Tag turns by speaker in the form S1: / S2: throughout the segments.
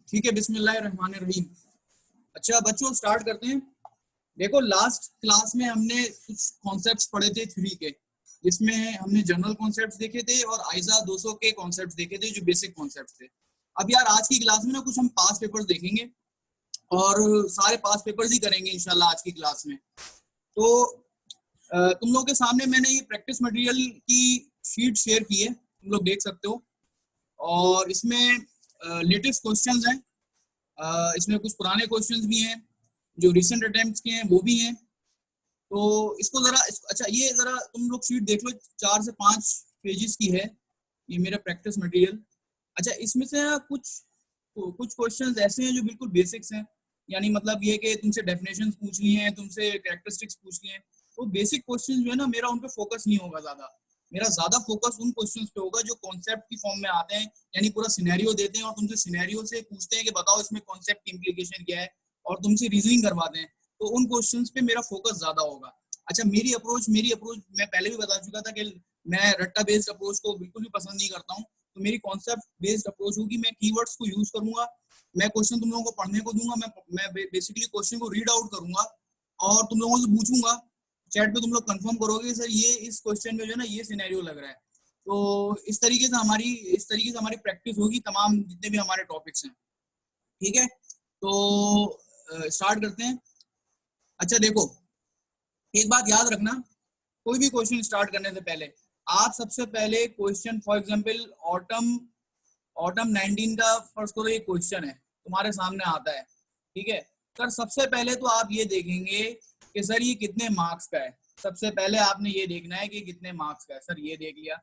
S1: ठीक है, बिस्मिल्लाहिर्रहमानिर्रहीम। अच्छा बच्चों, स्टार्ट करते हैं। देखो, लास्ट क्लास में हमने कुछ कॉन्सेप्ट्स पढ़े थे थ्री के, जिसमें हमने जनरल कॉन्सेप्ट्स देखे थे और आइजा 200 के कॉन्सेप्ट्स देखे थे, जो बेसिक कॉन्सेप्ट्स थे। अब यार आज की क्लास में ना कुछ हम पास पेपर्स देखेंगे और सारे पास पेपर्स ही करेंगे इंशाल्लाह आज की क्लास में। तो तुम लोगों के सामने मैंने ये प्रैक्टिस मटेरियल की शीट शेयर की है, तुम लोग देख सकते हो। और इसमें लेटेस्ट क्वेश्चंस हैं, इसमें कुछ पुराने क्वेश्चंस भी हैं, जो रिसेंट अटेम्प्ट्स के हैं वो भी हैं। तो इसको जरा अच्छा, ये जरा तुम लोग शीट देख लो, 4 से 5 पेजेस की है ये मेरा प्रैक्टिस मटेरियल। अच्छा, इसमें से कुछ क्वेश्चंस ऐसे हैं जो बिल्कुल बेसिक्स हैं, यानी मतलब ये कि तुमसे डेफिनेशंस पूछ ली हैं, तुमसे कैरेक्टरिस्टिक्स पूछ ली हैं। तो बेसिक क्वेश्चंस जो है ना, मेरा उन पे फोकस नहीं होगा ज्यादा। मेरा ज्यादा फोकस उन क्वेश्चंस पे होगा जो कॉन्सेप्ट की फॉर्म में आते हैं, यानी पूरा सिनेरियो देते हैं और तुमसे सिनेरियो से पूछते हैं कि बताओ इसमें कॉन्सेप्ट की इम्प्लीकेशन क्या है, और तुमसे रीजनिंग करवाते हैं। तो उन क्वेश्चंस पे मेरा फोकस ज्यादा होगा। अच्छा, मेरी अप्रोच मैं पहले भी बता चुका था कि मैं रट्टा बेस्ड अप्रोच को बिल्कुल भी पसंद नहीं करता हूँ। तो मेरी कॉन्सेप्ट बेस्ड अप्रोच होगी, मैं कीवर्ड्स को यूज करूंगा, मैं क्वेश्चन तुम लोगों को पढ़ने को दूंगा, मैं बेसिकली क्वेश्चन को रीड आउट करूंगा और तुम लोगों से पूछूंगा। चैट पे तुम लोग कंफर्म करोगे सर ये इस क्वेश्चन में जो है ना ये सिनेरियो लग रहा है। तो इस तरीके से हमारी प्रैक्टिस होगी तमाम जितने भी हमारे टॉपिक्स हैं। ठीक है, तो स्टार्ट करते हैं। अच्छा देखो, एक बात याद रखना, कोई भी क्वेश्चन स्टार्ट करने से पहले आप सबसे पहले क्वेश्चन, फॉर एग्जांपल ऑटम 19 का फर्स्ट करो, ये क्वेश्चन है तुम्हारे सामने आता है। ठीक है सर, सबसे पहले तो आप ये देखेंगे कि सर ये कितने मार्क्स का है। सबसे पहले आपने ये देखना है कि कितने मार्क्स का है। सर ये देख लिया।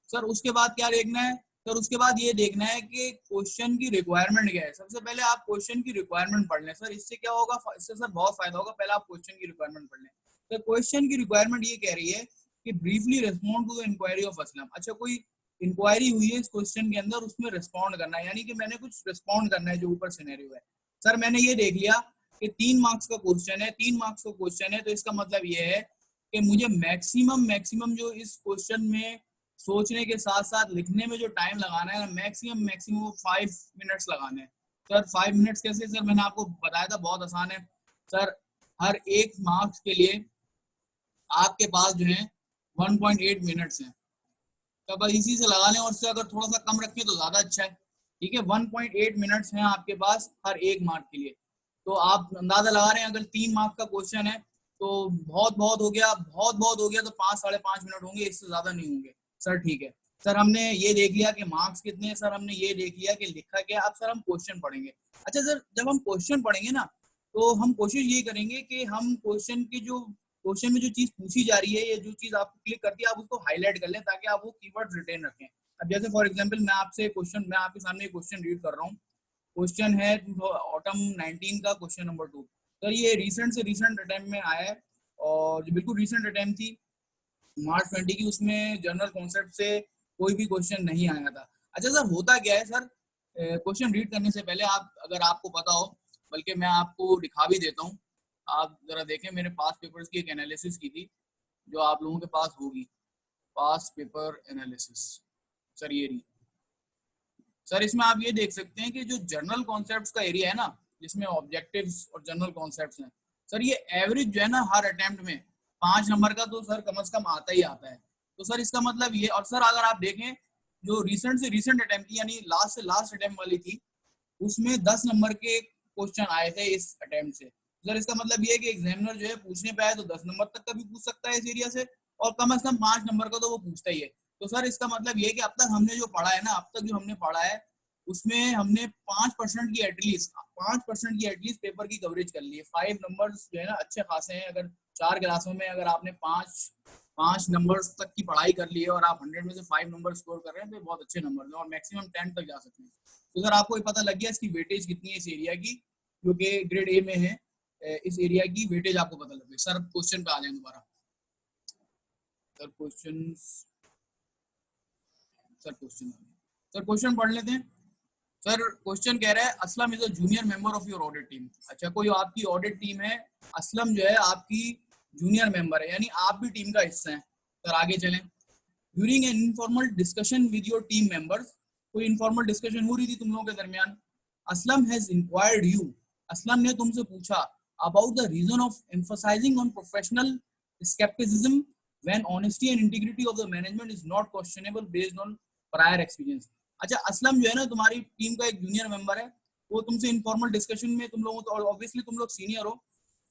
S1: सर उसके बाद क्या देखना है? सर उसके बाद ये देखना है कि क्वेश्चन की रिक्वायरमेंट क्या है। सबसे पहले आप क्वेश्चन की रिक्वायरमेंट पढ़ लें। सर इससे क्या होगा? इससे सर बहुत फायदा होगा। पहले आप क्वेश्चन की रिक्वायरमेंट पढ़ लें। तो क्वेश्चन की रिक्वायरमेंट ये कह रही है कि briefly respond to the inquiry of Aslam. अच्छा, कोई इंक्वायरी हुई है इस क्वेश्चन के अंदर, उसमें रिस्पॉन्ड करना है, यानी कि मैंने कुछ रिस्पॉन्ड करना है जो ऊपर सिनेरियो है। सर मैंने ये देख लिया कि 3 मार्क्स का क्वेश्चन है, 3 मार्क्स का क्वेश्चन है, तो इसका मतलब ये है कि मुझे मैक्सिमम जो इस क्वेश्चन में सोचने के साथ साथ लिखने में जो टाइम लगाना है, मैक्सिमम 5 मिनट्स लगाने हैं। सर 5 मिनट्स कैसे? सर मैंने आपको बताया था, बहुत आसान है। सर हर एक मार्क्स के लिए आपके पास जो है 1.8 मिनट्स हैं, तो बस इसी से लगा लें, और उससे अगर थोड़ा सा कम रखें तो ज्यादा अच्छा है। ठीक है, 1.8 मिनट्स हैं आपके पास हर एक मार्क के लिए। तो आप अंदाजा लगा रहे हैं, अगर 3 मार्क का क्वेश्चन है तो बहुत हो गया, बहुत हो गया तो 5-5.5 मिनट होंगे, इससे ज्यादा नहीं होंगे। सर ठीक है। सर हमने ये देख लिया कि मार्क्स कितने हैं, सर हमने ये देख लिया कि लिखा क्या। अब सर हम क्वेश्चन पढ़ेंगे। अच्छा सर, जब हम क्वेश्चन पढ़ेंगे ना, तो हम कोशिश ये करेंगे कि हम क्वेश्चन में जो चीज पूछी जा रही है, या जो चीज आपको क्लिक करती है, आप उसको हाईलाइट कर लें ताकि आप वो कीवर्ड रिटेन रखें। अब जैसे फॉर एग्जांपल मैं आपके सामने क्वेश्चन रीड कर रहा हूँ। क्वेश्चन है ऑटम 19 का क्वेश्चन नंबर 2। सर ये रिसेंट अटेम्प्ट में आया है, और जो बिल्कुल रिसेंट अटेम्प्ट थी मार्च 20 की, उसमें जनरल कॉन्सेप्ट से कोई भी क्वेश्चन नहीं आया था। अच्छा सर, होता क्या है सर, क्वेश्चन रीड करने से पहले आप, अगर आपको पता हो, बल्कि मैं आपको दिखा भी देता हूँ, आप जरा देखें। मैंने पास पेपर्स की एक एनालिसिस की थी, जो आप लोगों के पास होगी, पास पेपर एनालिसिस। सर ये रही। सर इसमें आप ये देख सकते हैं कि जो जनरल कॉन्सेप्ट्स का एरिया है ना, जिसमें ऑब्जेक्टिव्स और जनरल कॉन्सेप्ट्स हैं, सर ये एवरेज जो है ना हर अटेम्प्ट में 5 नंबर का तो सर कम से कम आता ही आता है। तो सर इसका मतलब ये, और सर अगर आप देखें जो रिसेंट अटेम्प्ट थी, यानी लास्ट से लास्ट अटेम्प्ट वाली थी, उसमें 10 नंबर के क्वेश्चन आए थे इस अटेम्प्ट से। सर इसका मतलब ये है कि एग्जामिनर जो है पूछने पे आए तो 10 नंबर तक का भी पूछ सकता है इस एरिया से, और कम से कम 5 नंबर का तो वो पूछता ही है। तो सर इसका मतलब ये है कि अब तक हमने जो पढ़ा है ना, अब तक जो हमने पढ़ा है, उसमें हमने 5% की एटलीस्ट पेपर की कवरेज कर ली है। 5 नंबर्स जो है ना अच्छे खासे हैं। अगर 4 क्लासों में अगर आपने 5 नंबर्स तक की पढ़ाई कर ली है और आप 100 में से 5 नंबर स्कोर कर रहे हैं, तो बहुत अच्छे नंबर हैं, और मैक्सिमम 10 तक जा सकते हैं। तो सर आपको ये पता लग गया इसकी वेटेज कितनी है इस एरिया की, जो कि ग्रेड ए में है। इस एरिया की वेटेज आपको पता लग गई। सर क्वेश्चन पे आ जाए दोबारा। सर क्वेश्चन पढ़ लेते हैं। सर क्वेश्चन कह रहा है, Aslam is a junior member of your audit team. अच्छा, कोई आपकी ऑडिट टीम है, असलम जो है आपकी जूनियर मेंबर है, यानी आप भी टीम का हिस्सा है। सर आगे चलें। During an informal discussion with your team members, कोई इनफॉर्मल डिस्कशन हो रही थी तुम लोगों के दरमियान, Aslam has inquired you, Aslam ने तुमसे पूछा about the reason of emphasising on professional scepticism when honesty and integrity of the management is not questionable based on prior experience. अच्छा, असलम जो है ना तुम्हारी टीम का एक जूनियर मेंबर है, वो तुमसे इनफॉर्मल डिस्कशन में, तुम लोगों तो ऑब्वियसली तुम लोग सीनियर हो,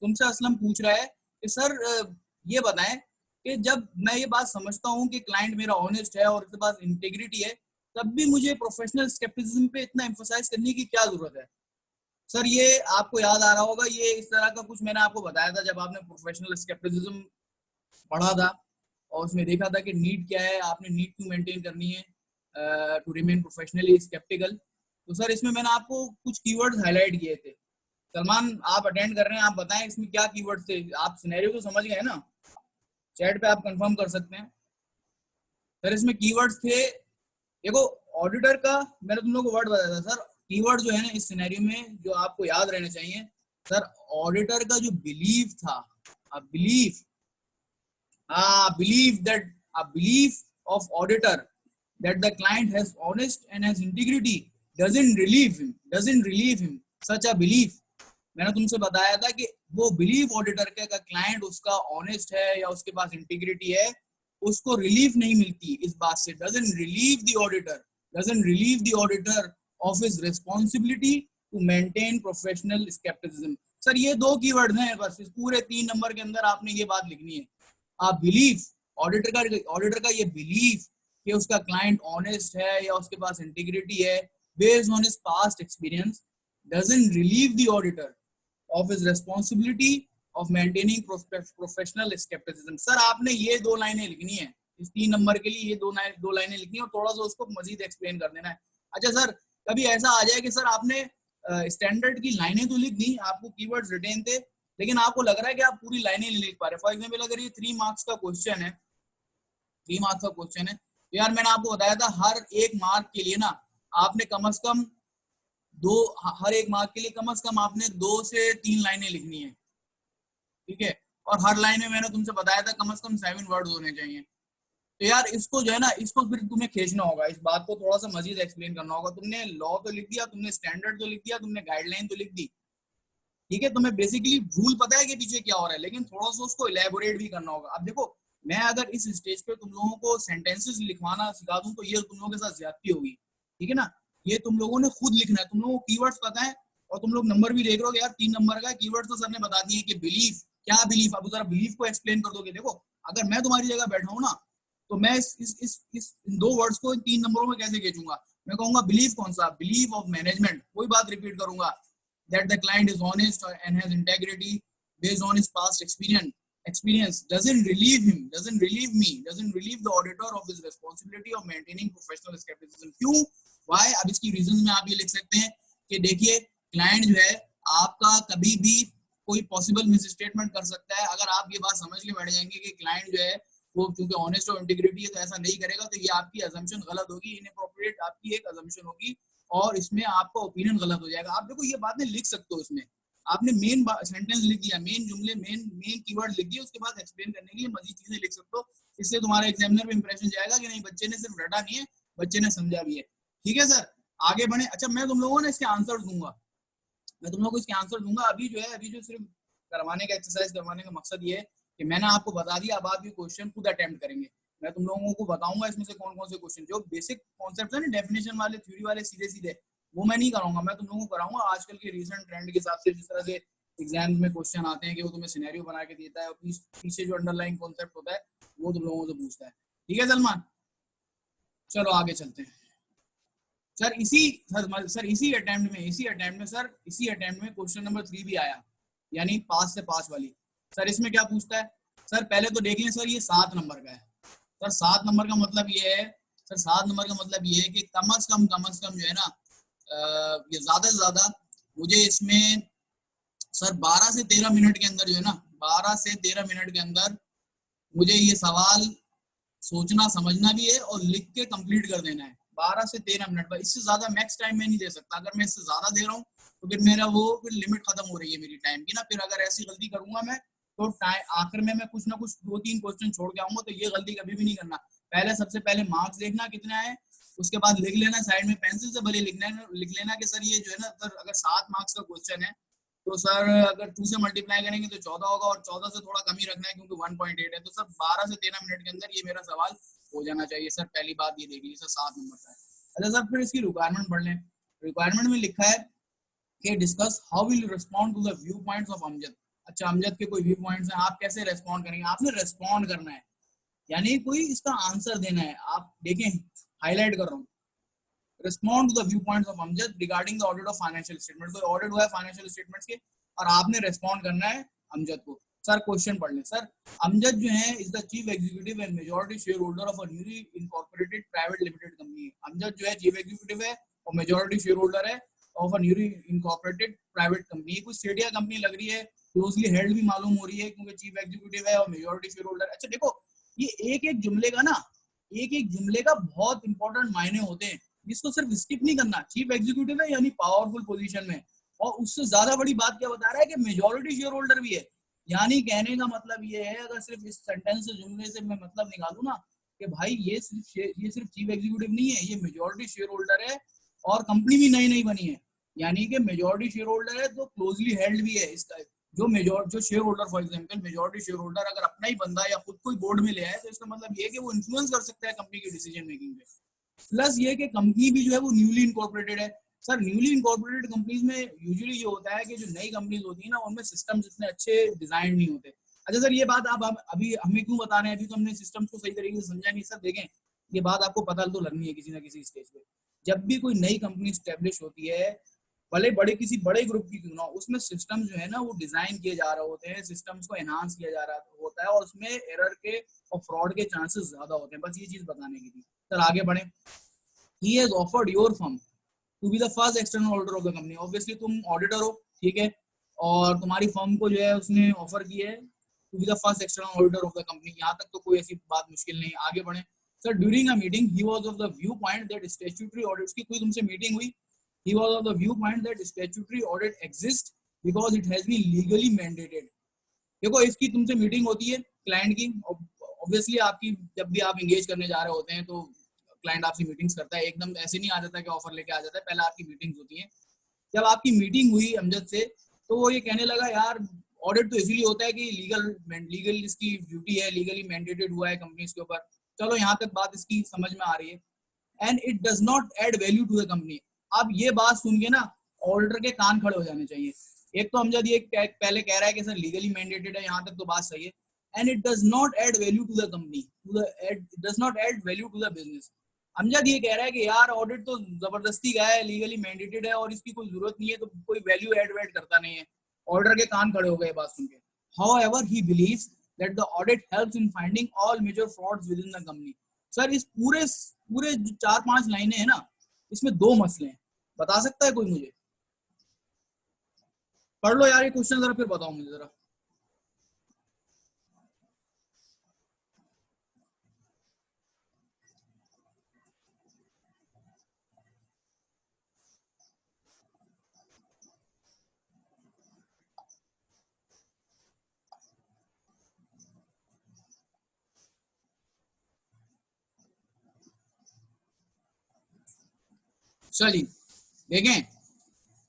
S1: तुमसे असलम पूछ रहा है कि सर ये बताएं कि जब मैं ये बात समझता हूँ कि क्लाइंट मेरा ऑनेस्ट है और उसके पास इंटीग्रिटी है, तब भी मुझे प्रोफेशनल स्केप्टिसिज्म पे इतना एम्फसाइज करने की क्या जरूरत है। सर ये आपको याद आ रहा होगा, ये इस तरह का कुछ मैंने आपको बताया था जब आपने प्रोफेशनल स्केप्टिसिज्म पढ़ा था और उसमें देखा था कि नीड क्या है, आपने नीड क्यों मेंटेन करनी है टू रिमेन प्रोफेशनली स्केप्टिकल। तो सर इसमें मैंने आपको कुछ कीवर्ड्स हाईलाइट किए थे। सलमान आप अटेंड कर रहे हैं, आप बताएं इसमें क्या कीवर्ड्स थे, आप सिनेरियो तो समझ गए ना, चैट पे आप कंफर्म कर सकते हैं। सर इसमें कीवर्ड्स थे, देखो ऑडिटर का मैंने तुम लोगों को वर्ड बताया था सर, कीवर्ड जो है ना इस सिनेरियो में जो आपको याद रहने चाहिए सर, ऑडिटर का जो बिलीव था, belief, believe that a belief of auditor that the client has honest and has integrity doesn't relieve him such a belief। मैंने तुमसे बताया था कि वो बिलीव ऑडिटर का क्लाइंट उसका ऑनेस्ट है या उसके पास इंटीग्रिटी है, उसको रिलीफ नहीं मिलती इस बात से, doesn't relieve the auditor of his responsibility to maintain professional skepticism। Sir ये दो कीवर्ड हैं बस, इस पूरे 3 नंबर के अंदर आपने ये बात लिखनी है। बिलीफ, ऑडिटर का ये बिलीफ कि उसका क्लाइंट ऑनेस्ट है या उसके पास इंटीग्रिटी है based on his past experience doesn't relieve the auditor of his responsibility of maintaining professional skepticism। Sir आपने ये 2 लाइनें लिखनी है इस 3 नंबर के लिए, ये 2 लाइनें लिखनी है और थोड़ा सा उसको मजीद एक्सप्लेन कर देना है। अच्छा सर, कभी ऐसा आ जाए कि सर आपने स्टैंडर्ड की लाइनें तो लिख दी, आपको कीवर्ड्स रिटेन थे, लेकिन आपको लग रहा है कि आप पूरी लाइनें नहीं लिख पा रहे। फॉर एग्जाम्पल अगर ये 3 मार्क्स का क्वेश्चन है, 3 मार्क्स का क्वेश्चन है, तो यार मैंने आपको बताया था हर एक मार्क के लिए ना आपने कम से कम हर एक मार्क के लिए कम से कम आपने 2 से 3 लाइनें लिखनी है, ठीक है। और हर लाइन में मैंने तुमसे बताया था कम से कम 7 वर्ड्स होने चाहिए। तो यार इसको जो है ना, इसको फिर तुम्हें खींचना होगा, इस बात को थोड़ा सा मजीद एक्सप्लेन करना होगा। तुमने लॉ तो लिख दिया, तुमने स्टैंडर्ड तो लिख दिया, तुमने गाइडलाइन तो लिख दी, ठीक है, तुम्हें बेसिकली रूल पता है कि पीछे क्या हो रहा है, लेकिन थोड़ा सा उसको इलेबोरेट भी करना होगा। अब देखो मैं अगर इस स्टेज पे तुम लोगों को सेंटेंसेस लिखवाना सिखा दूं तो ये तुम लोगों के साथ ज्यादती होगी, ठीक है ना। ये तुम लोगों ने खुद लिखना है, तुम लोगों को कीवर्ड्स पता है और तुम लोग नंबर भी देख रहे हो यार 3 नंबर का कीवर्ड तो सर ने बता दिए कि बिलीफ, क्या बिलीफ, अब जरा बिलीफ को एक्सप्लेन कर दोगे। देखो अगर मैं तुम्हारी जगह बैठा हूं ना तो मैं इन 2 वर्ड्स को इन 3 नंबरों में कैसे खींचूंगा। मैं कहूंगा बिलीफ कौन सा, बिलीफ ऑफ मैनेजमेंट, वही बात रिपीट करूंगा, that the client is honest and has integrity based on his past experience doesn't relieve him, doesn't relieve me, doesn't relieve the auditor of his responsibility of maintaining professional skepticism। क्यों, why, अब इसकी reason में आप ये लिख सकते हैं कि देखिए क्लाइंट जो है आपका कभी भी कोई पॉसिबल मिस स्टेटमेंट कर सकता है। अगर आप ये बात समझ के बैठ जाएंगे कि क्लाइंट जो है वो क्योंकि ऑनेस्ट और इंटीग्रिटी है तो ऐसा नहीं करेगा, तो ये आपकी अजम्पशन गलत होगी, इनअप्रोप्रिएट आपकी एक अजम्पशन होगी और इसमें आपका ओपिनियन गलत हो जाएगा। आप देखो ये बातें लिख सकते हो, इसमें आपने मेन सेंटेंस लिख दिया, मेन जुमले, मेन कीवर्ड लिख दिए, उसके बाद एक्सप्लेन करने के लिए मजीद चीजें लिख सकते हो। इससे तुम्हारा एग्जामिनर में इंप्रेशन जाएगा कि नहीं बच्चे ने सिर्फ रटा नहीं है, बच्चे ने समझा भी है, ठीक है सर। आगे बढ़े। अच्छा मैं तुम लोगों ने इसके आंसर दूंगा, मैं तुम लोगों को इसके आंसर दूंगा। अभी जो है, अभी जो सिर्फ करवाने का, एक्सरसाइज करवाने का मकसद ये है कि मैंने आपको बता दिया, अब आप ये क्वेश्चन खुद अटेम्प्ट करेंगे। मैं तुम लोगों को बताऊंगा इसमें से कौन कौन से क्वेश्चन जो बेसिक कॉन्सेप्ट है ना, डेफिनेशन वाले, थ्योरी वाले, सीधे सीधे, वो मैं नहीं कराऊंगा, मैं तुम लोगों को कराऊंगा आजकल के रिसेंट ट्रेंड के हिसाब से, जिस तरह से एग्जाम में क्वेश्चन आते हैं कि वो तुम्हें सिनेरियो बना के देता है और पीछे जो अंडरलाइन कॉन्सेप्ट होता है वो तुम लोगों से पूछता है, ठीक है सलमान। चलो आगे चलते हैं सर। इसी अटेम्प्ट में क्वेश्चन नंबर 3 भी आया, यानी 5 से 5 वाली। सर इसमें क्या पूछता है, सर पहले तो देख लें सर, ये 7 नंबर का है। सर 7 नंबर का मतलब ये है, सर 7 नंबर का मतलब ये है कि कम से कम जो है ना, ये ज्यादा से ज्यादा मुझे इसमें सर 12 से 13 मिनट के अंदर जो है ना, 12 से 13 मिनट के अंदर मुझे ये सवाल सोचना समझना भी है और लिख के कंप्लीट कर देना है। 12 से 13 मिनट पर, इससे ज्यादा मैक्स टाइम मैं नहीं दे सकता। अगर मैं इससे ज्यादा दे रहा हूँ तो फिर मेरा वो फिर लिमिट खत्म हो रही है मेरी टाइम की ना। फिर अगर ऐसी गलती करूंगा मैं तो आखिर में मैं कुछ ना कुछ 2-3 क्वेश्चन छोड़ के आऊंगा, तो ये गलती कभी भी नहीं करना। पहले सबसे पहले मार्क्स देखना कितने आए, उसके बाद लिख लेना साइड में, पेंसिल से भले लिख लेना कि सर ये जो है ना सर अगर 7 मार्क्स का क्वेश्चन है तो सर अगर 2 से मल्टीप्लाई करेंगे तो 14 होगा और 14 से थोड़ा कम ही रखना है क्योंकि 1.8 है, तो सर 12 से 13 मिनट के अंदर ये मेरा सवाल हो जाना चाहिए सर। पहली बात ये देख लीजिए सर 7 नंबर का है। अच्छा सर फिर इसकी रिक्वायरमेंट पढ़ लें। रिक्वायरमेंट में लिखा है कि discuss how will you respond to the viewpoints of Amjad. अच्छा अमजद के कोई व्यू पॉइंट्स हैं, आप कैसे रेस्पॉन्ड करेंगे? आपने रेस्पॉन्ड करना है, यानी कोई इसका आंसर देना है। आप देखें हाईलाइट कर रहा हूँ, respond to the viewpoints of Amjad regarding the audit of financial statement. कोई ऑडिट हुआ है फाइनेंशियल स्टेटमेंट्स के और आपने रेस्पॉन्ड करना है अमजद को। सर क्वेश्चन पढ़ लें। सर अमजद जो है is the chief executive and majority share holder of a newly incorporated private limited company. Amjad जो है चीफ एग्जीक्यूटिव है और मेजॉरिटी शेयर होल्डर है of a newly incorporated private company. कुछ स्टेडिया कंपनी लग रही है, क्लोजली हेल्ड भी मालूम हो रही है क्योंकि चीफ एग्जीक्यूटिव है और मेजॉरिटी शेयर होल्डर। अच्छा देखो ये एक एक जुमले का ना, एक एक जुमले का बहुत इंपॉर्टेंट मायने होते हैं, इसको सिर्फ स्किप नहीं करना। चीफ एग्जीक्यूटिव है यानी पावरफुल पोजीशन में, और उससे ज्यादा बड़ी बात क्या बता रहा है कि मेजॉरिटी शेयर होल्डर भी है। यानी कहने का मतलब ये है, अगर सिर्फ इस सेंटेंस से जुमले से मैं मतलब निकालूं ना कि भाई ये सिर्फ चीफ एग्जीक्यूटिव नहीं है, ये मेजॉरिटी शेयर होल्डर है और कंपनी भी नई नई बनी है, यानी कि मेजॉरिटी शेयर होल्डर है तो क्लोजली हेल्ड भी है। इसका जो share holder for example majority share holder अगर अपना ही बंदा या खुद कोई बोर्ड में ले आए तो इसका मतलब ये है कि वो इन्फ्लुएंस कर सकता है कंपनी की डिसीजन मेकिंग पे। प्लस ये कि कंपनी भी जो है वो न्यूली इनकॉर्पोरेटेड है। सर न्यूली इनकॉर्पोरेटेड कंपनीज में यूजुअली ये होता है कि जो नई कंपनीज होती है ना उनमें सिस्टम्स इतने अच्छे डिजाइन नहीं होते। अच्छा सर ये बात आप अभी हमें क्यों बता रहे हैं? अभी तो हमने सिस्टम्स को सही तरीके से समझा नहीं। सर देखें ये बात आपको पता तो लगनी है किसी ना किसी स्टेज पे। जब भी कोई नई कंपनी स्टैब्लिश होती है, भले बड़े किसी बड़े ग्रुप की क्यों ना, उसमें सिस्टम जो है ना वो डिजाइन किए जा रहे होते हैं, सिस्टम्स को एनहांस किया जा रहा होता है और उसमें एरर के और फ्रॉड के चांसेस ज्यादा होते हैं। बस ये चीज बताने की थी। सर आगे बढ़े। He has offered your firm to be the first external auditor of the company. Obviously तुम ऑडिटर हो, ठीक है, और तुम्हारी फर्म को जो है उसने ऑफर किया है to be the first external auditor of the company। यहाँ तक तो कोई ऐसी बात मुश्किल नहीं। आगे बढ़े। Sir during a meeting he was of the viewpoint that statutory audits की कोई तुमसे मीटिंग हुई, he was of the viewpoint that statutory audit exists because it has been legally mandated। देखो इसकी तुमसे मीटिंग होती है क्लाइंट की, ऑब्वियसली आपकी जब भी आप एंगेज करने जा रहे होते हैं तो क्लाइंट आपसे मीटिंग्स करता है, एकदम ऐसे नहीं आ जाता कि ऑफर लेके आ जाता है, पहले आपकी मीटिंग्स होती है। जब आपकी मीटिंग हुई अमजद से तो वो ये कहने लगा यार ऑडिट तो इसीलिए होता है कि लीगल इसकी ड्यूटी है, लीगली मैंडेटेड हुआ है कंपनीज के ऊपर। चलो यहाँ तक बात इसकी समझ में आ रही है। And it does not add value to the company. अब ये बात सुन के ना ऑडिटर के कान खड़े हो जाने चाहिए। एक तो अमजद ये पहले कह रहा है कि सर लीगली मैंडेटेड है, यहाँ तक तो बात सही है। And it does not add value to the company, does not add value to the business. Amjad ये कह रहा है कि यार ऑडिट तो जबरदस्ती का है, लीगली मैंडेटेड है और इसकी कोई जरूरत नहीं है, तो कोई वैल्यू एड करता नहीं है। ऑडिटर के कान खड़े हो गए बात सुन के। However he believes that the audit helps in finding all major frauds within the company. Sir इस पूरे जो 4-5 लाइनें हैं ना, इसमें 2 मसले हैं। बता सकता है कोई मुझे? पढ़ लो यार ये क्वेश्चन जरा, फिर बताओ मुझे जरा। चलिए देखें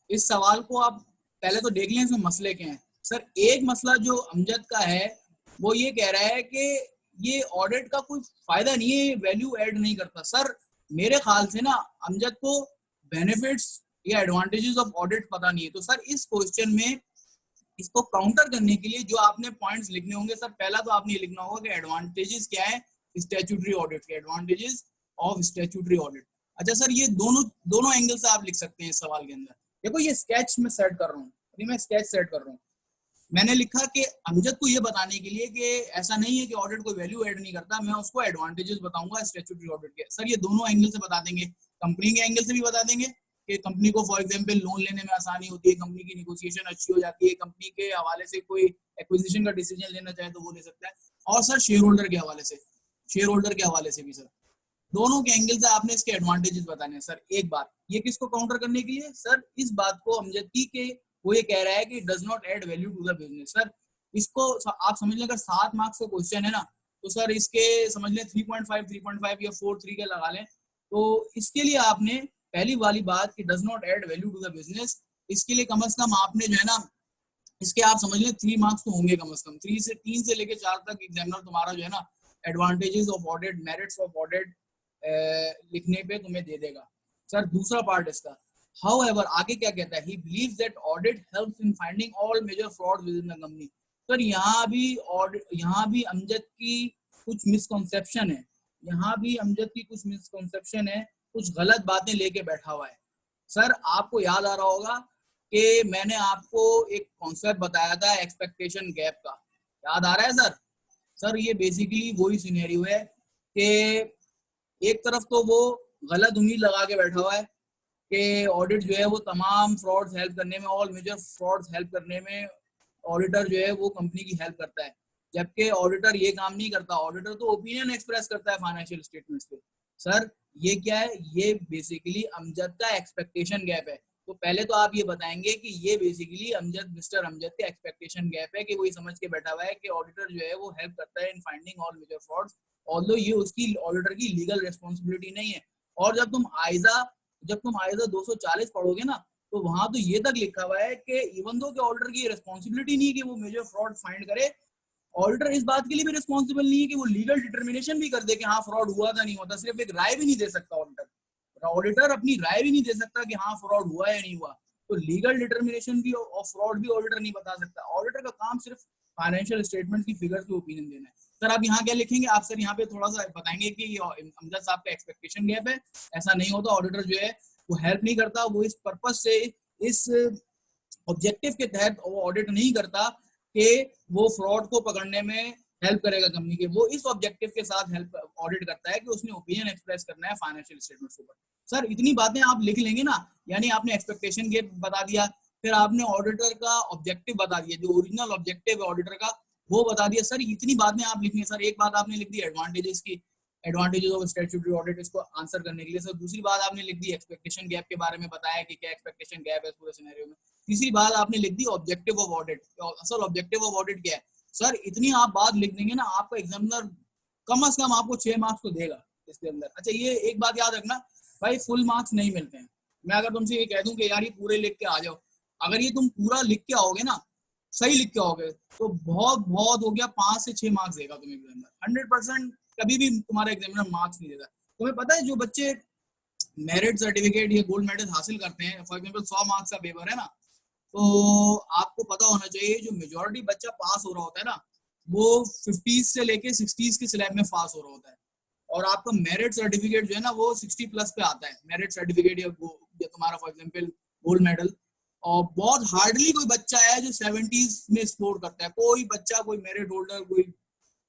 S1: इस सवाल को, आप पहले तो देख लें इसमें मसले क्या हैं। सर एक मसला जो अमजद का है वो ये कह रहा है कि ये ऑडिट का कोई फायदा नहीं है, वैल्यू ऐड नहीं करता। सर मेरे ख्याल से ना अमजद को बेनिफिट्स या एडवांटेजेस ऑफ ऑडिट पता नहीं है। तो सर इस क्वेश्चन में इसको काउंटर करने के लिए जो आपने पॉइंट्स लिखने होंगे, सर पहला तो आपने ये लिखना होगा कि एडवांटेजेस क्या है स्टैट्यूटरी ऑडिट के, एडवांटेजेस ऑफ स्टैट्यूटरी ऑडिट। अच्छा सर ये दोनों एंगल से आप लिख सकते हैं इस सवाल के अंदर। देखो ये स्केच में सेट कर रहा हूँ, अभी मैं स्केच सेट कर रहा हूँ। मैंने लिखा कि अमजद को ये बताने के लिए कि ऐसा नहीं है कि ऑडिट कोई वैल्यू ऐड नहीं करता, मैं उसको एडवांटेजेस बताऊंगा स्टैट्यूटरी ऑडिट के। सर ये दोनों एंगल से बता देंगे, कंपनी के एंगल से भी बता देंगे कि कंपनी को फॉर एग्जांपल लोन लेने में आसानी होती है, कंपनी की नेगोशिएशन अच्छी हो जाती है, कंपनी के हवाले से कोई एक्विजिशन का डिसीजन लेना चाहे तो वो ले सकता है। और सर शेयर होल्डर के हवाले से भी सर दोनों के एंगल से आपने इसके एडवांटेजेस बताने हैं। सर एक बात ये किसको काउंटर करने के लिए? सर इस बात को अमजद की के वो ये कह रहा है कि does not add value to the business. Sir इसको आप समझ लें अगर 7 मार्क्स का क्वेश्चन है ना तो सर इसके समझ लें 3.5 या 4 3 के लगा लें तो इसके लिए आपने पहली वाली बात कि does not add value to the business, इसके लिए कम से कम आपने जो है ना, इसके आप समझ लें 3 मार्क्स तो होंगे कम से कम, 3 से लेके 4 तक एग्जामिनर तुम्हारा जो है ना advantages of audit, merits of audit लिखने पे तुम्हें दे देगा। सर दूसरा पार्ट इसका, however आगे क्या कहता है, he believes that audit helps in finding all major frauds within the company। Sir यहाँ भी अमजद की कुछ मिसकॉन्सेप्शन है, यहाँ भी अमजद की कुछ मिसकॉन्सेप्शन है, कुछ गलत बातें लेके बैठा हुआ है। सर आपको याद आ रहा होगा कि मैंने आपको एक कॉन्सेप्ट बताया था एक्सपेक्टेशन गैप का, याद आ रहा है सर? सर ये बेसिकली वही सिनेरियो है कि एक तरफ तो वो गलत उम्मीद लगा के बैठा हुआ है कि ऑडिट जो है वो तमाम फ्रॉड्स हेल्प करने में, ऑल मेजर फ्रॉड्स हेल्प करने में ऑडिटर जो है वो कंपनी की हेल्प करता है, जबकि ऑडिटर ये काम नहीं करता। ऑडिटर तो ओपिनियन एक्सप्रेस करता है फाइनेंशियल स्टेटमेंट्स पे। सर ये क्या है, ये बेसिकली अमजद का एक्सपेक्टेशन गैप है। तो पहले तो आप ये बताएंगे कि ये बेसिकली मिस्टर अमजद का एक्सपेक्टेशन गैप है कि वो ये समझ के बैठा हुआ है कि ऑडिटर जो है वो हेल्प करता है in finding all major frauds, although ये उसकी ऑडिटर की लीगल रिस्पॉन्सिबिलिटी नहीं है। और जब तुम आइजा 240 पढ़ोगे ना, तो वहां तो ये तक लिखा हुआ है कि इवन दो कि ऑडिटर की रिस्पॉन्सिबिलिटी नहीं है कि वो मेजर फ्रॉड फाइंड करे, ऑडिटर इस बात के लिए भी रिस्पॉन्सिबल नहीं है कि वो लीगल डिटर्मिनेशन भी कर दे कि हाँ फ्रॉड हुआ था नहीं हुआ था, सिर्फ एक राय भी नहीं दे सकता ऑडिटर अपनी राय भी नहीं दे सकता कि हाँ फ्रॉड हुआ है या नहीं हुआ। तो लीगल डिटर्मिनेशन भी और फ्रॉड भी ऑडिटर नहीं बता सकता। ऑडिटर का काम सिर्फ फाइनेंशियल स्टेटमेंट की फिगर्स पे ओपिनियन देना है। सर आप यहाँ क्या लिखेंगे, आप सर यहाँ पे थोड़ा सा बताएंगे कि अमजद साहब का एक्सपेक्टेशन गैप है, ऐसा नहीं होता, ऑडिटर जो है वो हेल्प नहीं करता, वो इस पर्पस से, इस ऑब्जेक्टिव के तहत वो ऑडिट नहीं करता कि वो फ्रॉड को पकड़ने में हेल्प करेगा कंपनी के, वो इस ऑब्जेक्टिव के साथ हेल्प ऑडिट करता है कि उसने ओपिनियन एक्सप्रेस करना है फाइनेंशियल स्टेटमेंट्स के ऊपर। सर इतनी बातें आप लिख लेंगे ना, यानी आपने एक्सपेक्टेशन गैप बता दिया, फिर आपने ऑडिटर का ऑब्जेक्टिव बता दिया, जो ओरिजिनल ऑब्जेक्टिव है ऑडिटर का वो बता दिया। सर इतनी बातें आप लिखेंगे। सर एक बात आपने लिख दी एडवांटेजेस की, एडवांटेजेस ऑफ स्टैट्यूटरी ऑडिट, इसको आंसर करने के लिए। सर दूसरी बात आपने लिख दी एक्सपेक्टेशन गैप के बारे में बताया कि क्या एक्सपेक्टेशन गैप है पूरे सिनेरियो में। तीसरी बात आपने लिख दी ऑब्जेक्टिव ऑफ ऑडिट, असल ऑब्जेक्टिव ऑफ ऑडिट क्या है। सर इतनी आप बात लिख देंगे ना, आपका एग्जामिनर कम से कम आपको 6 मार्क्स तो देगा इसके अंदर। अच्छा ये एक बात याद रखना भाई, फुल मार्क्स नहीं मिलते हैं। मैं अगर तुमसे ये कह दूं कि यार ये पूरे लिख के आ जाओ, अगर ये तुम पूरा लिख के आओगे ना, सही लिख के आओगे, तो बहुत हो गया 5 से 6 मार्क्स देगा तुम्हें एग्जामिनर। 100% कभी भी तुम्हारा एग्जामिनर मार्क्स नहीं देगा। तुम्हें पता है जो बच्चे मेरिट सर्टिफिकेट या गोल्ड मेडल हासिल करते हैं, फॉर एग्जाम्पल 100 मार्क्स का पेपर है ना, तो आपको पता होना चाहिए जो मेजोरिटी बच्चा पास हो रहा होता है ना, वो 50s से लेके 60s के स्लैब में पास हो रहा होता है, और आपका मेरिट सर्टिफिकेट जो है ना वो 60 प्लस पे आता है, मेरिट सर्टिफिकेट या तुम्हारा फॉर एग्जांपल गोल्ड मेडल। और बहुत हार्डली कोई बच्चा है जो 70s में स्कोर करता है, कोई बच्चा, कोई मेरिट होल्डर कोई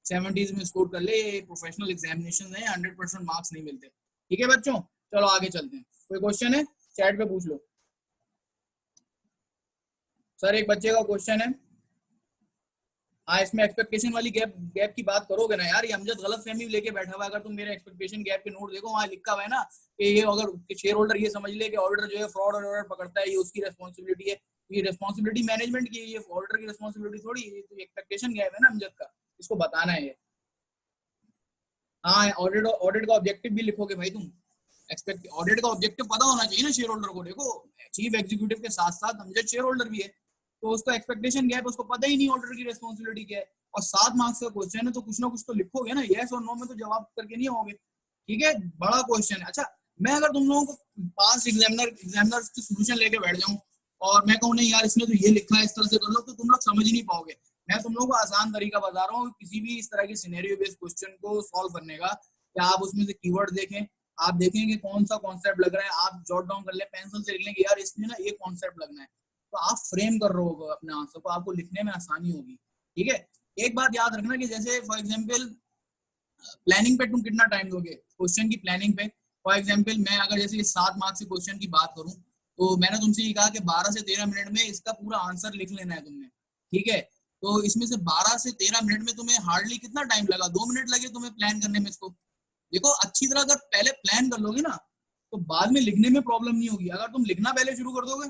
S1: 70s में स्कोर कर ले, प्रोफेशनल एग्जामिनेशन है, 100% मार्क्स नहीं मिलते। ठीक है बच्चों, चलो आगे चलते हैं। कोई क्वेश्चन है चैट पे पूछ लो। सर एक बच्चे का क्वेश्चन है, हाँ इसमें एक्सपेक्टेशन वाली गैप की बात करोगे ना यार, ये अमजद गलत फहमी लेके बैठा हुआ है। अगर तुम मेरे एक्सपेक्टेशन गैप के नोट देखो, वहाँ लिखा हुआ है ना कि ये अगर शेयर होल्डर ये समझ ले कि ऑडिटर जो है फ्रॉड और ऑर्डर पकड़ता है, ये उसकी रिस्पॉन्सिबिलिटी है, ये रिस्पॉन्सिबिलिटी मैनेजमेंट की है, ये ऑडिटर की रिस्पॉन्सिबिलिटी थोड़ी, ये तो एक्सपेक्टेशन गैप है ना अमजद का, इसको बताना है ये। हाँ ऑडिट का ऑब्जेक्टिव भी लिखोगे भाई तुम, ऑडिट का ऑब्जेक्टिव पता होना चाहिए ना शेयर होल्डर को। देखो चीफ एग्जीक्यूटिव के साथ साथ अमजद शेयर होल्डर भी है, तो उसका एक्सपेक्टेशन गैप उसको पता ही नहीं ऑडिटर की रिस्पॉन्सिबिलिटी क्या है। और 7 मार्क्स का क्वेश्चन है तो कुछ ना कुछ तो लिखोगे ना, यस और नो में तो जवाब करके नहीं आओगे। ठीक है, बड़ा क्वेश्चन है। अच्छा मैं अगर तुम लोगों को पास एग्जामिनर की सोल्यूशन लेके बैठ जाऊं और मैं कहूँ नहीं यार इसने तो ये लिखा है इस तरह से कर लो, तो तुम लोग समझ ही नहीं पाओगे। मैं तुम लोगों को आसान तरीका बता रहा हूँ किसी भी इस तरह की सिनेरियो बेस्ड क्वेश्चन को सॉल्व करने का, कि आप उसमें से कीवर्ड देखें, आप देखें कि कौन सा कॉन्सेप्ट लग रहा है, आप जॉट डाउन कर ले, पेंसिल से लिख लें कि यार इसमें ना ये कॉन्सेप्ट लगना है, तो आप फ्रेम कर रहे हो अपने आंसर को, आपको लिखने में आसानी होगी। ठीक है, एक बात याद रखना कि जैसे फॉर एग्जांपल प्लानिंग पे तुम कितना टाइम दोगे, क्वेश्चन की प्लानिंग पे। फॉर एग्जांपल मैं अगर जैसे 7 मार्क्स के क्वेश्चन की बात करूं, तो मैंने तुमसे ये कहा कि 12 से 13 मिनट में इसका पूरा आंसर लिख लेना है तुमने। ठीक है, तो इसमें से 12 से 13 मिनट में तुम्हें हार्डली कितना टाइम लगा, 2 मिनट लगे तुम्हें प्लान करने में इसको। देखो अच्छी तरह अगर पहले प्लान कर लोगे ना, तो बाद में लिखने में प्रॉब्लम नहीं होगी। अगर तुम लिखना पहले शुरू कर दोगे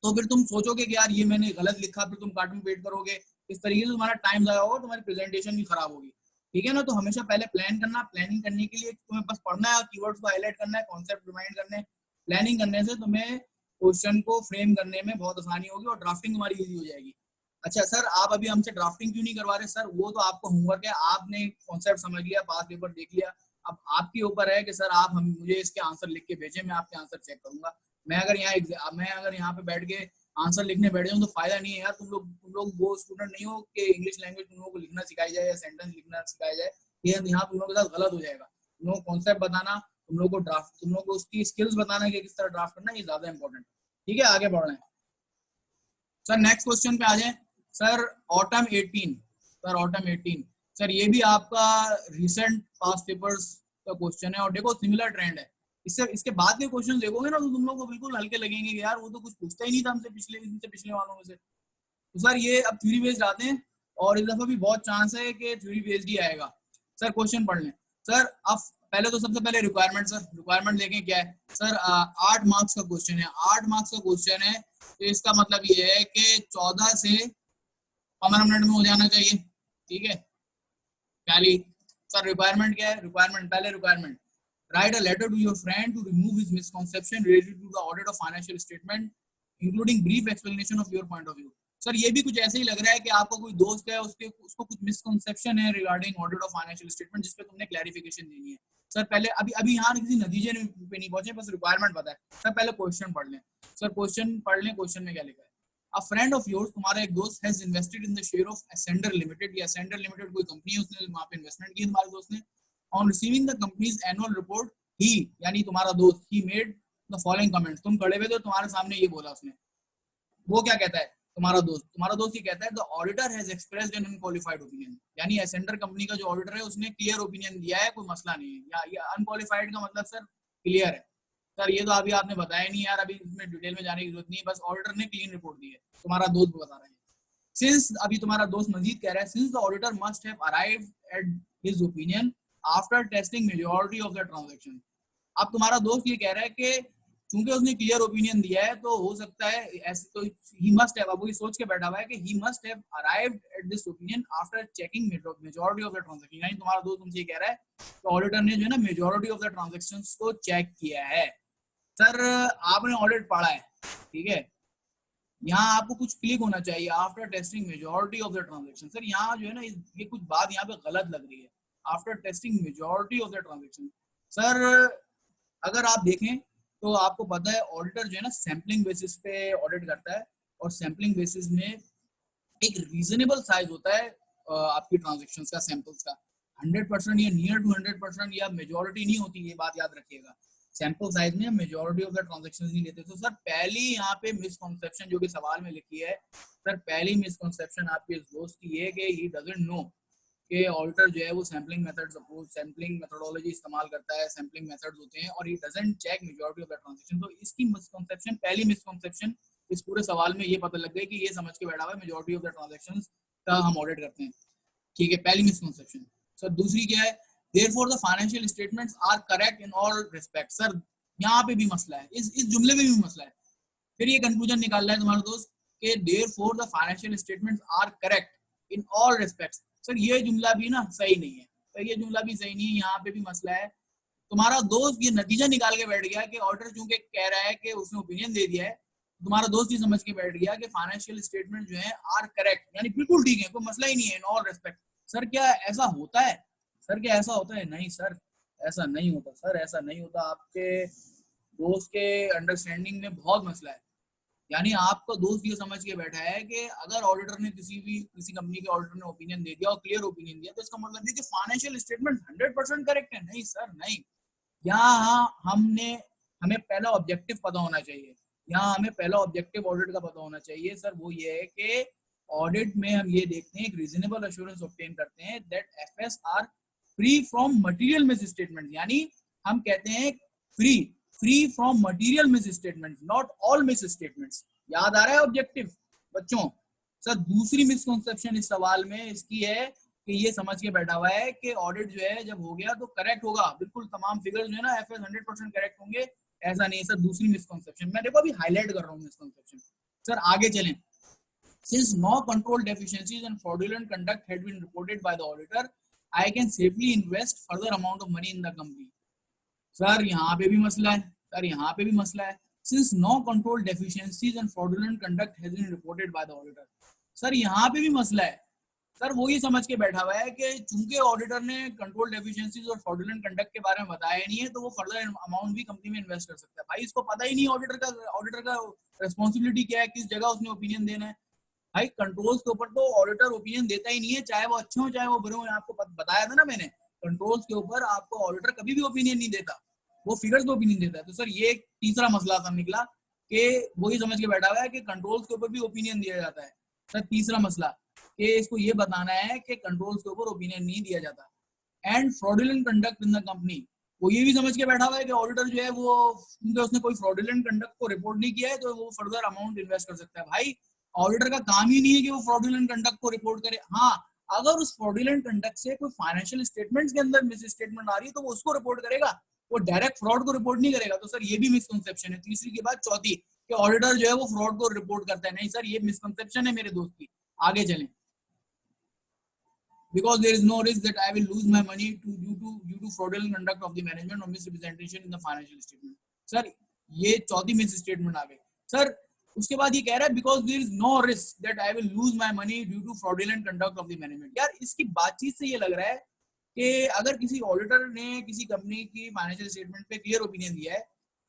S1: तो फिर तुम सोचोगे कि यार ये मैंने गलत लिखा, फिर तुम कार्टून पेट करोगे, इस तरीके से तुम्हारा टाइम ज़ाया होगा, तुम्हारी प्रेजेंटेशन भी खराब होगी। ठीक है ना। तो हमेशा पहले प्लान करना, प्लानिंग करने के लिए तुम्हें बस पढ़ना है, कीवर्ड्स को हाईलाइट करना है, कॉन्सेप्ट रिमाइंड करने हैं। प्लानिंग करने से तुम्हें क्वेश्चन को फ्रेम करने में बहुत आसानी होगी और ड्राफ्टिंग हमारी इजी हो जाएगी। अच्छा सर, आप अभी हमसे ड्राफ्टिंग क्यों नहीं करवा रहे? सर वो तो आपको होमवर्क है, आपने कॉन्सेप्ट समझ लिया, पास पेपर देख लिया, अब आपके ऊपर है कि सर आप हम मुझे इसके आंसर लिख के भेजें, मैं आपके आंसर चेक करूंगा। मैं अगर यहाँ पे बैठ के आंसर लिखने बैठ जाऊँ तो फायदा नहीं है यार। तुम लोग वो स्टूडेंट नहीं हो कि इंग्लिश लैंग्वेज तुम लोगों को लिखना सिखाई जाए या सेंटेंस लिखना सिखाया जाए। ये यहाँ तुम लोगों के साथ गलत हो जाएगा। तुम लोग कॉन्सेप्ट बताना, तुम लोग को उसकी स्किल्स बताना कि किस तरह ड्राफ्ट करना, ये ज्यादा इंपॉर्टेंट। ठीक है, आगे बढ़ रहे हैं सर, नेक्स्ट क्वेश्चन पे आ जाए। Sir autumn 18, sir autumn 18, sir ये भी आपका रिसेंट पास पेपर्स का क्वेश्चन है और देखो सिमिलर ट्रेंड है। इसके बाद के क्वेश्चन देखोगे ना तो तुम लोग को बिल्कुल हल्के लगेंगे कि यार वो तो कुछ पूछता ही नहीं था हमसे पिछले वालों में से। तो सर ये अब थ्योरी बेस्ड आते हैं और इस दफा भी बहुत चांस है कि थ्योरी बेस्ड ही आएगा। सर क्वेश्चन पढ़ लें। सर अब पहले तो सबसे पहले रिक्वायरमेंट, सर रिक्वायरमेंट देखें क्या है। सर 8 मार्क्स का क्वेश्चन है, 8 मार्क्स का क्वेश्चन है, तो इसका मतलब ये है कि 14 से 15 मिनट में हो जाना चाहिए। ठीक है, पहली। सर रिक्वायरमेंट क्या है? Requirement write a letter to your friend to remove his misconception related to the audit of financial statement including brief explanation of your point of view. Sir ये भी कुछ ऐसे ही लग रहा है कि आपका कोई दोस्त है, उसको कुछ मिसकंसेप्शन है regarding audit of financial statement, जिसपे तुमने क्लैरिफिकेशन देनी है। सर पहले अभी अभी यहाँ किसी नतीजे पे नहीं पहुंचे, बस रिक्वायरमेंट पता है। सर पहले क्वेश्चन पढ़ लें। सर क्वेश्चन पढ़ लें, क्वेश्चन में क्या लिखा है। A friend of yours, तुम्हारा एक दोस्त has invested in the share of Ascender Limited, या Ascender Limited कोई कंपनी है, उसने वहां पे इन्वेस्टमेंट की तुम्हारे दोस्त ने। On receiving the company's annual report, he यानी तुम्हारा दोस्त, he made the following comments। तुम खड़े हुए थे, तुम्हारे सामने ये बोला उसने। वो क्या कहता है तुम्हारा दोस्त ये कहता है the auditor has expressed an unqualified opinion, यानी एसेंडर कंपनी का जो ऑडिटर है उसने क्लियर ओपिनियन दिया है, कोई मसला नहीं है। या ये अनक्वालिफाइड का मतलब सर क्लियर है। सर ये तो अभी आपने बताया नहीं यार, अभी इसमें डिटेल में जाने की जरूरत नहीं है, बस ऑडिटर ने क्लीन रिपोर्ट दी है, तुम्हारा दोस्त बता रहा है। सिंस अभी तुम्हारा दोस्त मजीद कह रहा है, since the auditor must have arrived at his opinion after testing majority of the transaction. अब तुम्हारा दोस्त ये कह रहा है कि चूंकि उसने क्लियर ओपिनियन दिया है तो हो सकता है ऐसे, तो ही मस्ट हैव, अब वो सोच के बैठा हुआ है कि he must have arrived at this opinion after checking majority of the transaction, यानी तुम्हारा दोस्त तुमसे ये कह रहा है तो ऑडिटर ने जो है ना मेजॉरिटी ऑफ द ट्रांजैक्शंस को चेक किया है। सर आपने ऑडिट पढ़ा है, ठीक है, यहाँ आपको कुछ क्लिक होना चाहिए after testing majority of the transaction. Sir यहाँ जो है ना ये कुछ बात यहाँ पे गलत लग रही है, after testing majority of the transaction. Sir अगर आप देखें तो आपको पता है ऑडिटर जो है ना सैम्पलिंग बेसिस पे ऑडिट करता है, और सैम्पलिंग बेसिस में एक रीजनेबल साइज होता है आपकी ट्रांजैक्शंस का, सैंपल्स का। 100% या नियर टू 100% या मेजॉरिटी नहीं होती, ये बात याद रखिएगा। सैंपल साइज में मेजॉरिटी ऑफ द ट्रांजैक्शंस नहीं लेते। तो सर पहली यहाँ पे मिसकंसेप्शन जो कि सवाल में लिखी है, सर पहली मिसकंसेप्शन आपके इस दोस्त की है कि ही डजंट नो कि ऑडिटर जो है वो sampling methods approach, sampling methodology इस्तेमाल करता है, सैम्पलिंग मेथड्स होते हैं, और he doesn't check majority of the transaction. तो इसकी मिसकंसेप्शन, पहली मिसकंसेप्शन इस पूरे सवाल में ये पता लग गई कि ये समझ के बैठा हुआ है मेजॉरिटी ऑफ द ट्रांजैक्शंस का हम ऑडिट करते हैं। ठीक है, पहली मिसकंसेप्शन। सर दूसरी क्या है, therefore the financial statements are correct in all respects। Sir यहाँ पे भी मसला है, इस जुमले में भी मसला है। फिर ये कंक्लूजन निकाल रहा है तुम्हारा दोस्त कि therefore the financial statements are correct in all respects। Sir ये जुमला भी ना सही नहीं है, सर ये जुमला भी सही नहीं है, यहाँ पे भी मसला है। तुम्हारा दोस्त ये नतीजा निकाल के बैठ गया कि ऑडिटर चूंकि कह रहा है कि उसने ओपिनियन दे दिया है, तुम्हारा दोस्त ये समझ के बैठ गया कि फाइनेंशियल स्टेटमेंट जो है आर करेक्ट, यानी बिल्कुल ठीक है, कोई मसला ही नहीं है इन ऑल रेस्पेक्ट। सर क्या ऐसा होता है? सर क्या ऐसा होता है? नहीं सर, ऐसा नहीं होता। सर ऐसा नहीं होता, आपके दोस्त के अंडरस्टैंडिंग में बहुत मसला है। यानी आपका दोस्त ये समझ के बैठा है कि अगर ऑडिटर ने किसी कंपनी के ऑडिटर ने ओपिनियन दे दिया और क्लियर ओपिनियन दिया तो इसका मतलब है कि फाइनेंशियल स्टेटमेंट 100% करेक्ट है। नहीं सर, नहीं। यहाँ हमें पहला ऑब्जेक्टिव पता होना चाहिए, यहाँ हमें पहला ऑब्जेक्टिव ऑडिट का पता होना चाहिए। सर वो ये है कि ऑडिट में हम ये देखते हैं, एक रीजनेबल एश्योरेंस ऑब्टेन करते हैं that FS are free from material misstatement, यानी हम कहते हैं free from material misstatement, not all misstatements. याद आ रहा है ऑब्जेक्टिव बच्चों? सर दूसरी मिसकंसेप्शन इस सवाल में इसकी है कि ये समझ के बैठा हुआ है कि ऑडिट जो है जब हो गया तो करेक्ट होगा, बिल्कुल तमाम फिगर्स जो है ना एफएस 100% करेक्ट होंगे, ऐसा नहीं है। सर दूसरी मिसकंसेप्शन मैं देखो अभी हाईलाइट कर रहा हूँ मिसकंसेप्शन। सर आगे चलें। Since no control deficiencies and fraudulent conduct had been reported by the auditor, I can safely invest further amount of money in the company. Sir यहाँ पे भी मसला है, सर यहाँ पे भी मसला है। Since no control deficiencies and fraudulent conduct has been reported by the auditor. Sir यहाँ पे भी मसला है। सर वो ये समझ के बैठा हुआ है कि चूंकि ऑडिटर ने कंट्रोल डेफिशिएंसीज और फ्रॉडुलेंट कंडक्ट के बारे में बताया नहीं है तो वो फर्दर अमाउंट भी कंपनी में इन्वेस्ट कर सकता है। भाई इसको पता ही नहीं ऑडिटर का रिस्पॉन्सिबिलिटी क्या है, किस जगह उसने ओपिनियन देना है। भाई कंट्रोल्स के ऊपर तो ऑडिटर ओपिनियन देता ही नहीं है, चाहे वो अच्छे हो चाहे वो बुरे हो। आपको बताया था ना मैंने, कंट्रोल्स के ऊपर आपको ऑडिटर कभी भी ओपिनियन नहीं देता, वो फिगर्स पे ओपिनियन देता है। तो सर ये एक तीसरा मसला था निकला कि वो ही समझ के बैठा हुआ है कि कंट्रोल्स के ऊपर भी ओपिनियन दिया जाता है। सर तीसरा मसला कि इसको ये बताना है कि कंट्रोल्स के ऊपर ओपिनियन नहीं दिया जाता। And fraudulent conduct in the company, वो ये भी समझ के बैठा हुआ है कि ऑडिटर जो है वो क्योंकि उसने कोई फ्रॉडुलेंट कंडक्ट को रिपोर्ट नहीं किया है तो वो फर्दर अमाउंट इन्वेस्ट कर सकता है। भाई ऑडिटर का काम ही नहीं है कि वो फ्रॉडुलेंट कंडक्ट को रिपोर्ट करे। हाँ, अगर उस फ्रॉडुलेंट कंडक्ट से कोई फाइनेंशियल स्टेटमेंट्स के अंदर मिस स्टेटमेंट आ रही है तो वो उसको रिपोर्ट करेगा, वो डायरेक्ट फ्रॉड को रिपोर्ट नहीं करेगा। तो सर ये भी मिसकंसेप्शन है। तीसरी के बाद चौथी कि ऑडिटर जो है वो फ्रॉड को रिपोर्ट करता है। नहीं सर, ये मिसकंसेप्शन है मेरे दोस्त की। आगे चलें। Because there is no risk that I will lose my money due to fraudulent conduct of the management or misrepresentation in the financial statement. Sir ये चौथी मिस स्टेटमेंट आ गई। सर उसके बाद ये कह रहा है because there is no risk that I will lose my money due to fraudulent conduct of the management। यार इसकी बातचीत से ये लग रहा है कि अगर किसी ऑडिटर ने किसी कंपनी की फाइनेंशियल स्टेटमेंट पे क्लियर ओपिनियन दिया है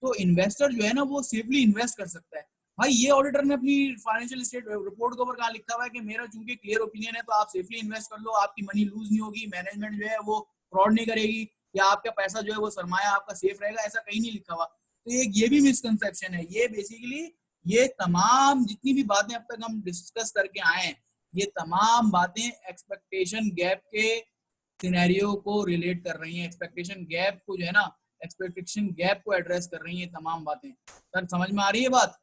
S1: तो इन्वेस्टर जो है ना वो सेफली इन्वेस्ट कर सकता है। भाई ये ऑडिटर ने अपनी फाइनेंशियल स्टेट रिपोर्ट के ऊपर कहाँ लिखा हुआ है कि मेरा चूंकि क्लियर ओपिनियन है तो आप सेफली इन्वेस्ट कर लो, आपकी मनी लूज नहीं होगी, मैनेजमेंट जो है वो फ्रॉड नहीं करेगी या आपका पैसा जो है वो सरमाया आपका सेफ रहेगा, ऐसा कहीं नहीं लिखा हुआ। तो ये भी मिसकंसेप्शन है। ये बेसिकली ये तमाम जितनी भी बातें अब तक हम डिस्कस करके आए हैं ये तमाम बातें एक्सपेक्टेशन गैप के सिनेरियो को रिलेट कर रही हैं, एक्सपेक्टेशन गैप को जो है ना एक्सपेक्टेशन गैप को एड्रेस कर रही हैं तमाम बातें। सर समझ में आ रही है बात?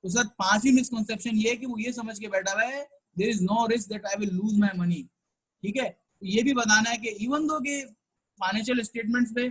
S1: तो सर पांचवी मिसकंसेप्शन ये है कि वो ये समझ के बैठा हुआ है there is no risk that I will lose my money. ठीक है, तो ये भी बताना है कि इवन दो के फाइनेंशियल स्टेटमेंट्स पे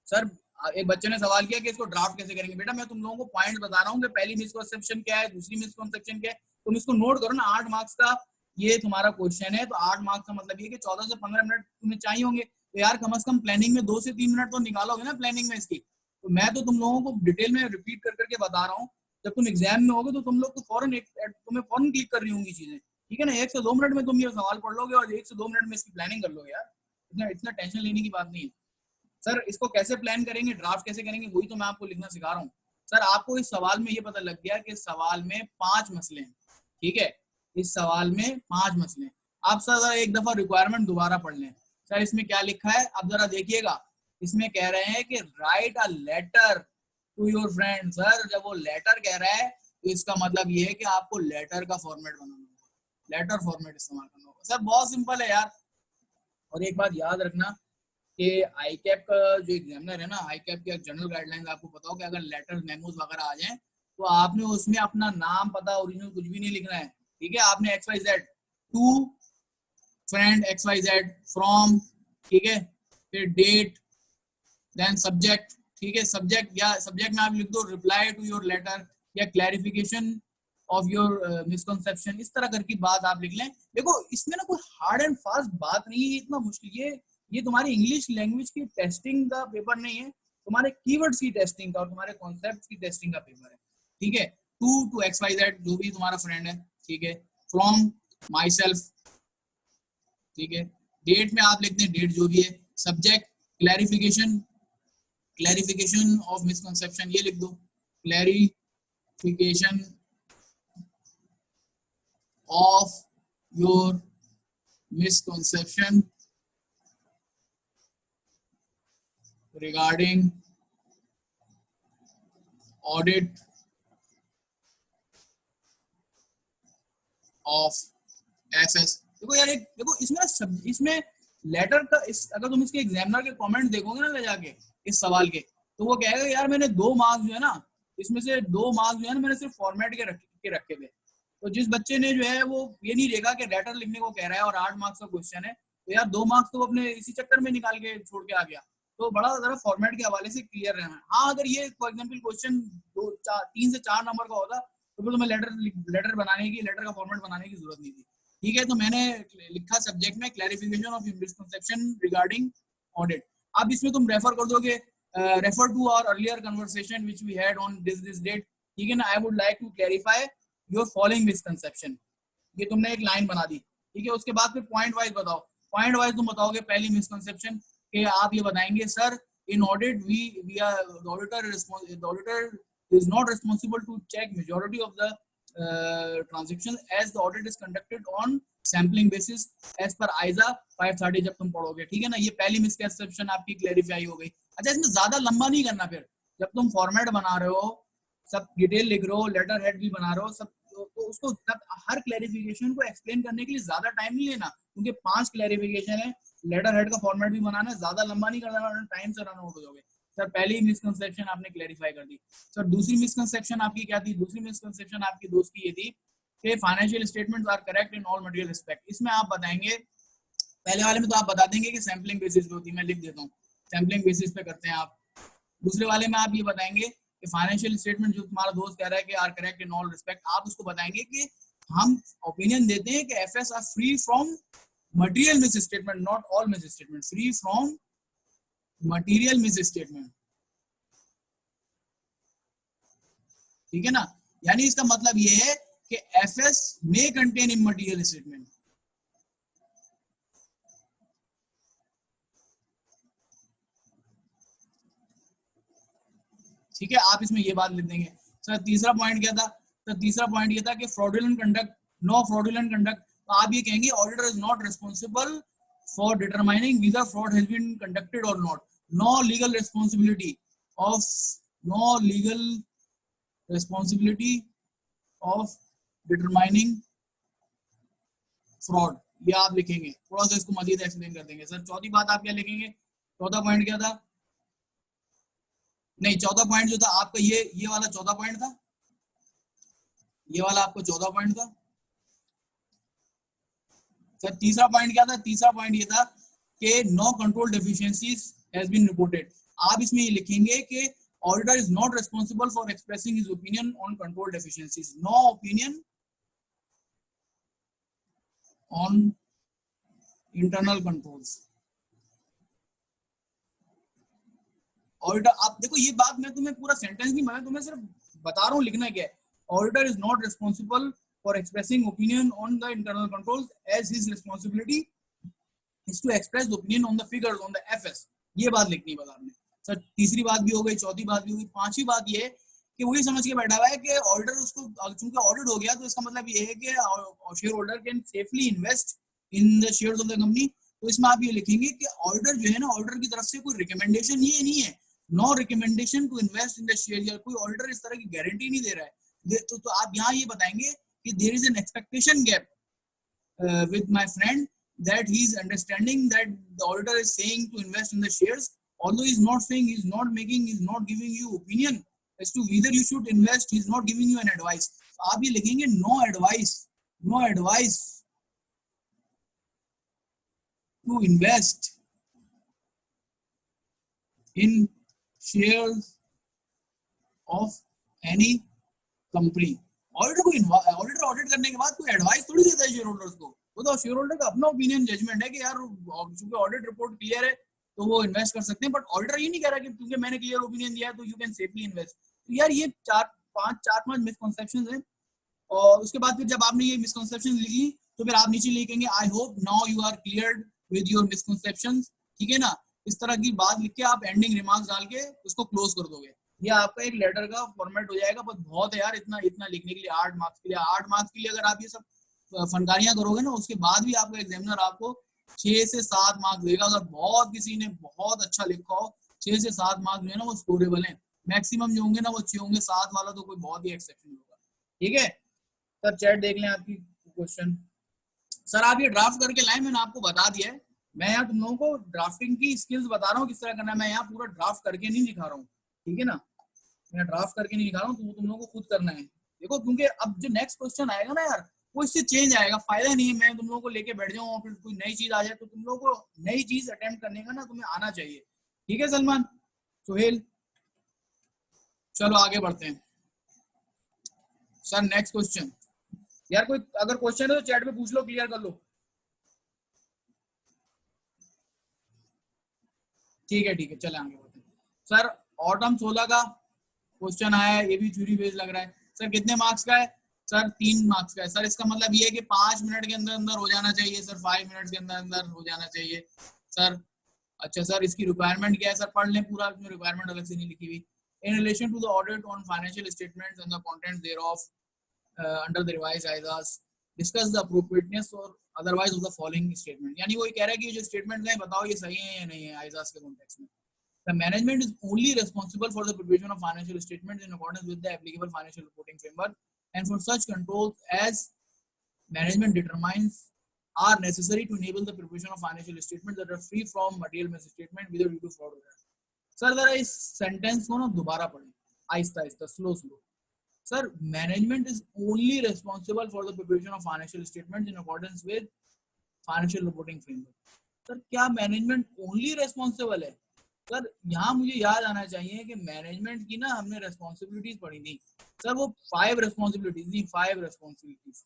S1: सर एक बच्चे ने सवाल किया कि इसको ड्राफ्ट कैसे करेंगे। बेटा मैं तुम लोगों को पॉइंट बता रहा हूँ कि पहली मिसकंसेप्शन क्या है, दूसरी मिसकंसेप्शन क्या है, तुम इसको नोट करो ना। 8 मार्क्स का ये तुम्हारा क्वेश्चन है तो 8 मार्क्स का मतलब ये कि 14 से 15 मिनट तुम्हें चाहिए होंगे। तो यार कम से कम प्लानिंग में 2 से 3 मिनट तो निकालोगे ना प्लानिंग में इसकी। तो मैं तो तुम लोगों को डिटेल में रिपीट कर करके बता रहा हूँ, जब तुम एग्जाम में होगे तो तुम लोग को तुम्हें फौरन क्लिक कर रही होंगी चीजें। ठीक है ना, 1 से 2 मिनट में तुम ये सवाल पढ़ लोगे और 1 से 2 मिनट में इसकी प्लानिंग कर लोगे। यार इतना टेंशन लेने की बात नहीं है। सर इसको कैसे प्लान करेंगे, ड्राफ्ट कैसे करेंगे, वही तो मैं आपको लिखना सिखा रहा हूँ। सर आपको इस सवाल में ये पता लग गया कि सवाल में 5 मसले हैं। ठीक है, इस सवाल में 5 मसले हैं। आप सर एक दफा रिक्वायरमेंट दोबारा पढ़ लें। सर इसमें क्या लिखा है अब जरा देखिएगा। इसमें कह रहे हैं कि write a letter to your friend. Sir जब वो लेटर कह रहा है तो इसका मतलब ये है कि आपको लेटर का फॉर्मेट बनाना होगा, लेटर फॉर्मेट इस्तेमाल करना होगा। सर बहुत सिंपल है यार। और एक बात याद रखना कि आईकैप का जो एग्जामिनर है ना, आईकैप की जनरल गाइडलाइंस आपको पता हो कि अगर लेटर मेमोज वगैरह आ जाए तो आपने उसमें अपना नाम पता ओरिजिनल कुछ भी नहीं लिखना है। ठीक है, आपने XYZ to friend XYZ from, ठीक है, फिर डेट, देन सब्जेक्ट। ठीक है, सब्जेक्ट या सब्जेक्ट में आप लिख दो रिप्लाई टू योर लेटर या क्लैरिफिकेशन ऑफ योर मिसकंसेप्शन। इस तरह करके बात आप लिख लें। देखो इसमें ना कोई हार्ड एंड फास्ट बात नहीं है, इतना मुश्किल ये तुम्हारी इंग्लिश लैंग्वेज की टेस्टिंग का पेपर नहीं है, तुम्हारे कीवर्ड्स की टेस्टिंग का और तुम्हारे कॉन्सेप्ट्स की टेस्टिंग का पेपर है। ठीक है, टू XYZ जो भी तुम्हारा फ्रेंड है। ठीक है, फ्रॉम माई सेल्फ। ठीक है, डेट में आप लिखते हैं डेट जो भी है। सब्जेक्ट क्लैरिफिकेशन ऑफ मिसकंसेप्शन ये लिख दो, clarification of your misconception regarding audit of SS। देखो यार देखो इसमें लेटर का अगर तुम इसके एग्जामिनर के कमेंट देखोगे ना ले जाके इस सवाल के तो वो कहेगा यार मैंने 2 मार्क्स जो है ना इसमें से 2 मार्क्स जो है ना मैंने सिर्फ फॉर्मेट के रखे थे। तो जिस बच्चे ने जो है वो ये नहीं देखा कि लेटर लिखने को कह रहा है और 8 मार्क्स का क्वेश्चन है तो यार 2 मार्क्स तो वो अपने इसी चक्कर में निकाल के छोड़ के आ गया। तो बड़ा जरा फॉर्मेट के हवाले से क्लियर रहना। हाँ अगर ये फॉर एग्जांपल क्वेश्चन 3 से 4 नंबर का होता तो फिर तुम्हें लेटर का फॉर्मेट बनाने की जरूरत नहीं थी। ठीक है, तो मैंने लिखा सब्जेक्ट में clarification of misconception regarding audit. अब इसमें तुम रेफर कर दोगे, refer to our earlier conversation which we had on this date, ठीक है ना। I would like to clarify your following misconception, ये तुमने एक लाइन बना दी, ठीक है। उसके बाद फिर पॉइंट वाइज बताओ, पॉइंट वाइज तुम बताओगे पहली मिसकंसेप्शन कि आप ये बताएंगे sir in audit we are the auditor is not responsible to check majority of the transactions as the audit is conducted on sampling basis as per ISA 530 जब तुम पढ़ोगे, ठीक है ना। ये पहली मिसकंसेप्शन आपकी क्लैरिफाई हो गई। अच्छा, इसमें ज्यादा लंबा नहीं करना, फिर जब तुम फॉर्मेट बना रहे हो, सब डिटेल लिख रहे हो, लेटर हेड भी बना रहे हो, सब तो उसको हर क्लैरिफिकेशन को एक्सप्लेन करने के लिए ज्यादा टाइम नहीं लेना, क्योंकि 5 क्लैरिफिकेशन है, लेटर हेड का फॉर्मेट भी बनाना है, ज्यादा लंबा नहीं करना, टाइम से रन आउट हो जाओगे। सर पहली मिसकंसेप्शन आपने क्लैरिफाई कर दी। सर दूसरी मिसकंसेप्शन आपकी क्या थी? दूसरी मिसकंसेप्शन आपकी दोस्त की ये थी कि financial statements are correct in all material respect. इसमें आप बताएंगे, पहले वाले में तो आप बता देंगे कि सैम्पलिंग बेसिस पे होती है, मैं लिख देता हूँ सैम्पलिंग बेसिस पे करते हैं आप। दूसरे वाले में आप ये बताएंगे कि फाइनेंशियल स्टेटमेंट जो तुम्हारा दोस्त कह रहा है कि are correct in all respect, आप उसको बताएंगे कि हम ओपिनियन देते हैं कि FS are free from material misstatement, not all misstatement, free from material misstatement, ठीक है ना। यानी इसका मतलब ये है कि एफएस में कंटेन इमटेरियल स्टेटमेंट, ठीक है। आप इसमें ये बात लिख देंगे। सर तीसरा पॉइंट क्या था? तो तीसरा पॉइंट ये था कि fraudulent conduct, no fraudulent conduct, तो आप ये कहेंगे auditor is not responsible for determining whether fraud has been conducted or not, no legal responsibility of, no legal responsibility of determining fraud, ये आप लिखेंगे। थोड़ा सा इसको मजीद एक्सप्लेन कर देंगे। सर चौथी बात आप क्या लिखेंगे? चौथा पॉइंट क्या था? नहीं, चौथा पॉइंट जो था आपका ये वाला चौथा पॉइंट था, ये वाला आपको चौथा पॉइंट था। सर तीसरा पॉइंट क्या था? तीसरा पॉइंट ये था कि no control deficiencies has been reported. आप इसमें ये लिखेंगे कि auditor is not responsible for expressing his opinion on control deficiencies, no opinion on internal controls. Auditor, आप देखो ये बात मैं तुम्हें पूरा सेंटेंस नहीं, मैं तुम्हें सिर्फ बता रहा हूँ लिखना क्या है। Auditor is not responsible for expressing opinion on the internal controls as his responsibility is to express the opinion on the figures on the FS. ये बात लिखनी है बता आपने। सर तीसरी बात भी हो गई, चौथी बात भी हो गई, पांचवी बात ये कि वही समझ के बैठा हुआ है कि ऑडिटर उसको, चूंकि ऑडिट हो गया तो इसका मतलब ये है कि share holder can safely invest in the shares of the company. तो इसमें आप ये लिखेंगे कि ऑडिटर जो है ना, ऑडिटर की तरफ से कोई रिकमेंडेशन ये नहीं है, no recommendation to invest in the share, या कोई ऑडिटर इस तरह की गारंटी नहीं दे रहा है। तो आप यहाँ ये बताएंगे कि there is an expectation gap with my friend, that he is understanding that the auditor is saying to invest in the shares, although he is not saying, he is not making, he is not giving you opinion as to whether you should invest, he is not giving you an advice. तो आप ये लिखेंगे no advice, no advice to invest in shares of any company। Auditor audit करने के बाद कोई advice थोड़ी देता है शेयर होल्डर्स को, वो तो शेयर होल्डर का अपना ओपिनियन जजमेंट है कि यार चूंकि ऑडिट रिपोर्ट क्लियर है तो वो इन्वेस्ट कर सकते हैं, बट ऑडिटर ये नहीं कह रहा कि क्योंकि मैंने क्लियर ओपिनियन दिया है तो यू कैन सेफली इन्वेस्ट। तो यार ये चार पांच मिसकंसेप्शंस हैं। और उसके बाद फिर जब आपने ये मिसकंसेप्शन लिखी तो फिर आप नीचे लिखेंगे I hope now you are cleared with your misconceptions, ठीक है ना। इस तरह की बात लिख के आप एंडिंग रिमार्क्स डाल के उसको क्लोज कर दोगे। ये आपका एक लेटर का फॉर्मेट हो जाएगा। बस बहुत है यार इतना लिखने के लिए, 8 मार्क्स के लिए। 8 मार्क्स के लिए अगर आप ये सब फनकारियां करोगे ना, उसके बाद भी आपका एग्जामिनर आपको 6 से 7 मार्क्स देगा। अगर बहुत किसी ने बहुत अच्छा लिखा हो, 6 से 7 मार्क्स जो है ना वो स्कोरेबल है। मैक्सिमम जो होंगे ना वो 6 होंगे, 7 वाला तो कोई बहुत ही एक्सेप्शन होगा, ठीक है। सर चैट देख लें आपकी क्वेश्चन। सर आप ये ड्राफ्ट करके लाए, मैंने आपको बता दिया है। मैं यहाँ तुम लोगों को ड्राफ्टिंग की स्किल्स बता रहा हूँ किस तरह करना है। मैं यहाँ पूरा ड्राफ्ट करके नहीं दिखा रहा हूँ, ठीक है ना। मैं ड्राफ्ट करके नहीं दिखा रहा हूँ, तो तुम लोगों को खुद करना है। देखो क्योंकि अब जो नेक्स्ट क्वेश्चन आएगा ना यार, वो इससे चेंज आएगा। फायदा नहीं है मैं तुम लोगों को लेके बैठ जाऊँ और फिर कोई नई चीज आ जाए। तो तुम लोगों को नई चीज अटेम्प्ट करने का ना तुम्हें आना चाहिए, ठीक है सलमान, सुहेल। चलो आगे बढ़ते हैं। सर नेक्स्ट क्वेश्चन, यार कोई अगर क्वेश्चन है तो चैट पे पूछ लो, क्लियर कर लो। ठीक है चले आगे बढ़ते हैं। सर ऑटम 16 का क्वेश्चन आया है, ये भी थ्योरी बेस्ड लग रहा है। सर कितने मार्क्स का है? सर 3 मार्क्स का है। सर इसका मतलब ये है कि 5 मिनट के अंदर अंदर हो जाना चाहिए सर, 5 मिनट के अंदर अंदर हो जाना चाहिए सर। अच्छा सर इसकी रिक्वायरमेंट क्या है? सर पढ़ लें पूरा, इसमें रिक्वायरमेंट अलग से नहीं लिखी हुई। In relation to the audit on financial statements and the contents thereof under the revised ISAs discuss the appropriateness और otherwise of the following statement. यानी वो ये कह रहा है कि जो स्टेटमेंट्स हैं बताओ ये सही है या नहीं है आइजास के कॉन्टेक्स्ट में। The management is only responsible for the preparation of financial statements in accordance with the applicable financial reporting framework, and for such controls as management determines are necessary to enable the preparation of financial statements that are free from material misstatement without due to fraud or error. Sir जरा इस sentence को ना दोबारा पढ़ें, Aahista Aahista, slow slow. Sir management is only responsible for the preparation of financial statements in accordance with financial reporting framework. Sir क्या management only responsible है? Sir यहाँ मुझे याद आना चाहिए कि मैनेजमेंट की ना हमने रेस्पॉन्सिबिलिटीज पढ़ी थी सर, वो 5 रेस्पॉन्सिबिलिटीज नहीं, 5 रेस्पॉन्सिबिलिटीज,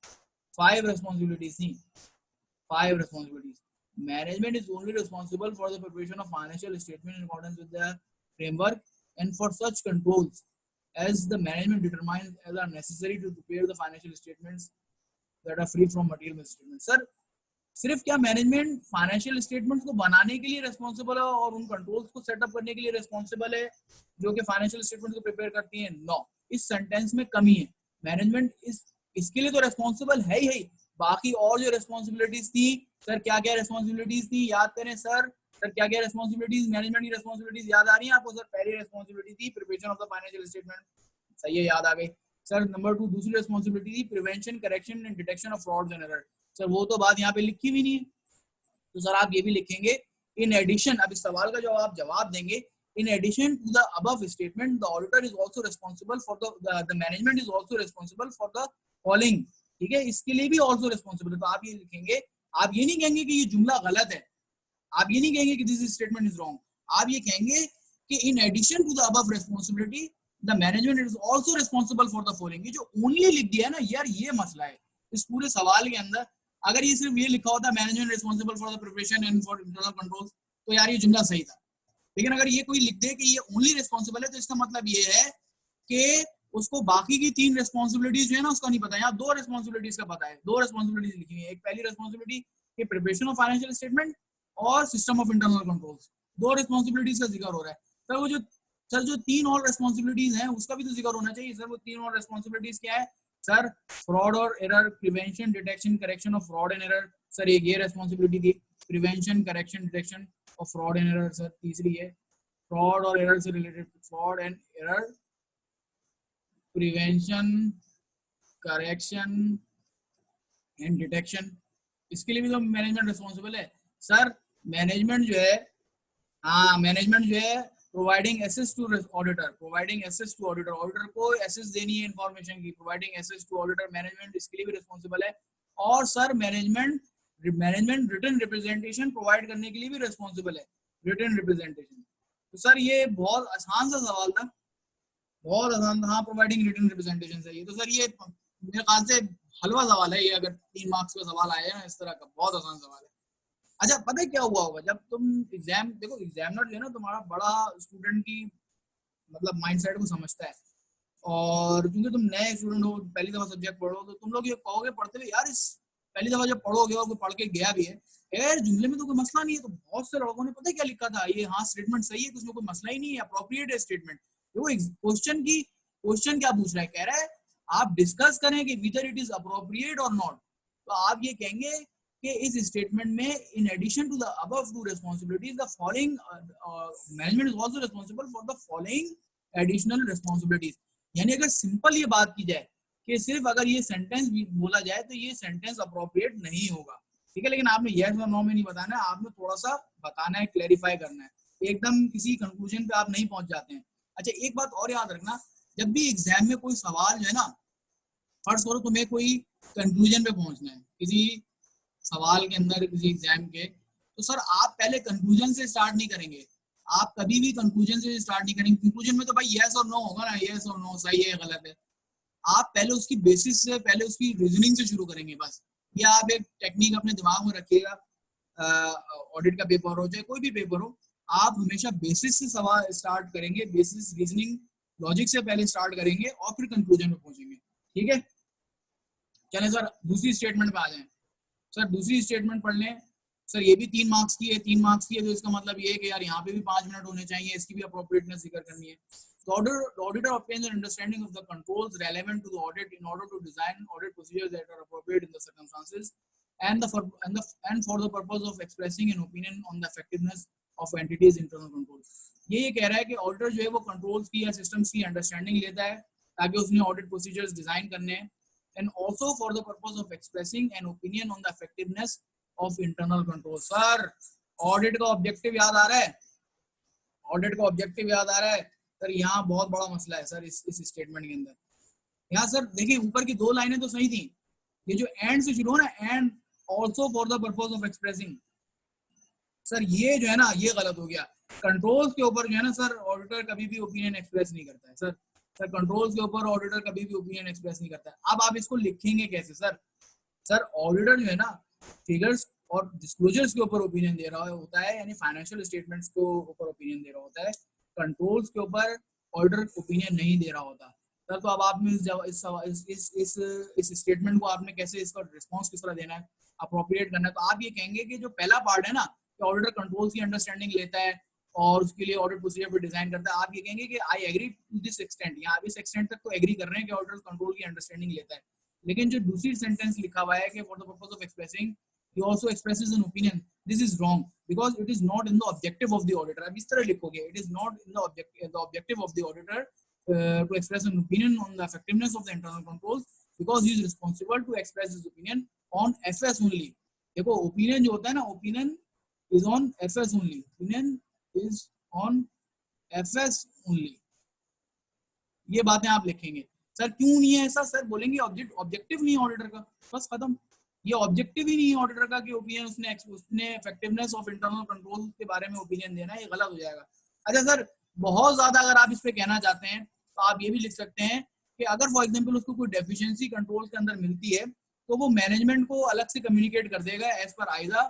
S1: 5 रेस्पॉन्सिबिलिटीज नहीं, 5 responsibilities. Management is only responsible for the preparation of financial statement in accordance with the framework and for such controls as the management determines as are necessary to prepare the financial statements that are free from material misstatements. Sir सिर्फ क्या management financial statements को बनाने के लिए responsible है और उन controls को सेटअप करने के लिए रेस्पॉन्सिबल है जो कि फाइनेंशियल स्टेटमेंट को प्रिपेयर करती हैं? नो, इस सेंटेंस में कमी है। मैनेजमेंट इसके लिए तो रेस्पॉन्सिबल है ही, बाकी और जो रेस्पॉन्सिबिलिटीज थी सर, क्या क्या रेस्पॉन्सिबिलिटीज थी याद करें सर। सर क्या क्या रेस्पॉन्सिबिलिटीज, मैनेजमेंट की रेस्पॉन्सिबिलिटीज याद आ रही है आपको? सर पहली रेस्पॉन्सिबिलिटी थी preparation of the financial statement, सही है, याद आ गई। सर नंबर 2 दूसरी रेस्पॉन्सिबिलिटी थी prevention, correction and detection of frauds and error. Sir वो तो बात यहाँ पे लिखी भी नहीं है, तो सर आप ये भी लिखेंगे इन एडिशन, अब इस सवाल का जो आप जवाब देंगे, in addition to the above statement the auditor is also responsible for the management is also responsible for the following। ठीक है, इसके लिए भी also responsible है। तो आप ये लिखेंगे, आप ये नहीं कहेंगे कि ये जुमला गलत है, आप ये नहीं कहेंगे कि this statement is wrong, आप ये कहेंगे कि in addition to the above responsibility the management is also responsible for the following। ये जो only लिख दिया है ना यार, ये मसला है इस पूरे सवाल के अंदर। अगर ये सिर्फ ये लिखा होता management responsible for the preparation and for internal control, तो यार ये जुमला सही था। लेकिन अगर ये कोई लिख दे कि ये ओनली रिस्पॉन्सिबल है, तो इसका मतलब ये है कि उसको बाकी की 3 रिस्पॉन्सिबिलिटीज जो है ना उसका नहीं पता। यहाँ 2 रिस्पॉन्सिबिलिटीज का पता है, 2 रिस्पॉन्सिबिलिटीज लिखी हुई है। एक पहली रिस्पॉन्सिबिलिटी कि प्रिपरेशन ऑफ फाइनेंशियल स्टेटमेंट और system of internal controls, 2 responsibilities का जिक्र हो रहा है। सर वो जो 3 और रिस्पॉन्सिबिलिटीज हैं उसका भी तो जिक्र होना चाहिए। सर वो 3 और रिस्पॉन्सिबिलिटीज क्या है? सर फ्रॉड और error, prevention, detection, correction of fraud and error. Sir एक ये रिस्पॉन्सिबिलिटी थी, prevention, correction, detection of fraud and error. Sir तीसरी है फ्रॉड और एरर से related, fraud and error, prevention, correction and detection, इसके लिए भी तो मैनेजमेंट रिस्पॉन्सिबल है। सर मैनेजमेंट जो है, हाँ मैनेजमेंट जो है providing access to auditor, providing access to auditor, auditor को एसेस देनी है इंफॉर्मेशन की, providing access to auditor, management इसके लिए भी रिस्पॉन्सिबल है। और sir management written representation provide करने के लिए भी रिस्पॉन्सिबल है, रिटन रिप्रेजेंटेशन। तो सर ये बहुत आसान सा सवाल था, बहुत आसान था। हाँ प्रोवाइडिंग रिटन रिप्रेजेंटेशन से ये, तो सर ये मेरे ख्याल से हलवा सवाल है ये, अगर 3 मार्क्स का सवाल आया है इस तरह का, बहुत आसान सवाल है। अच्छा पता है क्या हुआ होगा जब तुम एग्जाम, देखो एग्जामिनर जो है ना तुम्हारा बड़ा स्टूडेंट की मतलब माइंडसेट को समझता है, और क्योंकि तुम नए स्टूडेंट हो, पहली दफा सब्जेक्ट पढ़ो, तो तुम लोग ये कहोगे पढ़ते हुए यार इस पहली दफा जब पढ़ोगे और कोई पढ़ के गया भी है, यार जुमले में तो कोई मसला नहीं है। तो बहुत से लोगों ने पता है क्या लिखा था, ये हाँ स्टेटमेंट सही है, उसमें कोई मसला ही नहीं है, अप्रोप्रिएट है स्टेटमेंट। देखो क्वेश्चन क्या पूछ रहा है, कह रहा है आप डिस्कस करें कि विदर इट इज अप्रोप्रिएट और नॉट। तो आप ये कहेंगे कि इस स्टेटमेंट में in addition to the above 2 responsibilities the following management is also responsible for the following additional responsibilities. यानी अगर सिंपल ये बात की जाए कि सिर्फ अगर ये सेंटेंस बोला जाए तो ये सेंटेंस अप्रोप्रिएट नहीं होगा, ठीक है। लेकिन आपने यस और नो में नहीं बताना है, आपने थोड़ा सा बताना है, क्लैरिफाई करना है, एकदम किसी कंक्लूजन पे आप नहीं पहुंच जाते हैं। अच्छा एक बात और याद रखना, जब भी एग्जाम में कोई सवाल जो है ना, फर्स्ट करो तुम्हें कोई कंक्लूजन पे पहुंचना है किसी सवाल के अंदर, किसी एग्जाम के, तो सर आप पहले कंक्लूजन से स्टार्ट नहीं करेंगे, आप कभी भी कंक्लूजन से स्टार्ट नहीं करेंगे। कंक्लूजन में तो भाई यस और नो होगा ना, यस और नो, सही है गलत है। आप पहले उसकी बेसिस से, पहले उसकी रीजनिंग से शुरू करेंगे बस। या आप एक टेक्निक अपने दिमाग में रखिएगा, ऑडिट का पेपर हो चाहे कोई भी पेपर हो, आप हमेशा बेसिस से सवाल स्टार्ट करेंगे, बेसिस रीजनिंग लॉजिक से पहले स्टार्ट करेंगे और फिर कंक्लूजन में पहुंचेंगे। ठीक है, चलें सर दूसरी स्टेटमेंट पे आ जाएं। सर दूसरी स्टेटमेंट पढ़ लें। सर ये भी 3 मार्क्स की है, 3 मार्क्स की है, तो इसका मतलब ये है कि यार यहाँ पे भी 5 मिनट होने चाहिए, इसकी भी अप्रोप्रिएटनेस जिक्र करनी है। The auditor obtains an understanding of the controls relevant to the audit in order to design audit procedures that are appropriate in the circumstances and for the purpose of expressing an opinion on the effectiveness of entities internal controls। ये कह रहा है कि auditor जो है वो controls की या सिस्टम्स की अंडरस्टैंडिंग लेता है ताकि उसने ऑडिट प्रोसीजर्स डिजाइन करने हैं, and also for the purpose of expressing an opinion on the effectiveness of internal control। Sir audit का ऑब्जेक्टिव याद आ रहा है? ऑडिट का ऑब्जेक्टिव याद आ रहा है? सर यहाँ बहुत बड़ा मसला है सर इस स्टेटमेंट के अंदर। यहाँ सर देखिए ऊपर की 2 लाइनें तो सही थी, ये जो एंड से शुरू हो ना, and also for the purpose of expressing, sir ये जो है ना ये गलत हो गया। कंट्रोल्स के ऊपर जो है ना सर ऑडिटर कभी भी ओपिनियन एक्सप्रेस नहीं करता है सर। सर कंट्रोल्स के ऊपर ऑडिटर कभी भी ओपिनियन एक्सप्रेस नहीं करता है। अब आप इसको लिखेंगे कैसे सर? सर ऑडिटर जो है ना फिगर्स और डिस्क्लोजर्स के ऊपर ओपिनियन दे रहा होता है, यानी फाइनेंशियल स्टेटमेंट्स के ऊपर ओपिनियन दे रहा होता है, कंट्रोल्स के ऊपर ऑडिटर ओपिनियन नहीं दे रहा होता। सर तो अब आपने इस स्टेटमेंट को आपने कैसे, इसका रिस्पॉन्स किस तरह देना है, अप्रोप्रिएट करना है। तो आप ये कहेंगे कि जो पहला पार्ट है ना कि ऑडिटर कंट्रोल्स की अंडरस्टैंडिंग लेता है और उसके लिए ऑडिट प्रोसीजर पर डिजाइन करता है, आप ये कहेंगे कि I agree to this extent. यहाँ इस एक्सटेंट तक तो एग्री कर रहे हैं कि ऑडिटर कंट्रोल की अंडरस्टैंडिंग लेता है, लेकिन जो दूसरी सेंटेंस लिखा हुआ है कि for the purpose of expressing he also expresses an opinion, this is wrong because it is not in the objective of the auditor। अब इस तरह लिखोगे, it is not in the objective of the auditor to express an opinion on the effectiveness of the internal controls because he is responsible to express his opinion on FS only। देखो opinion जो होता है ना, opinion is on FS only, opinion is on FS only। ये बातें आप लिखेंगे। Sir क्यों नहीं है ऐसा? सर बोलेंगे ऑब्जेक्टिव नहीं ऑडिटर का, बस खत्म। ये ऑब्जेक्टिव ही नहीं है ऑडिटर का कि ओपिनियन उसने इफेक्टिवनेस ऑफ इंटरनल कंट्रोल के बारे में ओपिनियन देना है, ये गलत हो जाएगा। अच्छा सर बहुत ज्यादा अगर आप इस पे कहना चाहते हैं तो आप ये भी लिख सकते हैं कि अगर फॉर एग्जांपल उसको कोई डेफिशिएंसी कंट्रोल के अंदर मिलती है तो वो मैनेजमेंट को अलग से कम्युनिकेट कर देगा एज पर ISA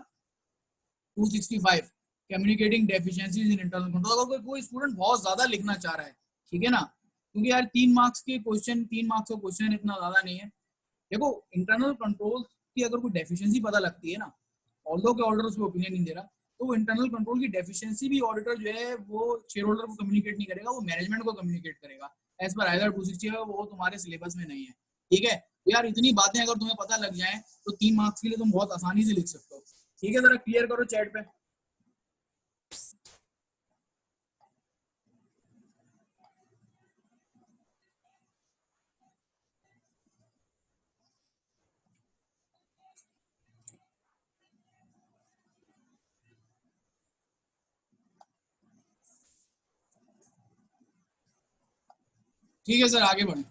S1: 265 communicating deficiencies in internal control. अगर कोई स्टूडेंट बहुत ज्यादा लिखना चाह रहा है, ठीक है ना, क्योंकि यार 3 मार्क्स के क्वेश्चन, 3 मार्क्स का क्वेश्चन इतना ज्यादा नहीं है। देखो इंटरनल कंट्रोल की अगर कोई डेफिशिएंसी पता लगती है ना, ऑल्दो के ऑडिटर उस पर ओपिनियन नहीं दे रहा, तो वो इंटरनल कंट्रोल की डेफिशिएंसी भी ऑडिटर जो है वो शेयर होल्डर को कम्युनिकेट नहीं करेगा, वो मैनेजमेंट को कम्युनिकेट करेगा एज पर आइदर 260 वो तुम्हारे सिलेबस में नहीं है। ठीक है यार, इतनी बातें अगर तुम्हें पता लग जाए तो 3 मार्क्स के लिए तुम बहुत आसानी से लिख सकते हो। ठीक है, जरा क्लियर करो चैट पे। ठीक है सर आगे बढ़े,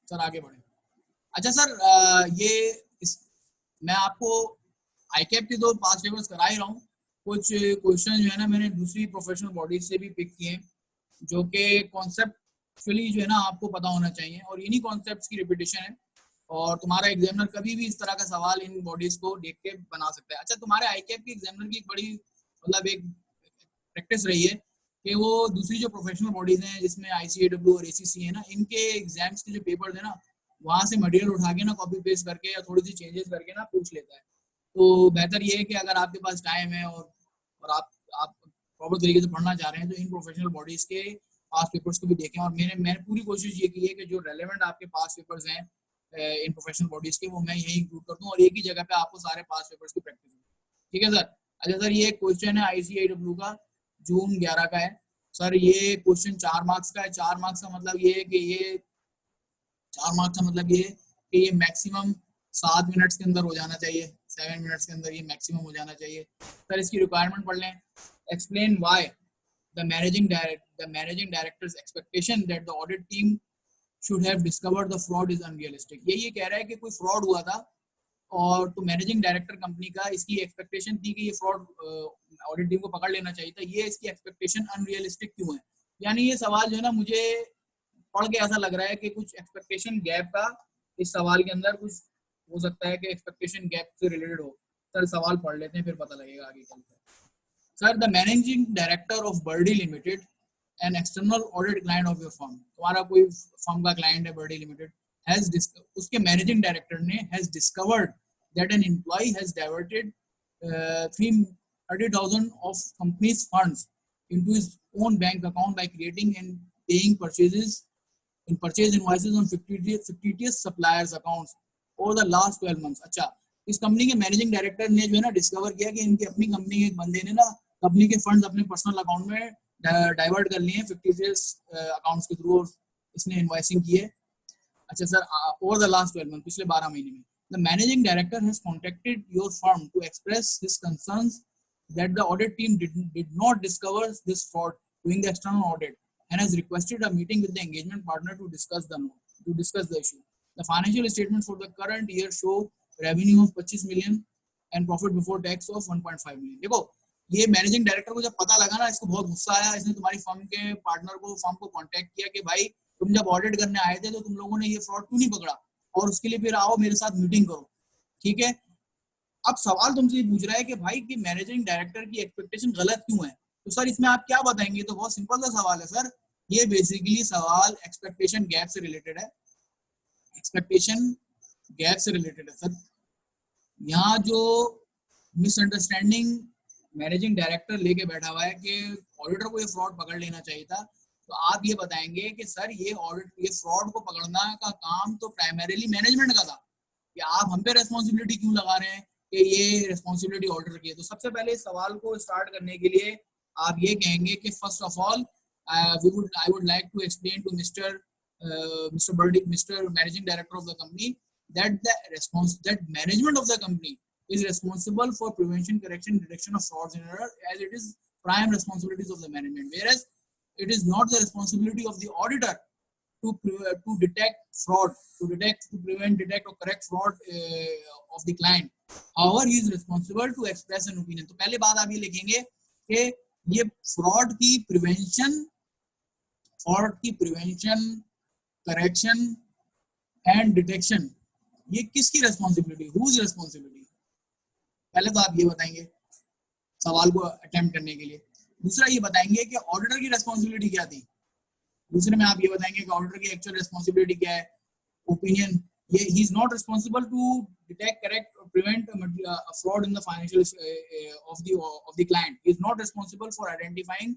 S1: सर आगे बढ़े। अच्छा सर मैं आपको आईकैप के 2 पास पेपर्स करा ही रहा हूँ। कुछ क्वेश्चन जो है ना मैंने दूसरी प्रोफेशनल बॉडीज से भी पिक किए जो कि कॉन्सेप्चुअली जो है ना आपको पता होना चाहिए और इन्हीं कॉन्सेप्ट्स की रिपीटिशन है और तुम्हारा एग्जामिनर कभी भी इस तरह का सवाल इन बॉडीज को देख के बना सकता है। अच्छा तुम्हारे आईकैप के एग्जामिनर की एक बड़ी मतलब एक प्रैक्टिस रही है कि वो दूसरी जो प्रोफेशनल बॉडीज हैं जिसमें ICAW और ACC है ना, इनके एग्जाम्स के जो पेपर्स है ना वहां से मटेरियल उठा के ना कॉपी पेस्ट करके या थोड़ी सी चेंजेस करके ना पूछ लेता है। तो बेहतर ये है कि अगर आपके पास टाइम है और आप प्रॉपर तरीके से पढ़ना चाह रहे हैं तो इन प्रोफेशनल बॉडीज के पास पेपर्स को भी देखें। और मैंने पूरी कोशिश ये की है कि जो रेलेवेंट आपके पास पेपर्स हैं इन प्रोफेशनल बॉडीज के वो मैं यही इंक्लूड कर दूं और एक ही जगह पे आपको सारे पास पेपर्स की प्रैक्टिस हो। ठीक है सर। अच्छा सर ये क्वेश्चन है ICAW का जून 11 का है। सर ये क्वेश्चन 4 मार्क्स का है। 4 मार्क्स का मतलब ये है कि ये मैक्सिमम 7 मिनट्स के अंदर हो जाना चाहिए, 7 मिनट्स के अंदर ये मैक्सिमम हो जाना चाहिए। सर इसकी रिक्वायरमेंट पढ़ लें। Explain why the managing directors expectation that the audit team should have discovered the fraud is unrealistic. ये कह रहा है कि कोई फ्रॉड हुआ था और तो मैनेजिंग डायरेक्टर कंपनी का इसकी एक्सपेक्टेशन थी कि ये फ्रॉड ऑडिट टीम को पकड़ लेना चाहिए था, ये इसकी एक्सपेक्टेशन अनरियलिस्टिक क्यों है? यानी ये सवाल जो है ना मुझे पढ़ के ऐसा लग रहा है कि कुछ एक्सपेक्टेशन गैप का इस सवाल के अंदर कुछ हो सकता है कि एक्सपेक्टेशन गैप से रिलेटेड हो। सर सवाल पढ़ लेते हैं फिर पता लगेगा आगे चलकर। Sir, the managing director of Birdie limited an external audit client of your firm, तुम्हारा कोई फर्म का क्लाइंट है बर्डी लिमिटेड, उसके मैनेजिंग डायरेक्टर ने has discovered that an employee has diverted 30,000 of company's funds into his own bank account by creating and paying purchase invoices on fictitious suppliers accounts over the last 12 months। अच्छा, इस company के managing director ने जो है ना discover किया कि इनकी अपनी कंपनी के एक बंदे ने ना कंपनी के फंड्स अपने पर्सनल अकाउंट में डाइवर्ट कर लिए हैं फिक्टिशियस अकाउंट्स के थ्रू, और इसने इनवॉइसिंग की है। अच्छा sir, over the last 12 month, पिछले 12 महीने में the managing director has contacted your firm to express his concerns that the audit team did not discover this fraud during the external audit and has requested a meeting with the engagement partner to discuss the issue। The financial statements for the current year show revenue of 25 million and profit before tax of 1.5 million। देखो, ये managing director को जब पता लगा ना, इसको बहुत गुस्सा आया। इसने तुम्हारी फर्म के पार्टनर को, फर्म को कांटेक्ट किया कि भाई तुम जब ऑडिट करने आए थे तो तुम लोगों ने ये फ्रॉड क्यों नहीं पकड़ा, और उसके लिए फिर आओ मेरे साथ मीटिंग करो। ठीक है, अब सवाल तुमसे ये पूछ रहा है कि भाई कि मैनेजिंग डायरेक्टर की एक्सपेक्टेशन गलत क्यों है, तो सर इसमें आप क्या बताएंगे? तो बहुत सिंपल सा सवाल है सर, ये बेसिकली सवाल एक्सपेक्टेशन गैप से रिलेटेड है। एक्सपेक्टेशन गैप से रिलेटेड है सर। यहाँ जो मिसअंडरस्टैंडिंग मैनेजिंग डायरेक्टर लेके बैठा हुआ है कि ऑडिटर को ये फ्रॉड पकड़ लेना चाहिए था, तो आप ये बताएंगे कि सर ये फ्रॉड को पकड़ना का काम तो प्राइमरीली मैनेजमेंट का था, कि आप हम पे रेस्पॉन्सिबिलिटी क्यों लगा रहे हैं कि ये रेस्पॉन्सिबिलिटी ऑडिटर की है। तो सबसे पहले इस सवाल को स्टार्ट करने के लिए आप ये कहेंगे कि first of all I would like to explain to mister managing director of the company that management of the company is responsible for prevention, correction, detection of frauds and error, as it is prime responsibilities of the management, whereas it is not the responsibility of the auditor to detect fraud, to prevent, detect or correct fraud of the client. However, he is responsible to express an opinion। तो पहले बात आप ये लिखेंगे कि ये fraud की prevention, correction and detection, ये किसकी रेस्पॉन्सिबिलिटी, हुज रेस्पॉन्सिबिलिटी, पहले तो आप ये बताएंगे सवाल को अटेम्प्ट करने के लिए। दूसरा ये बताएंगे कि ऑडिटर की रेस्पॉन्सिबिलिटी क्या थी। दूसरे में आप ये बताएंगे कि ऑडिटर की एक्चुअल रेस्पॉन्सिबिलिटी क्या है। ओपिनियन, ये he is not responsible to detect, correct और prevent fraud in the financial of the client, he is not responsible for identifying,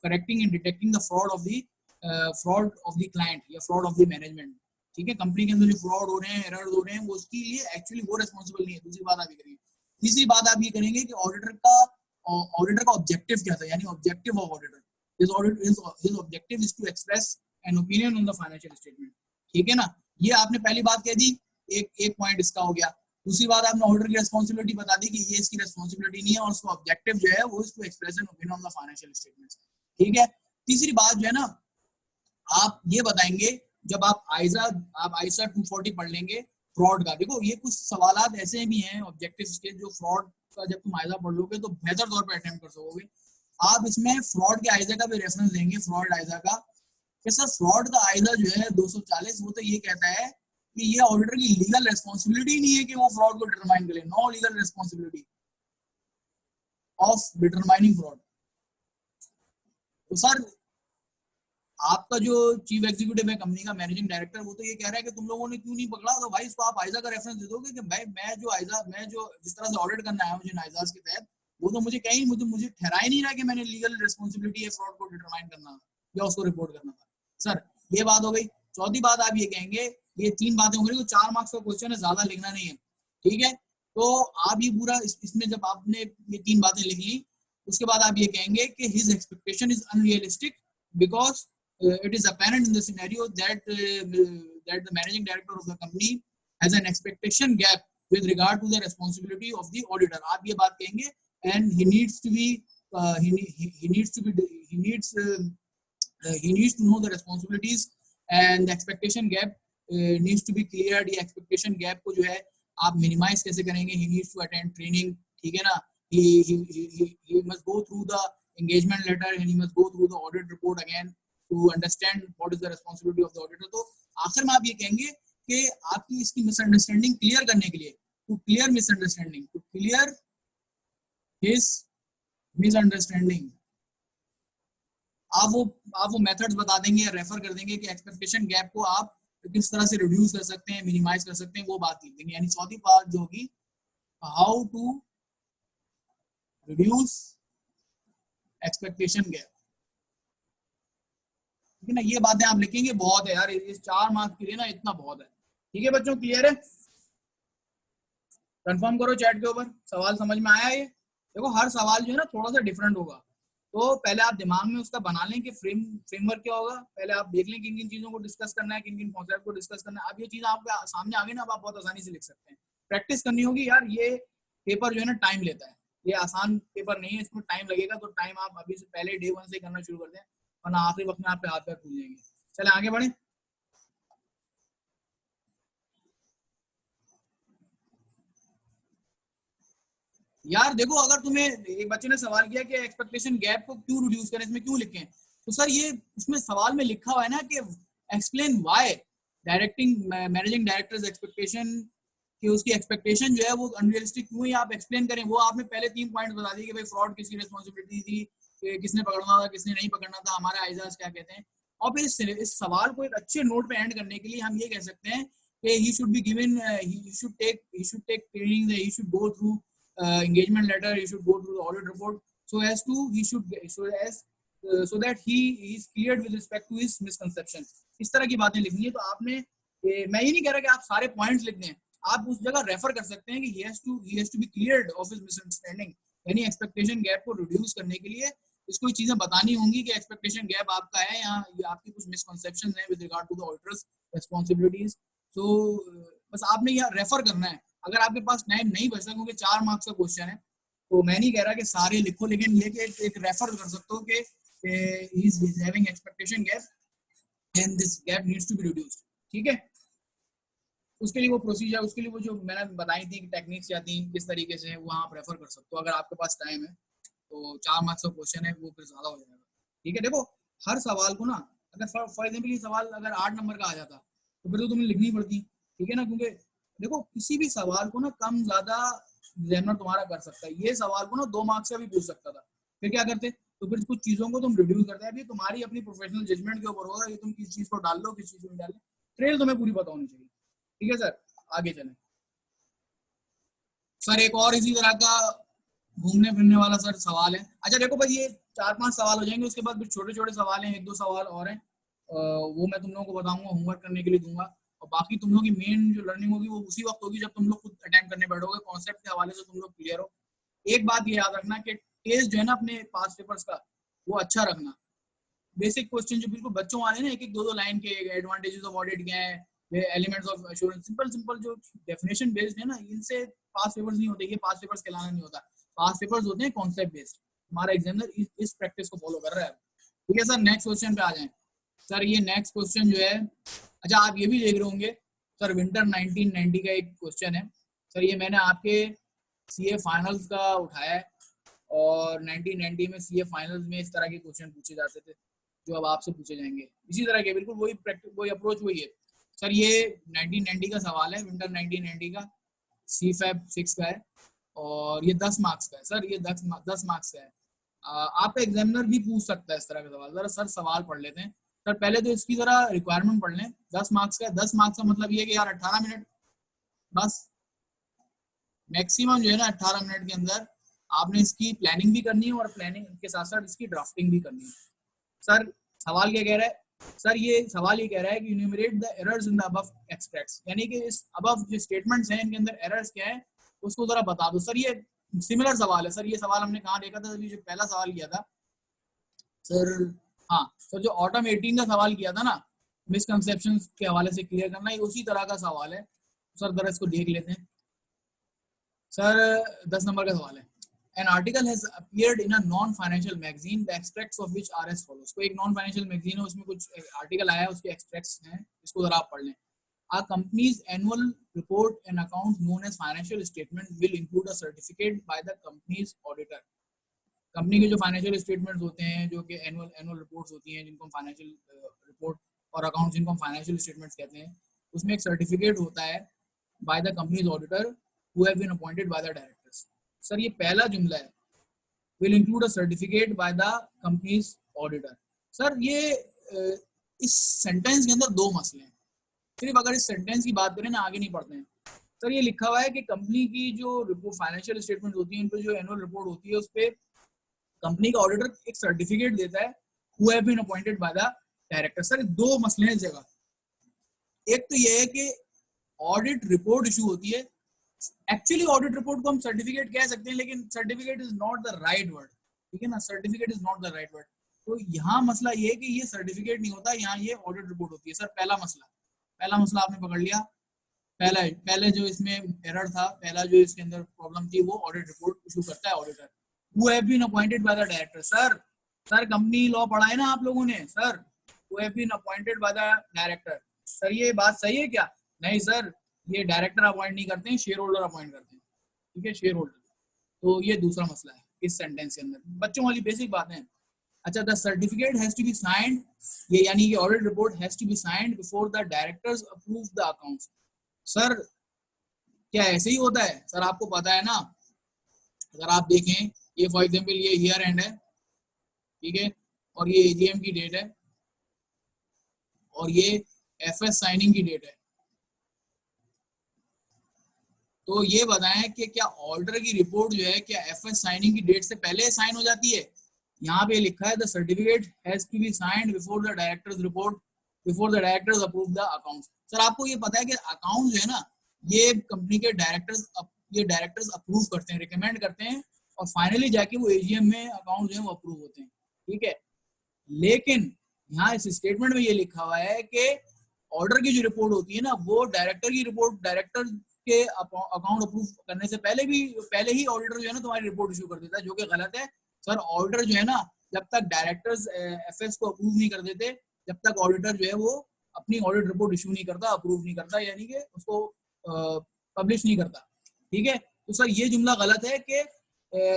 S1: correcting and detecting the fraud of the client या fraud of the management. ठीक है, company के अंदर जो fraud हो रहे हैं, एरर हो रहे हैं, वो उसके लिए एक्चुअली वो रेस्पॉन्सिबल नहीं है। दूसरी बात आप ये करेंगे। तीसरी बात आप ये करेंगे कि ऑडिटर का ऑब्जेक्टिव क्या था, यानी objective of auditor, his objective is to express an opinion on the financial statement। ठीक है ना, ये आपने पहली बात कह दी, एक पॉइंट इसका हो गया। दूसरी बात आपने ऑडिटर की रेस्पॉन्सिबिलिटी बता दी कि ये इसकी रेस्पॉन्सिबिलिटी नहीं है, और उसका ऑब्जेक्टिव जो है वो is to express an opinion on the financial statements. ठीक है, तीसरी बात जो है ना, आप ये बताएंगे जब आप आइजा 240 पढ़ लेंगे फ्रॉड का। देखो, ये कुछ सवालात ऐसे भी हैं ऑब्जेक्टिव्स के जो फ्रॉड का जब तुम आइजा पढ़ लोगे तो बेहतर तौर पर अटेम्प्ट कर सकोगे। आप इसमें फ्रॉड के आइजा का भी रेफरेंस देंगे, फ्रॉड आइजा का, कि सर फ्रॉड का आइजा जो है 240, वो तो ये कहता है कि ये ऑडिटर की लीगल रेस्पॉन्सिबिलिटी नहीं है कि वो फ्रॉड को डिटरमाइन करे, no legal responsibility of determining fraud. तो सर आपका जो चीफ एग्जीक्यूटिव है कंपनी का, मैनेजिंग डायरेक्टर, वो तो ये कह रहा है कि तुम लोगों ने क्यों नहीं पकड़ा, तो भाई इसको आप आइजा का रेफरेंस दे दोगे कि भाई मैं जो जिस तरह से ऑडिट करना आया मुझे आइजाज के तहत, वो तो मुझे कहीं मुझे ठहरा ही नहीं रहा कि मैंने लीगल रिस्पॉन्सिबिलिटी है फ्रॉड को डिटरमाइन करना या उसको रिपोर्ट करना था। सर ये बात हो गई। चौथी बात आप ये कहेंगे, ये 3 बातें हो गई, 4 मार्क्स का क्वेश्चन है, ज्यादा लिखना नहीं है। ठीक है, तो आप ये पूरा इसमें जब आपने ये 3 बातें लिख ली, उसके बाद आप ये कहेंगे कि his expectation is unrealistic because it is apparent in the scenario that the managing director of the company has an expectation gap with regard to the responsibility of the auditor। आप ये बात कहेंगे, and he needs to know the responsibilities and the expectation gap needs to be cleared। ये expectation gap को जो है आप minimize कैसे करेंगे? He needs to attend training। ठीक है ना, he must go through the engagement letter and he must go through the audit report again। To understand what is the responsibility of the auditor. तो आखिर में आप ये कहेंगे कि आपकी इसकी मिसअंडरस्टैंडिंग क्लियर करने के लिए, to clear misunderstanding, to clear his misunderstanding, आप वो मेथड्स बता देंगे या रेफर कर देंगे कि एक्सपेक्टेशन गैप को आप किस तरह से रिड्यूस कर सकते हैं, मिनिमाइज कर सकते हैं, वो बात लिख देंगे। यानी चौथी पार्ट जो होगी how to reduce expectation gap, ठीक है ना। ये बातें आप लिखेंगे, बहुत है यार, इस 4 मार्क्स के लिए ना इतना बहुत है। ठीक है बच्चों, क्लियर है? कंफर्म करो चैट के ऊपर, सवाल समझ में आया ये? देखो हर सवाल जो है ना थोड़ा सा डिफरेंट होगा, तो पहले आप दिमाग में उसका बना लें कि फ्रेमवर्क क्या होगा। पहले आप देख लें किन किन चीजों को डिस्कस करना है, किन किन कॉन्सेप्ट को डिस्कस करना है। अब ये चीज आपके सामने आ गई ना, अब आप बहुत आसानी से लिख सकते हैं। प्रैक्टिस करनी होगी यार, ये पेपर जो है ना टाइम लेता है, ये आसान पेपर नहीं है, इसमें टाइम लगेगा। तो टाइम आप अभी से पहले डे 1 से करना शुरू कर दें, वरना आखिरी वक्त में आपके हाथ पैर फूल जाएंगे। चले आगे बढ़े। यार देखो, अगर तुम्हें एक बच्चे ने सवाल किया कि एक्सपेक्टेशन गैप को क्यों रिड्यूस करें, इसमें क्यों लिखें, तो सर ये इसमें सवाल में लिखा हुआ है ना कि explain why directing managing directors expectation, कि उसकी एक्सपेक्टेशन जो है वो अनरियलिस्टिक क्यों है, आप एक्सप्लेन करें। वो आपने पहले 3 पॉइंट बता दिए कि भाई फ्रॉड किसकी रिस्पॉन्सिबिलिटी थी, कि किसने पकड़ना था, किसने नहीं पकड़ना था, हमारे आइजाज क्या कहते हैं। और फिर इस सवाल को एक अच्छे नोट पे एंड करने के लिए हम ये कह सकते हैं कि he should be given he should take training, he should go through engagement letter, he should go through the audit report, so as to he should so that he is cleared with respect to his misconception। इस तरह की बातें लिखनी है। तो आपने मैं ये नहीं कह रहा कि आप सारे पॉइंट्स लिख दें, आप उस जगह रेफर कर सकते हैं कि he has to be cleared of his misunderstanding, यानी एक्सपेक्टेशन गैप को रिड्यूस करने के लिए इसको ये चीजें बतानी होंगी कि एक्सपेक्टेशन गैप आपका है, यहाँ आपकी कुछ मिसकंसेप्शन है with regard to the auditor's responsibilities. तो बस आपने यहाँ रेफर करना है। अगर आपके पास टाइम नहीं बचता क्योंकि 4 मार्क्स का क्वेश्चन है, तो मैं नहीं कह रहा कि सारे लिखो, लेकिन लेके एक रेफर कर सकते हो कि he is having expectation gap and this gap needs to be reduced। ठीक है, उसके लिए वो प्रोसीजर, उसके लिए वो जो मैंने बताई थी कि टेक्निक्स या थी किस तरीके से, वहाँ आप रेफर कर सकते हो अगर आपके पास टाइम है। तो 4 मार्क्स का क्वेश्चन है, वो फिर ज्यादा हो जाएगा। ठीक है, देखो हर सवाल को ना, अगर फॉर एग्जाम्पल ये सवाल अगर 8 नंबर का आ जाता तो फिर तो तुम्हें लिखनी पड़ती, ठीक है ना, क्योंकि देखो किसी भी सवाल को ना कम ज्यादा एग्जामिनर तुम्हारा कर सकता है। ये सवाल को ना 2 मार्क्स का भी पूछ सकता था, फिर क्या करते, तो फिर कुछ चीजों को तुम रिड्यूस करते हैं। अभी तुम्हारी अपनी प्रोफेशनल जजमेंट के ऊपर होगा कि तुम किस चीज को डाल लो, किस चीज को नहीं डालो। ट्रेल तुम्हें पूरी पता होनी चाहिए। ठीक है सर, आगे चलें। सर एक और इसी तरह का घूमने फिरने वाला सर सवाल है। अच्छा देखो भाई, ये 4-5 सवाल हो जाएंगे, उसके बाद फिर छोटे छोटे सवाल हैं, 1-2 सवाल और हैं, वो मैं तुम लोगों को बताऊंगा, होमवर्क करने के लिए दूंगा। और बाकी तुम लोगों की मेन जो लर्निंग होगी वो उसी वक्त होगी जब तुम लोग खुद अटेम्प्ट करने बैठोगे, कॉन्सेप्ट के हवाले से तुम लोग क्लियर हो। एक बात ये याद रखना कि टेस्ट जो है ना अपने पास पेपर्स का वो अच्छा रखना। बेसिक क्वेश्चन जो बिल्कुल बच्चों वाले ना, 1-1 2-2 लाइन के, एडवांटेजेस ऑफ ऑडिट क्या है, elements of assurance, simple simple जो डेफिनेशन बेस्ड है ना, इनसे पास पेपर्स नहीं होते। ये पास पेपर्स कहलाना नहीं होता, पास पेपर्स होते हैं कॉन्सेप्ट बेस्ड। हमारा एग्जामिनर इस प्रैक्टिस को फॉलो कर रहा है। ठीक है सर, नेक्स्ट क्वेश्चन पे आ जाएं। सर ये नेक्स्ट क्वेश्चन जो है, अच्छा आप ये भी देख रहे होंगे सर, विंटर 1990 का एक क्वेश्चन है। सर ये मैंने आपके सीए फाइनल्स का उठाया है, और 1990 में सीए फाइनल्स में इस तरह के क्वेश्चन पूछे जाते थे जो अब आपसे पूछे जाएंगे, इसी तरह के, बिल्कुल वही प्रैक्टिस, वही अप्रोच वही है। सर ये 1990 का सवाल है, विंटर 1990 का, CFAB 6 का है, और ये 10 मार्क्स का है। सर ये 10 मार्क्स का है। आपका एग्जामिनर भी पूछ सकता है इस तरह का सवाल। जरा सर सवाल पढ़ लेते हैं। सर पहले तो इसकी जरा रिक्वायरमेंट पढ़ लें। 10 मार्क्स का है, 10 मार्क्स का मतलब ये है कि यार 18 मिनट बस मैक्सिमम जो है ना, 18 मिनट के अंदर आपने इसकी प्लानिंग भी करनी है और प्लानिंग के साथ साथ इसकी ड्राफ्टिंग भी करनी है। सर सवाल क्या कह रहा है? सर ये सवाल ये कह रहा है कि numerator the errors in the above extracts, यानी कि इस अबव जो स्टेटमेंट्स हैं इनके अंदर एरर्स क्या है उसको जरा बता दो। सर ये सिमिलर सवाल है। सर ये सवाल हमने कहाँ देखा था, अभी जो पहला सवाल किया था सर, हाँ सर, जो ऑटम 18 का सवाल किया था ना, मिसकंसेप्शंस के हवाले से क्लियर करना, ये उसी तरह का सवाल है। सर जरा इसको देख लेते हैं। सर 10 नंबर का सवाल है, An article has appeared in a non-financial magazine, the extracts of which are as follows। तो एक non-financial magazine है, उसमें कुछ आर्टिकल आया है, उसके extracts हैं, इसको जरा आप पढ़ लें। A company's annual report and accounts known as financial statement will include a certificate by the company's auditor। Company के जो फाइनेंशियल स्टेटमेंट्स होते हैं, जो कि एनुअल रिपोर्ट्स होती हैं, जिनको हम फाइनेंशियल रिपोर्ट और अकाउंट जिनको हम फाइनेंशियल स्टेटमेंट्स कहते हैं, उसमें एक सर्टिफिकेट होता है by the company's auditor who have been appointed by the directors. Sir ये पहला जुमला है, will include a certificate by the company's auditor. Sir ये इस सेंटेंस के अंदर दो मसले हैं। सिर्फ अगर इस सेंटेंस की बात करें ना, आगे नहीं पढ़ते हैं। सर ये लिखा हुआ है कि कंपनी की जो फाइनेंशियल स्टेटमेंट होती है, इन पर जो एनुअल रिपोर्ट होती है, उस पर कंपनी का ऑडिटर एक सर्टिफिकेट देता है who have been appointed by the director. Sir दो मसले हैं इस जगह। एक तो ये है कि ऑडिट रिपोर्ट इशू होती है, एक्चुअली ऑडिट रिपोर्ट को हम सर्टिफिकेट कह सकते हैं, लेकिन certificate is not the right word, ठीक है ना, certificate is not the right word. तो यहाँ मसला ये है कि ये सर्टिफिकेट नहीं होता, यहाँ ये ऑडिट रिपोर्ट होती है। सर पहला मसला आपने पकड़ लिया। पहले जो इसमें एरर था, पहला जो इसके अंदर प्रॉब्लम थी, वो ऑडिट रिपोर्ट इशू करता है auditor who have been appointed by the director. Sir company law पढ़ा है ना आप लोगों ने, sir who have been appointed by the director. Sir ये बात सही है क्या? नहीं सर, ये डायरेक्टर अपॉइंट नहीं करते हैं, शेयर होल्डर अपॉइंट करते हैं, ठीक है, शेयर होल्डर। तो ये दूसरा मसला है इस सेंटेंस के अंदर, बच्चों वाली बेसिक बातें हैं। अच्छा, the certificate has to be signed, ये यानी कि audit report has to be signed before the directors approve the accounts. Sir क्या ऐसे ही होता है? सर आपको पता है ना, अगर आप देखें, ये फॉर एग्जांपल ये ईयर एंड है, ठीक है, और ये एजीएम की डेट है, और ये एफएस साइनिंग की डेट है। तो ये बताएं कि क्या ऑर्डर की रिपोर्ट जो है, क्या एफएस साइनिंग की डेट से पहले साइन हो जाती है? यहाँ पे लिखा है the certificate has to be signed before the directors report, before the directors approve the accounts. Sir आपको ये पता है कि अकाउंट जो है ना, ये कंपनी के डायरेक्टर्स अप्रूव करते हैं, रिकमेंड करते हैं, और फाइनली जाके वो एजीएम में अकाउंट जो है वो अप्रूव होते हैं, ठीक है। लेकिन यहाँ इस स्टेटमेंट में ये लिखा हुआ है कि ऑर्डर की जो रिपोर्ट होती है ना, वो डायरेक्टर की रिपोर्ट, डायरेक्टर के अकाउंट अप्रूव करने से पहले ही ऑडिटर जो है ना तुम्हारी रिपोर्ट इशू कर देता है, जो कि गलत है। सर ऑडिटर जो है ना, जब तक डायरेक्टर्स एफएस को अप्रूव नहीं कर देते, जब तक ऑडिटर जो है वो अपनी ऑडिट रिपोर्ट इशू नहीं करता, अप्रूव नहीं करता, यानी कि उसको पब्लिश नहीं करता, ठीक है। तो सर ये जुमला गलत है कि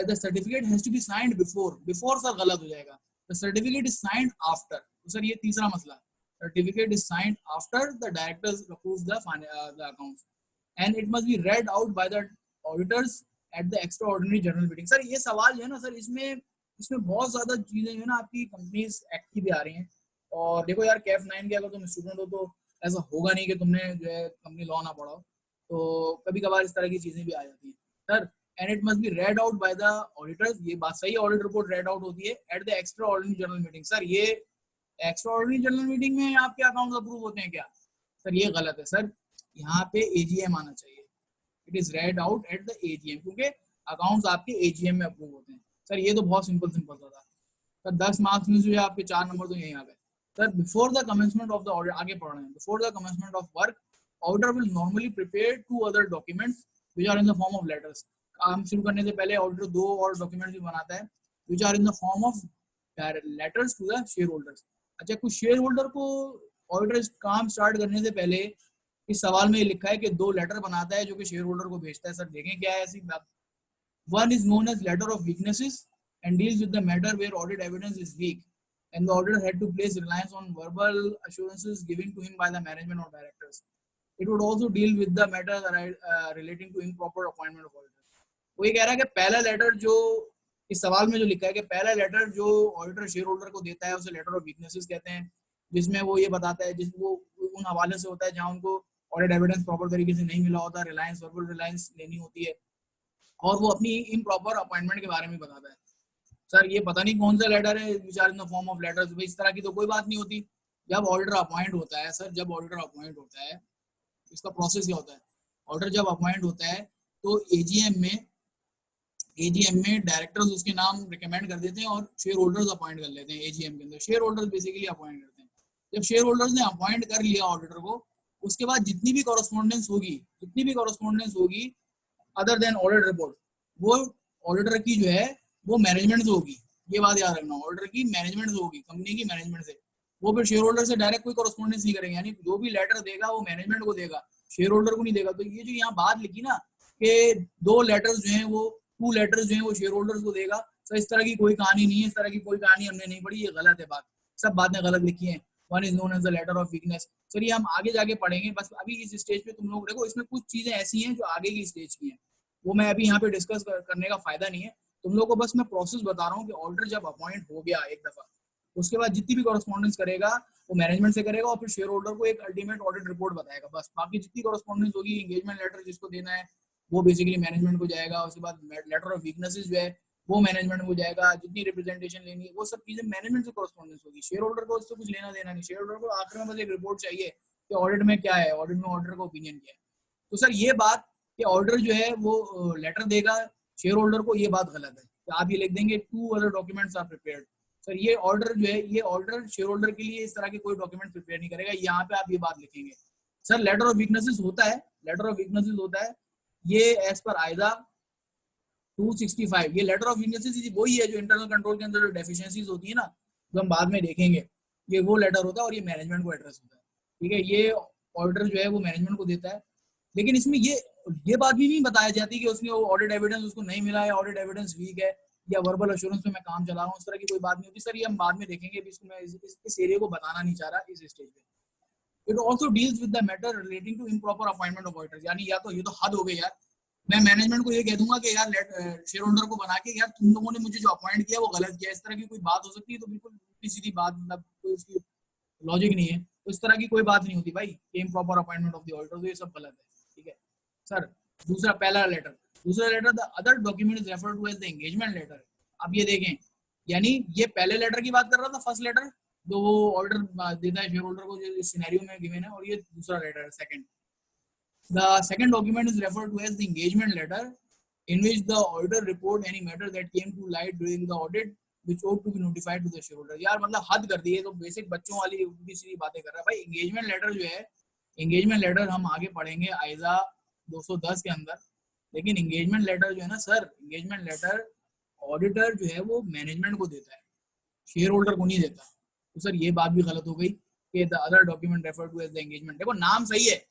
S1: the certificate has to be signed before sir गलत हो जाएगा। The certificate is signed after. तो सर ये तीसरा मसला, certificate is signed after the directors approve the accounts and it must be read out by the auditors at the extraordinary general meeting। Sir ये सवाल जो है ना सर, इसमें बहुत ज्यादा चीजें जो है ना आपकी कंपनीज एक्ट की भी आ रही हैं। और देखो यार, कैफ 9 के अगर तुम स्टूडेंट हो तो ऐसा होगा नहीं कि तुमने जो है कंपनी लॉ ना पढ़ा हो, तो कभी कभार इस तरह की चीजें भी आ जाती हैं sir. And it must be red out by the auditors, ये बात सही है, ऑडिट रिपोर्ट रेड आउट होती है at the extraordinary general meeting. Sir ये एक्स्ट्राऑर्डिनरी जनरल मीटिंग में आपके अकाउंट अप्रूव होते हैं क्या? सर ये गलत है सर, यहाँ पे एजीएम आना चाहिए। It is red out at the AGM, क्योंकि अकाउंट्स आपके एजीएम में अप्रूव होते हैं। सर ये तो बहुत सिंपल सा था सर। 10 मार्क्स में जो है आपके 4 नंबर तो यहीं आ गए sir. Before the commencement of the audit, आगे पढ़ रहे हैं, before the commencement of work auditor will normally prepare 2 other documents which are in the form of letters. काम शुरू करने से पहले ऑडिटर 2 और डॉक्यूमेंट्स भी बनाता है which are in the form of letters to the shareholders. अच्छा, कुछ शेयर होल्डर को ऑडिटर काम स्टार्ट करने से पहले इस सवाल में लिखा है कि 2 लेटर बनाता है जो कि शेयर होल्डर को भेजता है। सर देखें क्या है ऐसी बात। One is known as letter of weaknesses and deals with the matter where audit evidence is weak and the auditor had to place reliance on verbal assurances given to him by the management or directors. It would also deal with the matter relating to improper appointment of auditors. वो ये कह रहा है कि पहला letter जो इस सवाल में जो लिखा है कि पहला लेटर जो ऑडिटर शेयर होल्डर को देता है उसे लेटर ऑफ वीकनेसेस कहते हैं, जिसमें वो ये बताता है, जिसको उन हवाले से होता है जहां उनको ऑडिट एविडेंस प्रॉपर तरीके से नहीं मिला होता, रिलायंस वर्बल रिलायंस लेनी होती है, और वो अपनी इम्प्रॉपर अपॉइंटमेंट के बारे में बताता है। सर ये पता नहीं कौन सा लेटर है which are in the form of letters. इस तरह की तो कोई बात नहीं होती। जब ऑडिटर अपॉइंट होता है सर, जब ऑडिटर अपॉइंट होता है, इसका प्रोसेस क्या होता है? ऑडिटर जब अपॉइंट होता है तो एजीएम में डायरेक्टर्स उसके नाम रिकमेंड कर देते हैं और शेयर होल्डर्स अपॉइंट कर लेते हैं। एजीएम के अंदर शेयर होल्डर्स बेसिकली अपॉइंट करते हैं। जब शेयर होल्डर्स ने अपॉइंट कर लिया ऑडिटर को, उसके बाद जितनी भी कॉरेस्पॉन्डेंस होगी अदर देन ऑडिट रिपोर्ट, वो ऑडिटर की जो है वो मैनेजमेंट से होगी। ये बात याद रखना, ऑडिटर की मैनेजमेंट से होगी, कंपनी की मैनेजमेंट से। वो फिर शेयर होल्डर से डायरेक्ट कोई कॉरेस्पॉन्डेंस नहीं करेंगे, यानी जो भी लेटर देगा वो मैनेजमेंट को देगा, शेयर होल्डर को नहीं देगा। तो ये जो यहाँ बात लिखी ना कि 2 लेटर्स जो हैं वो टू लेटर्स जो है वो शेयर होल्डर्स को देगा। सर इस तरह की कोई कहानी नहीं है, इस तरह की कोई कहानी हमने नहीं पढ़ी, ये गलत है बात, सब बातें गलत लिखी हैं। One is known as the letter of weakness. Sir ये हम आगे जाके पढ़ेंगे, बस अभी इस स्टेज पे तुम लोग देखो, इसमें कुछ चीजें ऐसी हैं जो आगे की स्टेज की हैं, वो मैं अभी यहाँ पे डिस्कस करने का फायदा नहीं है। तुम लोग को बस मैं प्रोसेस बता रहा हूँ कि ऑडिटर जब अपॉइंट हो गया एक दफा, उसके बाद जितनी भी कॉरेस्पॉन्डेंस करेगा वो मैनेजमेंट से करेगा और फिर शेयर होल्डर को एक अल्टीमेट ऑडिट रिपोर्ट बताएगा। बस बाकी जितनी कॉरेस्पॉन्डेंस होगी, एंगेजमेंट लेटर जिसको देना है वो बेसिकली मैनेजमेंट को जाएगा। उसके बाद लेटर ऑफ वीकनेसेस जो है वो मैनेजमेंट को जाएगा। जितनी रिप्रेजेंटेशन लेनी है वो सब चीजें मैनेजमेंट से कॉरेस्पॉन्डेंस होगी। शेयर होल्डर को उससे कुछ लेना देना नहीं। शेयर होल्डर को आखिर में बस एक रिपोर्ट चाहिए कि ऑडिट में क्या है, ऑडिट में ऑडिटर का ओपिनियन क्या है। तो सर ये बात कि ऑर्डर जो है वो लेटर देगा शेयर होल्डर को, ये बात गलत है। तो आप ये लिख देंगे two other documents are prepared. Sir ये ऑर्डर जो है, ये ऑर्डर शेयर होल्डर के लिए इस तरह के कोई डॉक्यूमेंट प्रिपेयर नहीं करेगा। यहाँ पे आप ये बात लिखेंगे। सर लेटर ऑफ वीकनेसेस होता है, लेटर ऑफ वीकनेसेस होता है, ये एज पर आयदा 265, ये लेटर ऑफ वीकनेसेस वही है जो इंटरनल कंट्रोल के अंदर जो डेफिशिएंसीज होती है ना, जो हम बाद में देखेंगे, ये वो लेटर होता है और ये मैनेजमेंट को एड्रेस होता है। ठीक है, ये ऑर्डर जो है वो मैनेजमेंट को देता है। लेकिन इसमें ये बात भी नहीं बताया जाती कि उसने वो ऑडिट एविडेंस उसको नहीं मिला है, ऑडिट एविडेंस वीक है, या वर्बल अश्योरेंस पे मैं काम चला रहा हूँ, इस तरह की कोई बात नहीं होती। सर ये हम बाद में देखेंगे, इसको मैं इस एरिया को बताना नहीं चाह रहा इस स्टेज पे। It also deals with the matter relating to improper appointment of auditors. यानी या तो ये तो हद हो गई यार, मैं मैनेजमेंट को ये कह दूंगा कि यार शेयर होल्डर को बना के यार तुम लोगों ने मुझे जो अपॉइंट किया वो गलत किया, इस तरह की कोई बात हो सकती है? तो बिल्कुल सीधी बात, मतलब कोई इसकी लॉजिक नहीं है। तो इस तरह की कोई बात नहीं होती भाई, improper appointment of the auditor, तो ये सब गलत है। ठीक है सर, दूसरा पहला लेटर, दूसरा letter the other document is referred to as the engagement letter. अब ये देखें, यानी ये पहले लेटर की बात कर रहा था, फर्स्ट लेटर जो वो ऑर्डर देता है शेयर होल्डर को जो इस सिनेरियो में गिवन है, और ये दूसरा लेटर है second. The second document is referred to as the engagement letter, in which the auditor report any matter that came to light during the audit which ought to be notified to the shareholder। यार मतलब हद कर दी है, तो basic बच्चों वाली उल्टी सीधी बातें कर रहा है भाई। एंगेजमेंट लेटर जो है, एंगेजमेंट लेटर हम आगे पढ़ेंगे आइजा 210 के अंदर। लेकिन एंगेजमेंट लेटर जो है ना सर, एंगेजमेंट लेटर ऑडिटर जो है वो मैनेजमेंट को देता है, शेयर होल्डर को नहीं देता। तो सर ये बात भी गलत हो गई कि the other document refer to as the engagement. देखो नाम सही है,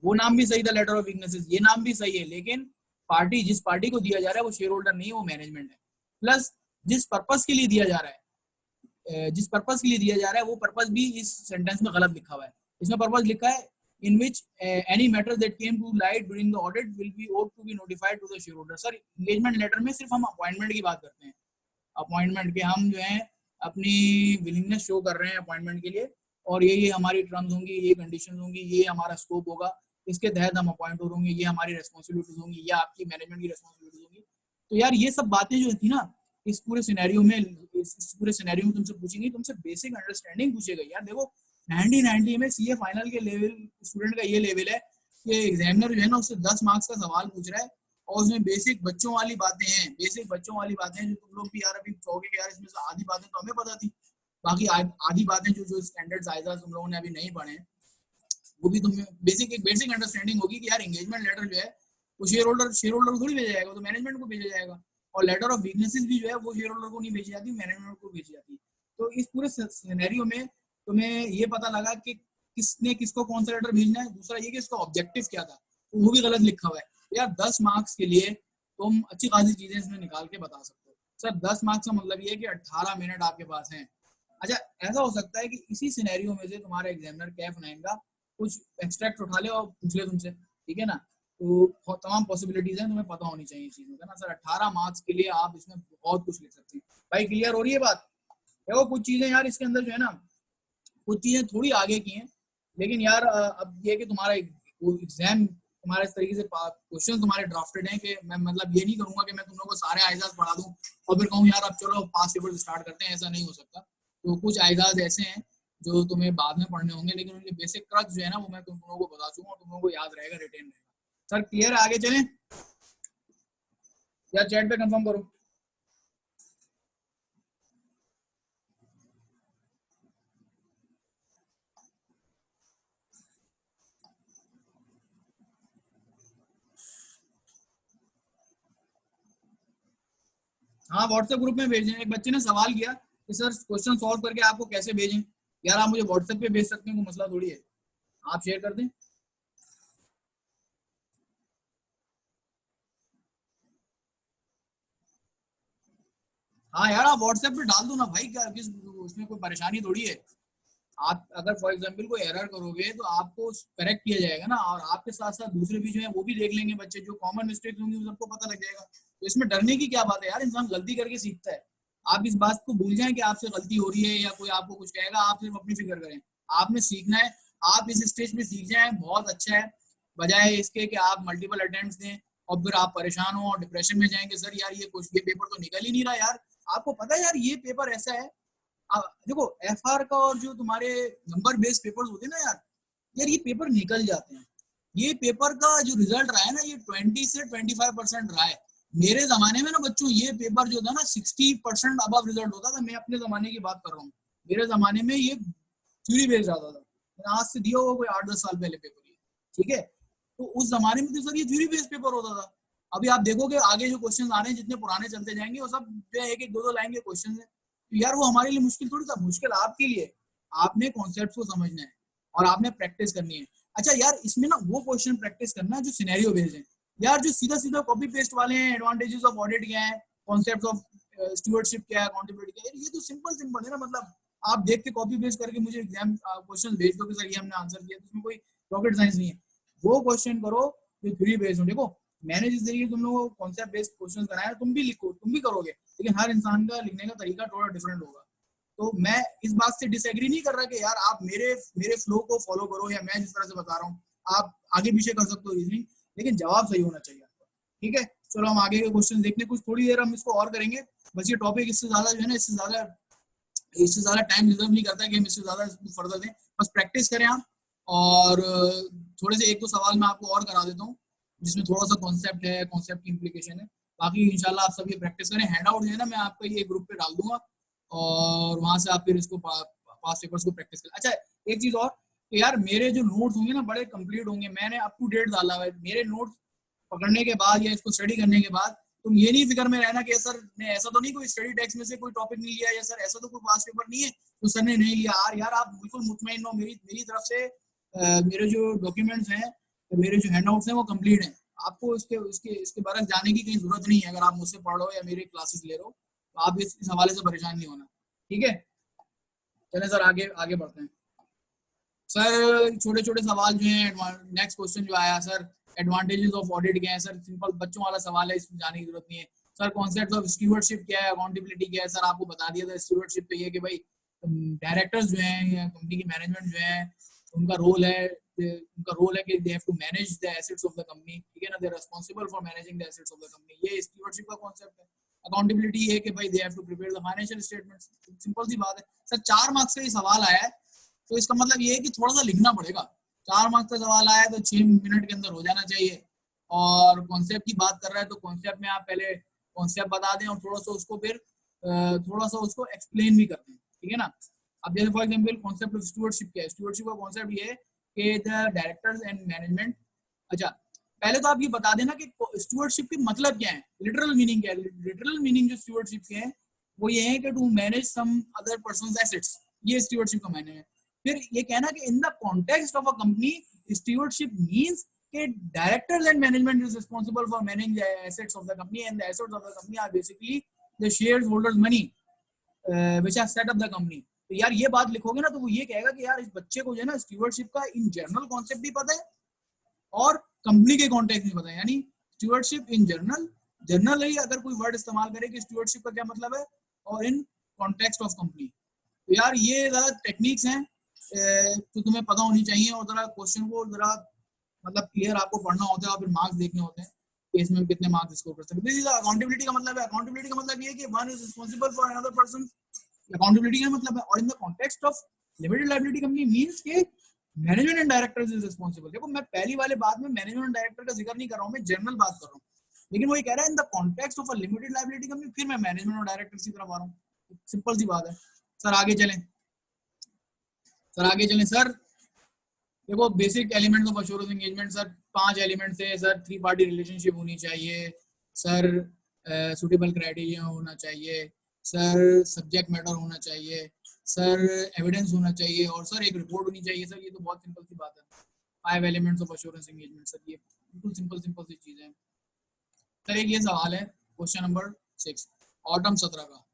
S1: वो नाम भी सही था लेटर ऑफ वीकनेसेस, ये नाम भी सही है, लेकिन पार्टी जिस पार्टी को दिया जा रहा है वो शेयर होल्डर नहीं है, वो मैनेजमेंट है। प्लस जिस पर्पस के लिए दिया जा रहा है, जिस पर्पस के लिए दिया जा रहा है वो पर्पस भी इस सेंटेंस में गलत लिखा हुआ है। इसमें पर्पस लिखा है in which any matter that came to light during the audit will be ought to be notified to the shareholder. Sir engagement letter में सिर्फ हम अपॉइंटमेंट की बात करते हैं, अपॉइंटमेंट के हम जो है अपनी विलिंगनेस शो कर रहे हैं अपॉइंटमेंट के लिए, और ये हमारी टर्म्स होंगी, ये कंडीशन होंगी, ये हमारा स्कोप होगा, इसके तहत हम अपॉइंट होंगे, ये हमारी रेस्पॉन्सिबिलिटीज होंगी, या आपकी मैनेजमेंट की रेस्पॉन्सिबिलिटीज होंगी। तो यार ये सब बातें जो थी ना, इस पूरे सिनेरियो में तुमसे पूछेंगे, तुमसे बेसिक अंडरस्टैंडिंग पूछेगा। यार देखो 90 में सीए फाइनल के लेवल स्टूडेंट का ये लेवल है कि एग्जामिनर जो है ना उससे 10 मार्क्स का सवाल पूछ रहा है, और उसमें बेसिक बच्चों वाली बातें हैं, बेसिक बच्चों वाली बातें जो तुम लोग भी यार अभी कहोगे कि यार इसमें से आधी बातें तो हमें पता थी, बाकी आधी बातें जो स्टैंडर्ड्स आएगा तुम लोगों ने अभी नहीं पढ़े, वो भी तुम्हें बेसिक अंडरस्टैंडिंग होगी कि यार एंगेजमेंट लेटर जो है वो शेयर होल्डर को थोड़ी भेजा जाएगा, तो मैनेजमेंट को भेजा जाएगा। और लेटर ऑफ वीकनेसेस भी जो है वो शेयर होल्डर को नहीं भेजी जाती, मैनेजमेंट को भेजी जाती। तो इस पूरे सिनेरियो में तुम्हें ये पता लगा कि किसने किसको कौन सा लेटर भेजना है, दूसरा ये कि इसका ऑब्जेक्टिव क्या था, तो वो भी गलत लिखा हुआ है। तो यार 10 मार्क्स के लिए तुम अच्छी खासी चीजें इसमें निकाल के बता सकते हो। सर 10 मार्क्स का मतलब ये है कि 18 मिनट आपके पास हैं। अच्छा ऐसा हो सकता है कि इसी सिनेरियो में से तुम्हारा एग्जामिनर कैफ 9 का कुछ एक्सट्रैक्ट उठा ले और पूछ ले तुमसे, ठीक है ना। तो तमाम पॉसिबिलिटीज हैं, तुम्हें पता होनी चाहिए चीजों का ना। सर 18 मार्क्स के लिए आप इसमें बहुत कुछ लिख सकते हैं। भाई क्लियर हो रही है बात? देखो कुछ चीजें यार इसके अंदर जो है ना, कुछ चीजें थोड़ी आगे की हैं, लेकिन यार अब ये कि तुम्हारा एग्जाम तुम्हारे इस तरीके से क्वेश्चन तुम्हारे ड्राफ्टेड हैं कि मैं मतलब ये नहीं करूंगा कि मैं तुम लोगों को सारे आइजाज पढ़ा दूं और फिर कहूँ यार अब चलो पास पेपर स्टार्ट करते हैं, ऐसा नहीं हो सकता। तो कुछ आइजाज ऐसे हैं जो तुम्हें बाद में पढ़ने होंगे, लेकिन उनके बेसिक क्रक्स जो है ना वो मैं तुम लोगों को बता दूंगा और तुम लोगों को याद रहेगा, रिटेन रहेगा। सर क्लियर है? आगे चलें या चैट पे कंफर्म करो? हाँ व्हाट्सएप ग्रुप में भेजें। एक बच्चे ने सवाल किया कि सर क्वेश्चन सॉल्व करके आपको कैसे भेजें। यार आप मुझे व्हाट्सएप पे भेज सकते हैं, कोई मसला थोड़ी है, आप शेयर कर दें। हाँ यार, आप व्हाट्सएप पे डाल दो ना भाई, क्या किस उसमें कोई परेशानी थोड़ी है। आप अगर फॉर एग्जांपल कोई एरर करोगे तो आपको करेक्ट किया जाएगा ना, और आपके साथ साथ दूसरे भी जो है वो भी देख लेंगे बच्चे, जो कॉमन मिस्टेक्स होंगी वो सबको पता लग जाएगा। तो इसमें डरने की क्या बात है यार, इंसान गलती करके सीखता है। आप इस बात को भूल जाएं कि आपसे गलती हो रही है या कोई आपको कुछ कहेगा, आप सिर्फ अपनी फिक्र करें। आपने सीखना है, आप इस स्टेज पे सीख जाएं बहुत अच्छा है, बजाय इसके कि आप मल्टीपल अटेम्प्ट्स दें और फिर आप परेशान हो और डिप्रेशन में जाएंगे, सर यार ये पेपर तो निकल ही नहीं रहा यार। आपको पता है यार ये पेपर ऐसा है, देखो एफआर का और जो तुम्हारे नंबर बेस्ड पेपर्स होते हैं ना यार ये पेपर निकल जाते हैं। ये पेपर का जो रिजल्ट रहा है ना, ये 20 से 25% रहा है। मेरे जमाने में ना बच्चों, ये पेपर जो था ना 60% अबव रिजल्ट होता था। मैं अपने जमाने की बात कर रहा हूँ, मेरे जमाने में ये थ्योरी बेस्ड आता था। आज से दिया होगा कोई 8-10 साल पहले पेपर ये, ठीक है। तो उस जमाने में तो सर ये थ्योरी बेस्ड पेपर होता था। अभी आप देखोगे आगे जो क्वेश्चन आ रहे हैं, जितने पुराने चलते जाएंगे वो सब एक एक दो दो लाइन के क्वेश्चन है। तो यार वो हमारे लिए मुश्किल थोड़ी था, मुश्किल आपके लिए। आपने कॉन्सेप्ट को समझना है और आपने प्रैक्टिस करनी है। अच्छा यार, इसमें ना वो क्वेश्चन प्रैक्टिस करना है जो सिनेरियो बेस्ड है। यार जो सीधा सीधा कॉपी पेस्ट वाले हैं, एडवांटेजेस ऑफ ऑडिट क्या है, कॉन्सेप्ट ऑफ स्टूवर्डशिप क्या है, अकाउंटेबिलिटी क्या है, ये तो सिंपल सिंपल है ना। मतलब आप देख के कॉपी पेस्ट करके मुझे एग्जाम क्वेश्चन भेज दो कि सर ये हमने आंसर किया, तो इसमें कोई रॉकेट साइंस नहीं है। वो क्वेश्चन करो जो थ्योरी बेस्ड हो। देखो मैंने जिस तरीके तुम लोगों को कॉन्सेप्ट बेस्ड क्वेश्चन कराया, तुम भी लिखो, तुम भी करोगे, लेकिन हर इंसान का लिखने का तरीका थोड़ा डिफरेंट होगा। तो मैं इस बात से डिसएग्री नहीं कर रहा कि यार आप मेरे मेरे फ्लो को फॉलो करो, या मैं जिस तरह से बता रहा हूँ आप आगे पीछे कर सकते हो रीजनिंग, लेकिन जवाब सही होना चाहिए आपका। ठीक है, चलो हम आगे के क्वेश्चन देखने, कुछ थोड़ी देर हम इसको और करेंगे। बस ये टॉपिक इससे ज्यादा जो है ना, इससे ज्यादा टाइम डिजर्व नहीं करता कि हम इससे ज्यादा फर्दर दें। बस प्रैक्टिस करें आप, और थोड़े से एक दो सवाल मैं आपको और करा देता हूँ जिसमें थोड़ा सा कॉन्सेप्ट है, कॉन्सेप्ट की इंप्लीकेशन है। बाकी इंशाल्लाह आप सब ये प्रैक्टिस करें। हैंड आउट जो है ना मैं आपका ये ग्रुप पे डाल दूंगा, और वहां से आप फिर इसको पास पेपर्स को प्रैक्टिस करें। अच्छा एक चीज और, कि यार मेरे जो नोट्स होंगे ना बड़े कंप्लीट होंगे, मैंने अप टू डेट डाला हुआ है। मेरे नोट्स पकड़ने के बाद या इसको स्टडी करने के बाद तुम ये नहीं फिक्र में रहना कि सर ने ऐसा तो नहीं कोई स्टडी टेक्स्ट में से कोई टॉपिक नहीं लिया, या सर ऐसा तो कोई पास पेपर नहीं है तो सर ने नहीं लिया। यार आप बिल्कुल मुतमईन हो, मेरी मेरी तरफ से मेरे जो डॉक्यूमेंट्स हैं, मेरे जो हैंडआउट्स हैं वो कंप्लीट हैं। आपको इसके इसके इसके बारे में जाने की कहीं जरूरत नहीं है। अगर आप मुझसे पढ़ रहे हो या मेरे क्लासेस ले रहे हो तो आप इस हवाले से परेशान नहीं होना। ठीक है, चले सर आगे आगे बढ़ते हैं। सर छोटे छोटे सवाल जो हैं, नेक्स्ट क्वेश्चन जो आया सर, एडवांटेजेस ऑफ ऑडिट क्या है सर, सिंपल बच्चों वाला सवाल है, इसमें जाने की जरूरत नहीं है। सर कॉन्सेप्ट ऑफ स्टीवर्डशिप क्या है, अकाउंटेबिलिटी क्या है, सर आपको बता दिया था। स्टीवर्डशिप पे ये कि भाई डायरेक्टर्स जो हैं या कंपनी की मैनेजमेंट जो है, उनका रोल है, कि they have to manage the assets of the company. ठीक है ना, they are responsible for managing the assets of the company. ये स्टीवर्डशिप का कॉन्सेप्ट है। अकाउंटेबिलिटी है कि भाई they have to prepare the financial statements. Simple सी बात है सर। 4 मार्क्स का ये सवाल आया है, तो इसका मतलब ये है कि थोड़ा सा लिखना पड़ेगा। 4 मार्क्स का सवाल आया तो 6 मिनट के अंदर हो जाना चाहिए। और कॉन्सेप्ट की बात कर रहा है तो कॉन्सेप्ट में आप पहले कॉन्सेप्ट बता दें और थोड़ा सा उसको फिर थोड़ा सा उसको एक्सप्लेन भी करते हैं। ठीक है ना। अब जैसे फॉर एग्जांपल कॉन्सेप्ट ऑफ स्टूवर्डशिप क्या है। स्टूवर्डशिप का कॉन्सेप्ट ये है कि द डायरेक्टर्स एंड मैनेजमेंट। अच्छा पहले तो आप ये बता देना कि स्टूवर्डशिप की मतलब क्या है, लिटरल मीनिंग क्या है। लिटरल मीनिंग जो स्टूवर्डशिप के है वो ये है कि to manage some other persons assets, ये स्टूवर्डशिप का मायने है। फिर ये कहना कि in the context of a company stewardship means कि directors and management is responsible for managing the assets of the company, and the assets of the company are basically the shareholders money which are set up the company. तो यार ये बात लिखोगे ना तो वो ये कहेगा कि यार इस बच्चे को जो है ना स्टीवर्डशिप का इन जनरल कॉन्सेप्ट भी पता है और कंपनी के कॉन्टेक्स्ट में पता है। यानी स्टीवर्डशिप इन जनरल, जनरली अगर कोई वर्ड इस्तेमाल करे कि स्टीवर्डशिप का क्या मतलब है, और इन कॉन्टेक्स्ट ऑफ कंपनी। तो यार ये जरा टेक्निक्स हैं तो तुम्हें पता होनी चाहिए, और जरा क्वेश्चन को जरा मतलब क्लियर आपको पढ़ना होता है और फिर मार्क्स देखने होते हैं कि इसमें कितने मार्क्स स्कोर कर सकते हैं। अकाउंटेबिलिटी का मतलब है, अकाउंटेबिलिटी का मतलब ये है कि one is responsible for another person. Accountability का मतलब है, और in the context of limited liability company means के management and directors is responsible. देखो मैं पहली वाले बात में मैनेजमेंट एंड डायरेक्टर का जिक्र नहीं कर रहा हूं, मैं जनरल बात कर रहा हूं। लेकिन वो ये कह रहा है इन the context of a limited liability company, फिर मैं मैनेजमेंट और डायरेक्टर्स की तरफ आ रहा हूं। सिंपल सी बात है। सर आगे चलें, सर आगे चलें सर। देखो basic elements of assurance engagement sir 5 elements है सर। 3 पार्टी रिलेशनशिप होनी चाहिए सर, सुटेबल क्राइटेरिया होना चाहिए सर, सब्जेक्ट मैटर होना चाहिए सर, एविडेंस होना चाहिए, और सर एक रिपोर्ट होनी चाहिए सर। ये तो बहुत सिंपल सी बात है। 5 elements of assurance engagement sir, ये बिल्कुल सिंपल सिंपल सी चीजें हैं। सर एक ये सवाल है क्वेश्चन नंबर 6 ऑटम 17 का।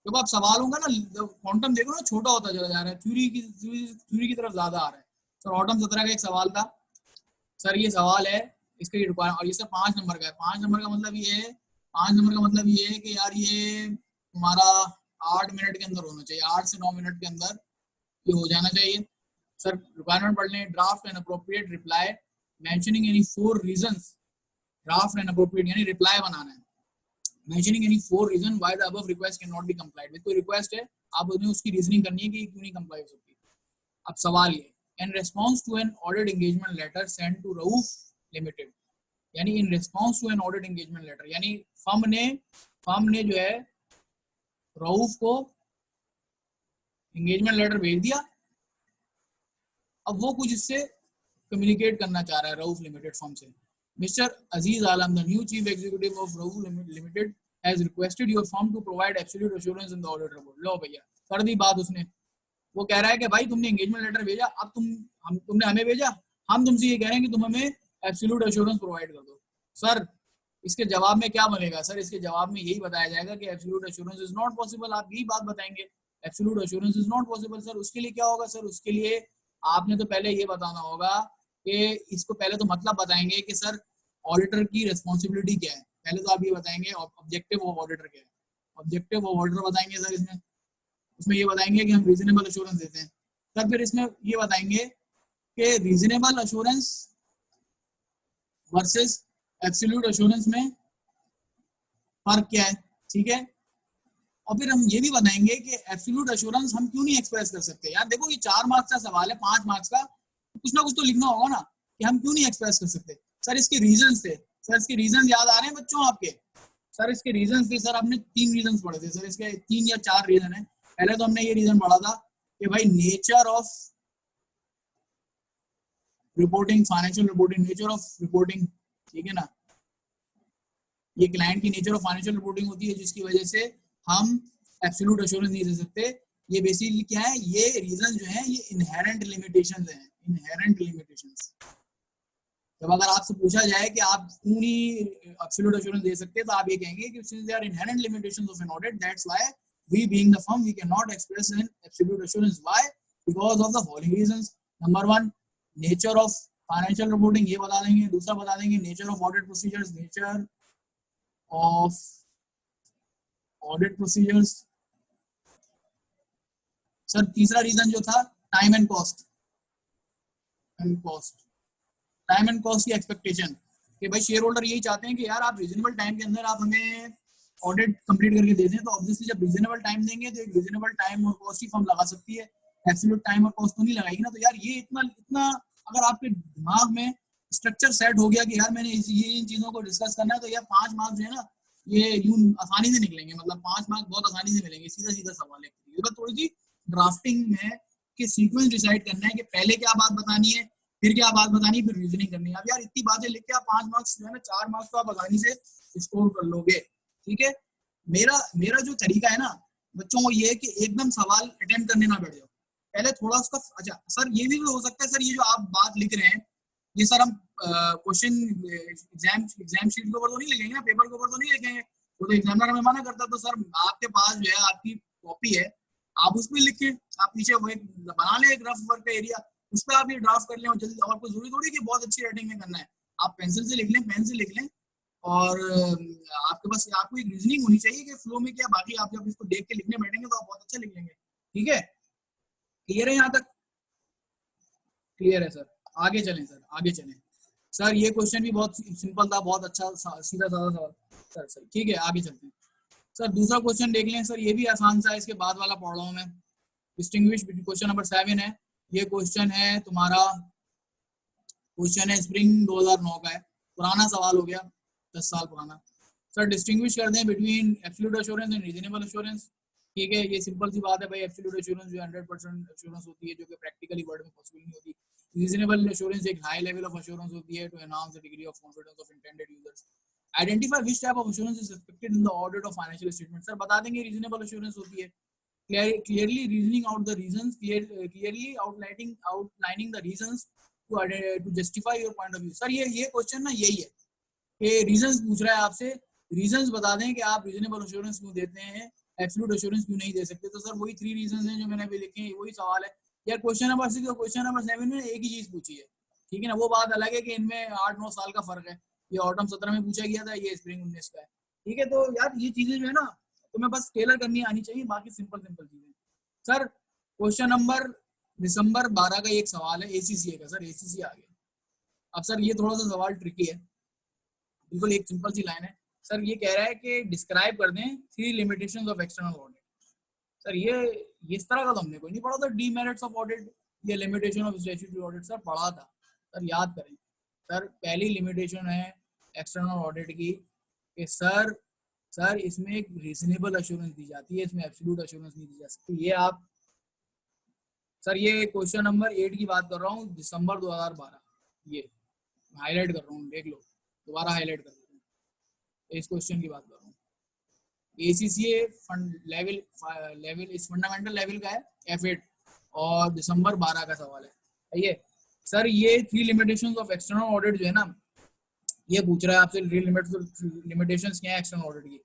S1: देखो आप सवालों का ना क्वांटम देखो ना, छोटा होता चला जा रहा है, थ्योरी की तरफ ज्यादा आ रहा है। सर ऑटम 17 का एक सवाल था सर, ये सवाल है इसके रिक्वायरमेंट, और ये सर 5 नंबर का है। 5 नंबर का मतलब ये है, 5 नंबर का मतलब ये है कि यार ये तुम्हारा 8 मिनट के अंदर होना चाहिए, 8 से 9 मिनट के अंदर ये हो जाना चाहिए। सर रिक्वायरमेंट पढ़ लें, draft and appropriate reply mentioning any 4 reasons. Draft and appropriate यानी रिप्लाई बनाना है, mentioning any 4 reason why the above request can not be complied with. कोई रिक्वेस्ट है, आप उसमें उसकी रीजनिंग करनी है कि क्यों नहीं कंप्लाई हो सकती। अब सवाल ये, in response to an audit engagement letter send to Rauf limited, यानी in response to an audit engagement letter, यानी फर्म ने जो है रऊफ को एंगेजमेंट लेटर भेज दिया। अब वो कुछ इससे कम्युनिकेट करना चाह रहा है रऊफ लिमिटेड फर्म से। Mister Aziz Alam, the new chief executive of Rauf limited has requested your firm to provide absolute assurance in the audit report. लो भैया, कर दी बात उसने। वो कह रहा है कि भाई तुमने एंगेजमेंट लेटर भेजा, अब तुमने हमें भेजा, हम तुमसे ये कह रहे हैं कि तुम हमें एब्सोल्यूट एश्योरेंस प्रोवाइड कर दो। सर इसके जवाब में क्या बनेगा? सर इसके जवाब में यही बताया जाएगा कि absolute assurance is not possible. आप यही बात बताएंगे, absolute assurance is not possible. Sir उसके लिए क्या होगा? सर उसके लिए आपने तो पहले ये बताना होगा कि इसको पहले तो मतलब बताएंगे कि सर ऑडिटर की रिस्पॉन्सिबिलिटी क्या है। पहले तो आप ये बताएंगे ऑब्जेक्टिव ऑफ ऑडिटर क्या है, ऑब्जेक्टिव ऑफ ऑडिटर बताएंगे सर। इसमें उसमें ये बताएंगे कि हम रीजनेबल एश्योरेंस देते हैं। तब फिर इसमें ये बताएंगे कि reasonable assurance versus absolute assurance में फर्क क्या है, ठीक है। और फिर हम ये भी बताएंगे कि एब्सोल्यूट एश्योरेंस हम क्यों नहीं एक्सप्रेस कर सकते। यार देखो ये 4 मार्क्स का सवाल है, 5 मार्क्स का, कुछ ना कुछ तो लिखना होगा ना कि हम क्यों नहीं एक्सप्रेस कर सकते। सर इसके रीजन थे, सर इसके रीजन याद आ रहे हैं बच्चों आपके? सर इसके रीजन थे सर, आपने 3 रीजन पढ़े थे सर, इसके 3 या 4 रीजन है। पहले तो हमने ये रीजन पढ़ा था कि भाई nature of reporting, financial reporting, nature of reporting, ठीक है ना। ये क्लाइंट की नेचर ऑफ फाइनेंशियल रिपोर्टिंग होती है जिसकी वजह से हम एब्सोल्यूट एश्योरेंस नहीं दे सकते। ये बेसिकली क्या है, ये रीजन जो है ये इनहेरेंट लिमिटेशंस हैं, इनहेरेंट लिमिटेशंस। जब अगर आपसे पूछा जाए कि आप क्यों नहीं एब्सोल्यूट एश्योरेंस दे सकते, तो आप ये कहेंगे कि since there are inherent limitations of an audit, that's why we being the firm we can not express an absolute assurance. Why? Because of the following reasons. Number 1, nature of financial reporting, ये बता देंगे। दूसरा बता देंगे nature of audit procedures, nature of audit procedures. Sir तीसरा reason जो था time and cost, time and cost की एक्सपेक्टेशन, कि भाई शेयर होल्डर यही चाहते हैं कि यार आप रीजनेबल टाइम के अंदर आप हमें ऑडिट कंप्लीट करके दे दें। तो ऑब्वियसली जब रीजनेबल टाइम देंगे तो एक रीजनेबल टाइम और कॉस्ट ही फर्म लगा सकती है, एब्सोल्यूट टाइम और कॉस्ट तो नहीं लगाएगी ना। तो यार ये इतना अगर आपके दिमाग में स्ट्रक्चर सेट हो गया कि यार मैंने ये इन चीजों को डिस्कस करना है, तो यार 5 मार्क्स जो है ना ये यूं आसानी से निकलेंगे, मतलब 5 मार्क्स बहुत आसानी से मिलेंगे। सीधा सीधा सवाल है, ये थोड़ी सी ड्राफ्टिंग में कि सीक्वेंस डिसाइड करना है कि पहले क्या बात बतानी है, फिर क्या बात बतानी, फिर रीजनिंग करनी है। अब यार इतनी बातें लिख के आप 5 मार्क्स जो है ना, 4 मार्क्स तो आप आसानी से स्कोर कर लोगे, ठीक है। मेरा जो तरीका है ना बच्चों को ये है कि एकदम सवाल अटेम्प्ट करने ना बैठ जाओ, पहले थोड़ा उसका। अच्छा सर ये भी हो सकता है सर, ये जो आप बात लिख रहे हैं ये सर हम क्वेश्चन एग्जाम शीट के ऊपर तो नहीं लिखेंगे ना, पेपर के ऊपर तो नहीं लिखेंगे, वो तो एग्जामिनर हमें मना करता। तो सर आपके पास जो है आपकी कॉपी है, आप उसमें लिखें, आप पीछे वो एक बना लें एक रफ वर्क का एरिया, उस पर आप ये ड्राफ्ट कर लें और जल्दी। और कोई जरूरी थोड़ी कि बहुत अच्छी राइटिंग में करना है, आप पेंसिल से लिख लें, पेन से लिख लें। और आपके पास आपको एक रीजनिंग होनी चाहिए कि फ्लो में क्या, बाकी आप जब इसको देख के लिखने बैठेंगे तो आप बहुत अच्छा लिख लेंगे, ठीक है। क्लियर है यहाँ तक? क्लियर है सर, आगे चलें सर, आगे चलें। सर ये क्वेश्चन भी बहुत सिंपल था, बहुत अच्छा सीधा साधा सवाल सर। सर ठीक है आगे चलते हैं। सर दूसरा क्वेश्चन देख लें सर, ये भी आसान सा है, इसके बाद वाला पढ़ रहा हूँ मैं। डिस्टिंग्विश क्वेश्चन नंबर 7 है, ये क्वेश्चन है तुम्हारा, क्वेश्चन है स्प्रिंग 2009 का है, पुराना सवाल हो गया, 10 साल पुराना। सर डिस्टिंग्विश कर दें between absolute assurance and reasonable assurance, ठीक है। ये सिंपल सी बात है भाई, एब्सोल्यूट एश्योरेंस जो 100% एश्योरेंस होती है, जो कि प्रैक्टिकली वर्ल्ड में पॉसिबल नहीं होती। रीजनेबल एश्योरेंस एक हाई लेवल ऑफ एश्योरेंस होती है to enhance the degree of confidence of intended users. Identify which type of assurance is expected in the audit of financial statement. Sir बता देंगे reasonable assurance होती है clearly reasoning out the reasons, clearly outlining the reasons to justify your point of view। Sir ये question ना यही है कि reasons पूछ रहा है आपसे, रीजंस बता दें कि आप रीजनेबल एश्योरेंस क्यों देते हैं एब्सोल्यूट एश्योरेंस क्यों नहीं दे सकते? तो सर वही 3 रीजंस हैं जो मैंने अभी लिखे हैं, वही सवाल है यार। क्वेश्चन नंबर 6 और क्वेश्चन नंबर 7 में एक ही चीज पूछी है, ठीक है ना। वो बात अलग है कि इनमें 8-9 साल का फर्क है, ये ऑटम 17 में पूछा गया था, ये स्प्रिंग 19 का है, ठीक है। तो यार ये चीजें जो है ना तुम्हें बस टेलर करनी आनी चाहिए, बाकी सिंपल सिंपल चीजें। सर क्वेश्चन नंबर दिसंबर 12 का एक सवाल है एसीसीए का, सर एसीसी आ गया। अब सर ये थोड़ा सा सवाल ट्रिकी है, बिल्कुल एक सिंपल सी लाइन है सर, ये कह रहा है कि डिस्क्राइब कर दें 3 limitations of external audit. Sir ये इस तरह का तो हमने कोई नहीं पढ़ा था, डीमेरिट्स ऑफ ऑडिट या limitation of statutory audit, sir पढ़ा था सर, याद करें। सर पहली लिमिटेशन है एक्सटर्नल ऑडिट की कि सर इसमें एक रीजनेबल एश्योरेंस दी जाती है, इसमें एब्सोल्यूट एश्योरेंस नहीं दी जा सकती। ये आप सर ये क्वेश्चन नंबर 8 की बात कर रहा हूँ, दिसंबर 2012, ये हाईलाइट कर रहा हूँ, देख लो, दोबारा हाईलाइट कर रहा हूँ, इस क्वेश्चन की बात कर रहा हूँ। एसीसीए लेवल इस फंडामेंटल लेवल का है F8 और दिसंबर 12 का सवाल है ये। सर ये 3 लिमिटेशंस ऑफ एक्सटर्नल ऑडिट जो है ना, ये पूछ रहा है आपसे, लिमिटेशंस क्या है एक्सटर्नल ऑडिट की।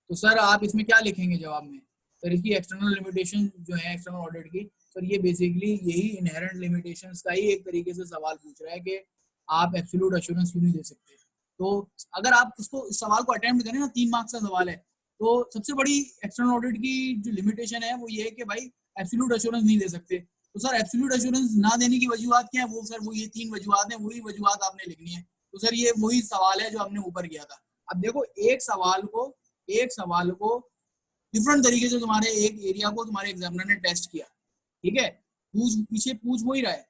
S1: तो सर आप इसमें क्या लिखेंगे जवाब में? सर इसकी एक्सटर्नल लिमिटेशन जो है एक्सटर्नल ऑडिट की, सर ये बेसिकली यही इनहेरेंट लिमिटेशंस का ही एक तरीके से सवाल पूछ रहा है कि आप एब्सोल्यूट एश्योरेंस क्यों नहीं दे सकते। तो अगर आप इसको इस सवाल को अटेम्प्ट करें ना, 3 मार्क्स का सवाल है, तो सबसे बड़ी एक्सटर्नल ऑडिट की जो लिमिटेशन है वो ये है कि भाई एब्सोल्यूट एश्योरेंस नहीं दे सकते। तो सर एब्सोल्यूट एश्योरेंस ना देने की वजूहत क्या है? वो सर वो ये 3 वजूहत हैं, वही वजूहत आपने लिखनी है। तो सर ये वही सवाल है जो हमने ऊपर किया था। अब देखो एक सवाल को डिफरेंट तरीके से तुम्हारे एक एरिया को तुम्हारे एग्जामिनर ने टेस्ट किया, ठीक है, पूछ वो ही रहा है।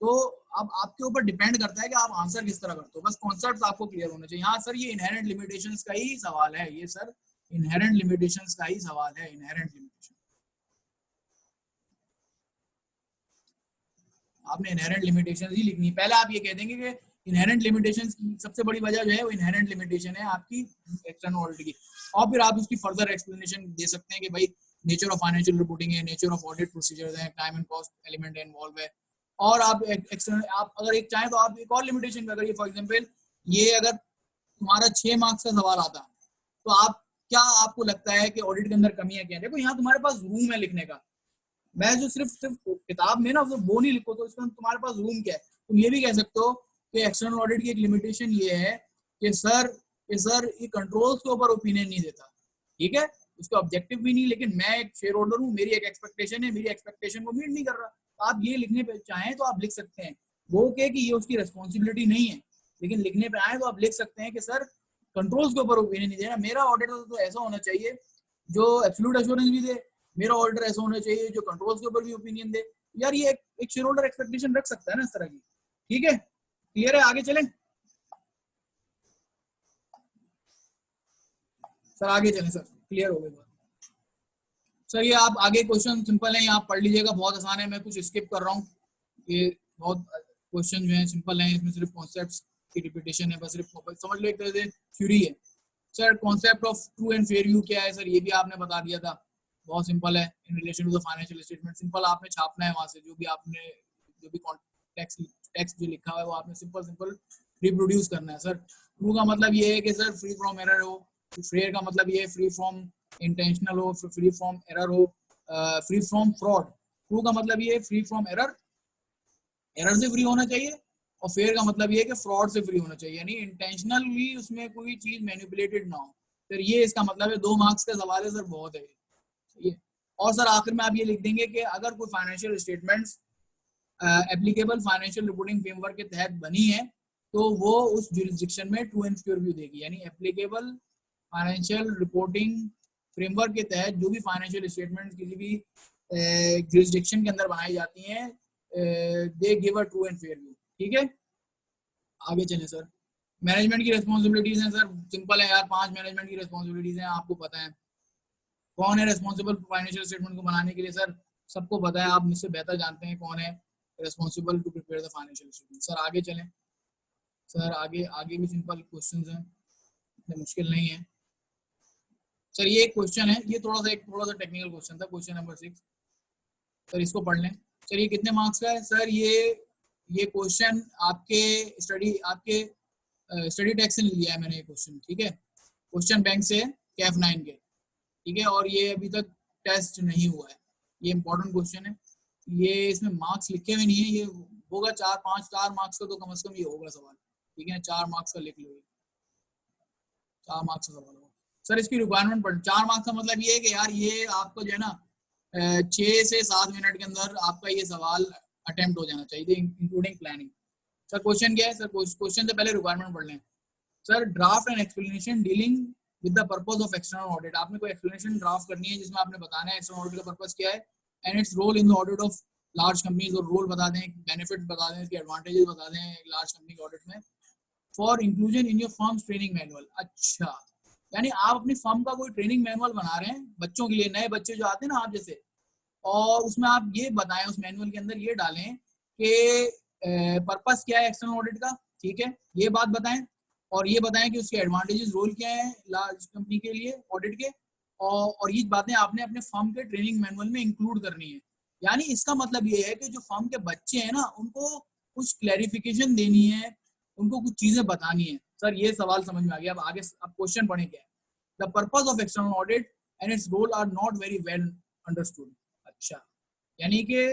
S1: तो अब आपके ऊपर डिपेंड करता है कि आप आंसर किस तरह करते हो, बस कॉन्सेप्ट आपको क्लियर होने चाहिए। हाँ सर ये इनहेरेंट लिमिटेशंस का ही सवाल है, ये सर इनहेरेंट लिमिटेशंस का ही सवाल है, इनहेरेंट लिमिटेशन। आपने इनहेरेंट लिमिटेशंस ही लिखनी है। पहले आप ये कह देंगे कि इनहेरेंट लिमिटेशंस की सबसे बड़ी वजह जो है वो इनहेरेंट लिमिटेशन है आपकी एक्सटर्नल ऑडिट की, और फिर आप उसकी फर्दर एक्सप्लेनेशन दे सकते हैं कि भाई नेचर ऑफ फाइनेंशियल रिपोर्टिंग है, नेचर ऑफ ऑडिट प्रोसीजर्स है, time and cost element involve है। और आप एक्सटर्नल आप अगर एक चाहें तो आप एक और लिमिटेशन अगर ये फॉर एग्जांपल ये अगर तुम्हारा 6 मार्क्स का सवाल आता तो आप क्या आपको लगता है कि ऑडिट के अंदर कमियां क्या है? देखो यहाँ तुम्हारे पास रूम है लिखने का, मैं जो सिर्फ किताब में ना वो नहीं लिखो, तो इसमें तुम्हारे पास रूम क्या है। तुम ये भी कह सकते हो कि एक्सटर्नल ऑडिट की एक लिमिटेशन ये है कि सर ये कंट्रोल्स के ऊपर ओपिनियन नहीं देता, ठीक है, उसका ऑब्जेक्टिव भी नहीं, लेकिन मैं एक शेयर होल्डर हूँ, मेरी एक एक्सपेक्टेशन है, मेरी एक्सपेक्टेशन को मीट नहीं कर रहा। तो आप ये लिखने पे चाहें तो आप लिख सकते हैं, वो कि ये उसकी रिस्पॉन्सिबिलिटी नहीं है, लेकिन लिखने पे आए तो आप लिख सकते हैं कि सर कंट्रोल्स के ऊपर ओपिनियन नहीं देना। मेरा ऑडिटर तो ऐसा होना चाहिए जो एब्सोल्यूट एश्योरेंस भी दे, मेरा ऑर्डर ऐसा होना चाहिए जो कंट्रोल्स के ऊपर भी ओपिनियन दे। यार ये एक शेयर होल्डर एक्सपेक्टेशन रख सकता है ना इस तरह की, ठीक है, क्लियर है? आगे चलें सर, आगे चलें सर, क्लियर हो गई बात। सर ये आप आगे क्वेश्चन सिंपल है, आप पढ़ लीजिएगा, बहुत आसान है, मैं कुछ स्किप कर रहा हूँ, ये बहुत क्वेश्चन जो है सिंपल है, इसमें सिर्फ कॉन्सेप्ट्स की रिपीटेशन है, बस सिर्फ समझ लो एक तरह से थ्योरी है। Sir concept of true and fair view क्या है? सर ये भी आपने बता दिया था, बहुत सिंपल है, in relation to the financial statement, simple आपने छापना है वहां से जो भी आपने जो भी टेक्स्ट जो लिखा हुआ है वो आपने सिंपल सिंपल रिप्रोड्यूस करना है। सर ट्रू का मतलब ये है कि सर फ्री फ्रॉम एरर हो, फेयर का मतलब ये है फ्री फ्रॉम इंटेंशनल हो, फ्री फ्रॉम एरर हो, फ्री फ्रॉम फ्रॉड। ट्रू का मतलब ये है फ्री फ्रॉम एरर, एरर से फ्री होना चाहिए, और फेयर का मतलब ये है कि फ्रॉड से फ्री होना चाहिए, यानी इंटेंशनली उसमें कोई चीज मैनिपुलेटेड ना हो। फिर ये इसका मतलब है 2 मार्क्स का सवाल है सर, बहुत है ये। और सर आखिर में आप ये लिख देंगे कि अगर कोई financial statements applicable financial reporting framework के तहत बनी है तो वो उस जुरिस्डिक्शन में ट्रू एंड फेयर व्यू देगी, यानी एप्लीकेबल फाइनेंशियल रिपोर्टिंग फ्रेमवर्क के तहत जो भी फाइनेंशियल स्टेटमेंट किसी भी जुरिस्डिक्शन के अंदर बनाई जाती हैं they give a true and fair view, ठीक है। आगे चलें सर, मैनेजमेंट की रिस्पॉन्सिबिलिटीज हैं सर, सिंपल है यार, 5 मैनेजमेंट की रिस्पॉन्सिबिलिटीज हैं, आपको पता है कौन है रिस्पॉन्सिबल फाइनेंशियल स्टेटमेंट को बनाने के लिए? सर सबको पता है, आप मुझसे बेहतर जानते हैं कौन है responsible to prepare the financial statement. Sir आगे चलें, सर आगे आगे भी सिंपल क्वेश्चंस हैं, इतने मुश्किल नहीं है। सर ये एक क्वेश्चन है, ये थोड़ा सा टेक्निकल क्वेश्चन था, क्वेश्चन नंबर 6, सर इसको पढ़ लें। सर ये कितने मार्क्स का है? सर ये क्वेश्चन आपके स्टडी टेक्स्ट से लिया है मैंने ये क्वेश्चन, ठीक है, क्वेश्चन बैंक से कैफ 9 के, ठीक है, और ये अभी तक टेस्ट नहीं हुआ है। ये इंपॉर्टेंट क्वेश्चन है, ये इसमें मार्क्स लिखे हुए नहीं है, ये होगा 4 मार्क्स का तो कम से कम ये होगा सवाल, ठीक है, 4 मार्क्स का लिख लो, 4 मार्क्स का सवाल होगा। सर इसकी रिक्वायरमेंट पर 4 मार्क्स का मतलब ये है कि यार ये आपको जो है ना 6 से 7 मिनट के अंदर आपका ये सवाल अटेम्प्ट हो जाना चाहिए, इंक्लूडिंग प्लानिंग। सर क्वेश्चन क्या है? सर क्वेश्चन से पहले रिक्वायरमेंट पढ़ लें। Sir draft and explanation dealing with the purpose of external audit, आपने कोई एक्सप्लेनेशन ड्राफ्ट करनी है जिसमें आपने बताना है एक्सटर्नल ऑडिट का पर्पस क्या है and its role in the audit of large companies, और रोल बता दें, बेनिफिट बता दें, इसके एडवांटेजेस बता दें लार्ज कंपनी के ऑडिट में। For inclusion in your firm's training manual, अच्छा यानी आप अपनी फर्म का कोई ट्रेनिंग मैनुअल बना रहे हैं बच्चों के लिए, नए बच्चे जो आते हैं ना आप जैसे, और उसमें आप ये बताएं, उस मैनुअल के अंदर ये डालें कि पर्पस क्या है एक्सटर्नल ऑडिट का, ठीक है, ये बात बताएं, और ये बताएं कि उसके एडवांटेजेस रोल क्या है लार्ज कंपनी के लिए ऑडिट के, और ये बातें आपने अपने फर्म के ट्रेनिंग मैनुअल में इंक्लूड करनी है। यानी इसका मतलब ये है कि जो फर्म के बच्चे हैं ना उनको कुछ क्लैरिफिकेशन देनी है, उनको कुछ चीजें बतानी है। सर ये सवाल समझ में आ गया, अब आगे अब क्वेश्चन पढ़े क्या है। The purpose of external audit and its role are not very well understood, अच्छा यानी कि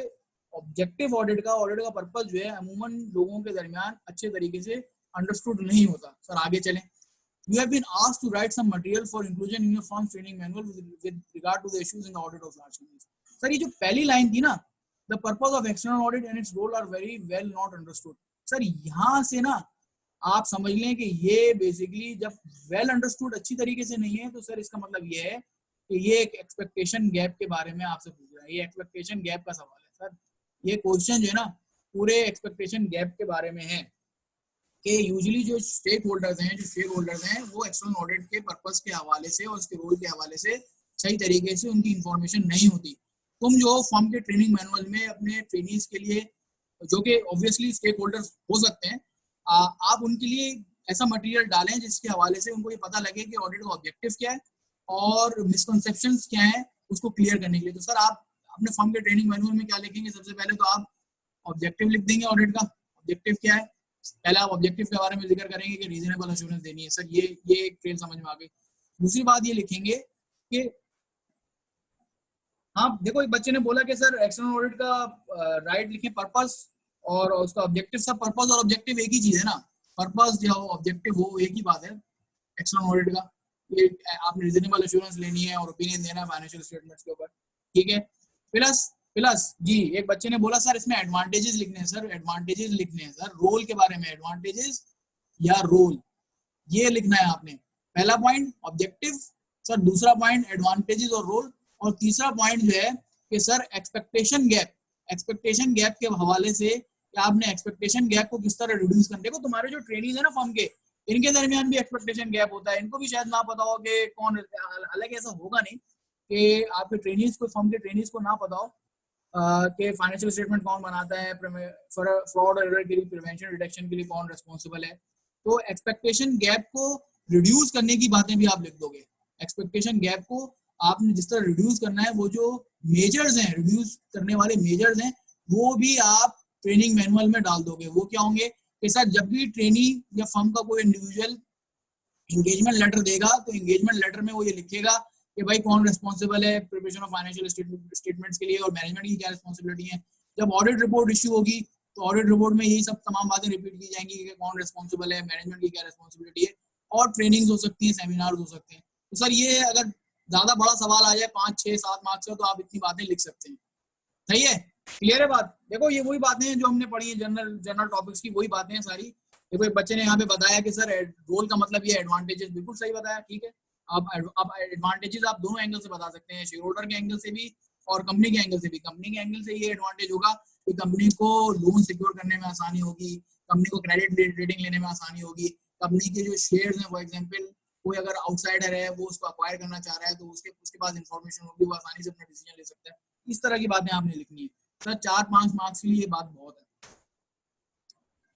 S1: ऑब्जेक्टिव ऑडिट का पर्पस जो है अमूमन लोगों के दरमियान अच्छे तरीके से अंडरस्टूड नहीं होता। सर आगे चलें। You have been asked to write some material for inclusion in your firm's training manual with regard to the issues in the audit of large companies. Sir ये जो पहली लाइन थी ना, the purpose of external audit and its role are very well not understood. Sir यहाँ से ना आप समझ लें कि ये बेसिकली जब वेल अंडरस्टूड अच्छी तरीके से नहीं है तो सर इसका मतलब ये है कि ये एक एक्सपेक्टेशन गैप के बारे में आपसे पूछ रहा है, ये एक्सपेक्टेशन गैप का सवाल है। सर ये क्वेश्चन जो है ना पूरे एक्सपेक्टेशन गैप के बारे में है कि यूजुअली जो स्टेक होल्डर्स हैं वो एक्सटर्नल ऑडिट के पर्पस के हवाले से और उसके रोल के हवाले से सही तरीके से उनकी इंफॉर्मेशन नहीं होती। तुम जो फर्म के ट्रेनिंग मैनुअल में अपने ट्रेनीज के लिए, जो कि ऑब्वियसली स्टेक होल्डर्स हो सकते हैं, आप उनके लिए ऐसा मटेरियल डालें जिसके हवाले से उनको ये पता लगे कि ऑडिट का ऑब्जेक्टिव क्या है और मिसकंसेप्शंस क्या है, उसको क्लियर करने के लिए। तो सर आप अपने फर्म के ट्रेनिंग मैनुअल में क्या लिखेंगे? सबसे पहले तो आप ऑब्जेक्टिव लिख देंगे ऑडिट का। ऑब्जेक्टिव क्या है? पहले आप ऑब्जेक्टिव के बारे में जिक्र करेंगे कि रीजनेबल एश्योरेंस देनी है। सर ये एक ट्रेल समझ में आ गई। दूसरी बात ये लिखेंगे कि हाँ देखो एक बच्चे ने बोला कि सर एक्सटर्नल ऑडिट का राइट लिखें पर्पस और उसका ऑब्जेक्टिव। सब पर्पस और ऑब्जेक्टिव एक ही चीज है ना, पर्पस जो ऑब्जेक्टिव वो एक ही बात है एक्सटर्नल ऑडिट का। ये आपने रीजनेबल एश्योरेंस लेनी है और ओपिनियन देना है फाइनेंशियल स्टेटमेंट्स के ऊपर, ठीक है। प्लस जी एक बच्चे ने बोला सर इसमें एडवांटेजेस लिखने हैं। सर एडवांटेजेस लिखने हैं सर, रोल के बारे में एडवांटेजेस या रोल ये लिखना है आपने। पहला पॉइंट ऑब्जेक्टिव सर, दूसरा पॉइंट एडवांटेजेस और रोल, और तीसरा पॉइंट जो है कि सर एक्सपेक्टेशन गैप के हवाले से कि आपने एक्सपेक्टेशन गैप को किस तरह रिड्यूस करने। देखो तुम्हारे जो ट्रेनिंग है ना फर्म के, इनके दरमियान भी एक्सपेक्टेशन गैप होता है, इनको भी शायद ना पता हो कि कौन, हालांकि ऐसा होगा नहीं कि आपके ट्रेनिंग्स को, फर्म के ट्रेनिंग्स को ना पता हो कि फाइनेंशियल स्टेटमेंट कौन बनाता है, फ्रॉड और एरर के लिए, प्रिवेंशन डिटेक्शन के लिए कौन रिस्पॉन्सिबल है। तो एक्सपेक्टेशन गैप को रिड्यूस करने की बातें भी आप लिख दोगे। एक्सपेक्टेशन गैप को आपने जिस तरह रिड्यूस करना है, वो जो मेजर्स हैं, रिड्यूस करने वाले मेजर्स हैं, वो भी आप ट्रेनिंग मैनुअल में डाल दोगे। वो क्या होंगे कि सर जब भी ट्रेनी या फर्म का कोई इंडिविजुअल एंगेजमेंट लेटर देगा तो एंगेजमेंट लेटर में वो ये लिखेगा कि भाई कौन रिस्पॉन्सिबल है प्रिपरेशन ऑफ फाइनेंशियल स्टेटमेंट्स के लिए और मैनेजमेंट की क्या रिस्पॉन्सिबिलिटी है। जब ऑडिट रिपोर्ट इश्यू होगी तो ऑडिट रिपोर्ट में यही सब तमाम बातें रिपीट की जाएंगी कि कौन रिस्पॉन्सिबल है, मैनेजमेंट की क्या रिस्पॉन्सिबिलिटी है, और ट्रेनिंग्स हो सकती है, सेमिनार्स हो सकते हैं। तो सर ये अगर ज्यादा बड़ा सवाल आ जाए 5, 6, 7 मार्क्स का तो आप इतनी बातें लिख सकते हैं। सही है, क्लियर है बात? देखो ये वही बातें हैं जो हमने पढ़ी है, जनरल टॉपिक्स की वही बातें हैं सारी। देखो एक बच्चे ने यहाँ पे बताया कि सर रोल का मतलब ये एडवांटेजेस, बिल्कुल सही बताया, ठीक है। अब एडवांटेजेस आप दोनों एंगल से बता सकते हैं, शेयर होल्डर के एंगल से भी और कंपनी के एंगल से भी। कंपनी के एंगल से ये एडवांटेज होगा कि कंपनी को लोन सिक्योर करने में आसानी होगी, कंपनी को क्रेडिट रेटिंग लेने में आसानी होगी, कंपनी के जो शेयर्स हैं फॉर एग्जांपल कोई अगर आउटसाइडर है वो उसको अक्वायर करना चाह रहा है तो उसके पास इंफॉर्मेशन होगी, वो आसानी से अपना डिसीजन ले सकता है। इस तरह की बातें आपने लिखनी है। सर 4-5 मार्क्स के लिए ये बात बहुत है।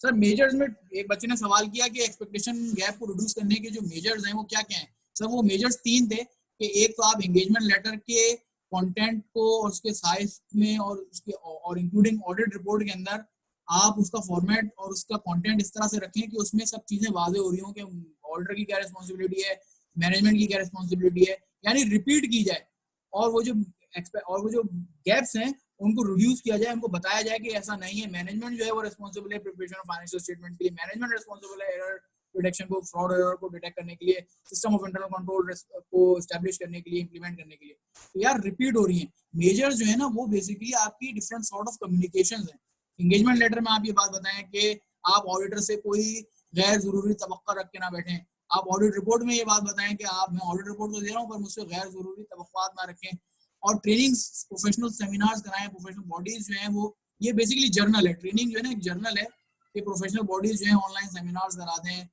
S1: सर मेजर्स में एक बच्चे ने सवाल किया कि एक्सपेक्टेशन गैप को रिड्यूस करने के जो मेजर्स हैं वो क्या क्या हैं। सर वो मेजर्स 3 थे कि एक तो आप एंगेजमेंट लेटर के कंटेंट को और उसके साइज में और उसके और इंक्लूडिंग ऑडिट रिपोर्ट के अंदर आप उसका फॉर्मेट और उसका कंटेंट इस तरह से रखें कि उसमें सब चीजें वाजे हो रही हो कि ऑडिटर की क्या रिस्पॉन्सिबिलिटी है, मैनेजमेंट की क्या रिस्पॉन्सिबिलिटी है, यानी रिपीट की जाए, और वो जो गैप्स हैं उनको रिड्यूस किया जाए, उनको बताया जाए कि ऐसा नहीं है। मैनेजमेंट जो है वो रिस्पॉन्सिबल है प्रिपरेशन ऑफ फाइनेंशियल स्टेटमेंट के लिए, मैनेजमेंट रिस्पॉन्सिबल है एरर डिटेक्शन को, फ्रॉड एरर को डिटेक्ट करने के लिए, सिस्टम ऑफ इंटरनल कंट्रोल को एस्टैब्लिश करने के लिए, इंप्लीमेंट करने के लिए। तो यार रिपीट हो रही है। मेजर्स जो है ना वो बेसिकली आपकी डिफरेंट सॉर्ट ऑफ कम्युनिकेशंस है। एंगेजमेंट लेटर में आप ये बात बताएं कि आप ऑडिटर से कोई गैर जरूरी तवक्का रख के ना बैठें। आप ऑडिट रिपोर्ट में ये बात बताएं कि आप, मैं ऑडिट रिपोर्ट तो दे रहा हूँ पर मुझसे गैर जरूरी तवक्कुआत ना रखें। और ट्रेनिंग्स, प्रोफेशनल सेमिनार्स कराएं। प्रोफेशनल बॉडीज जो है वो, ये बेसिकली जर्नल है, ट्रेनिंग जो है ना एक जर्नल है कि प्रोफेशनल बॉडीज जो है ऑनलाइन सेमिनार्स करा दें,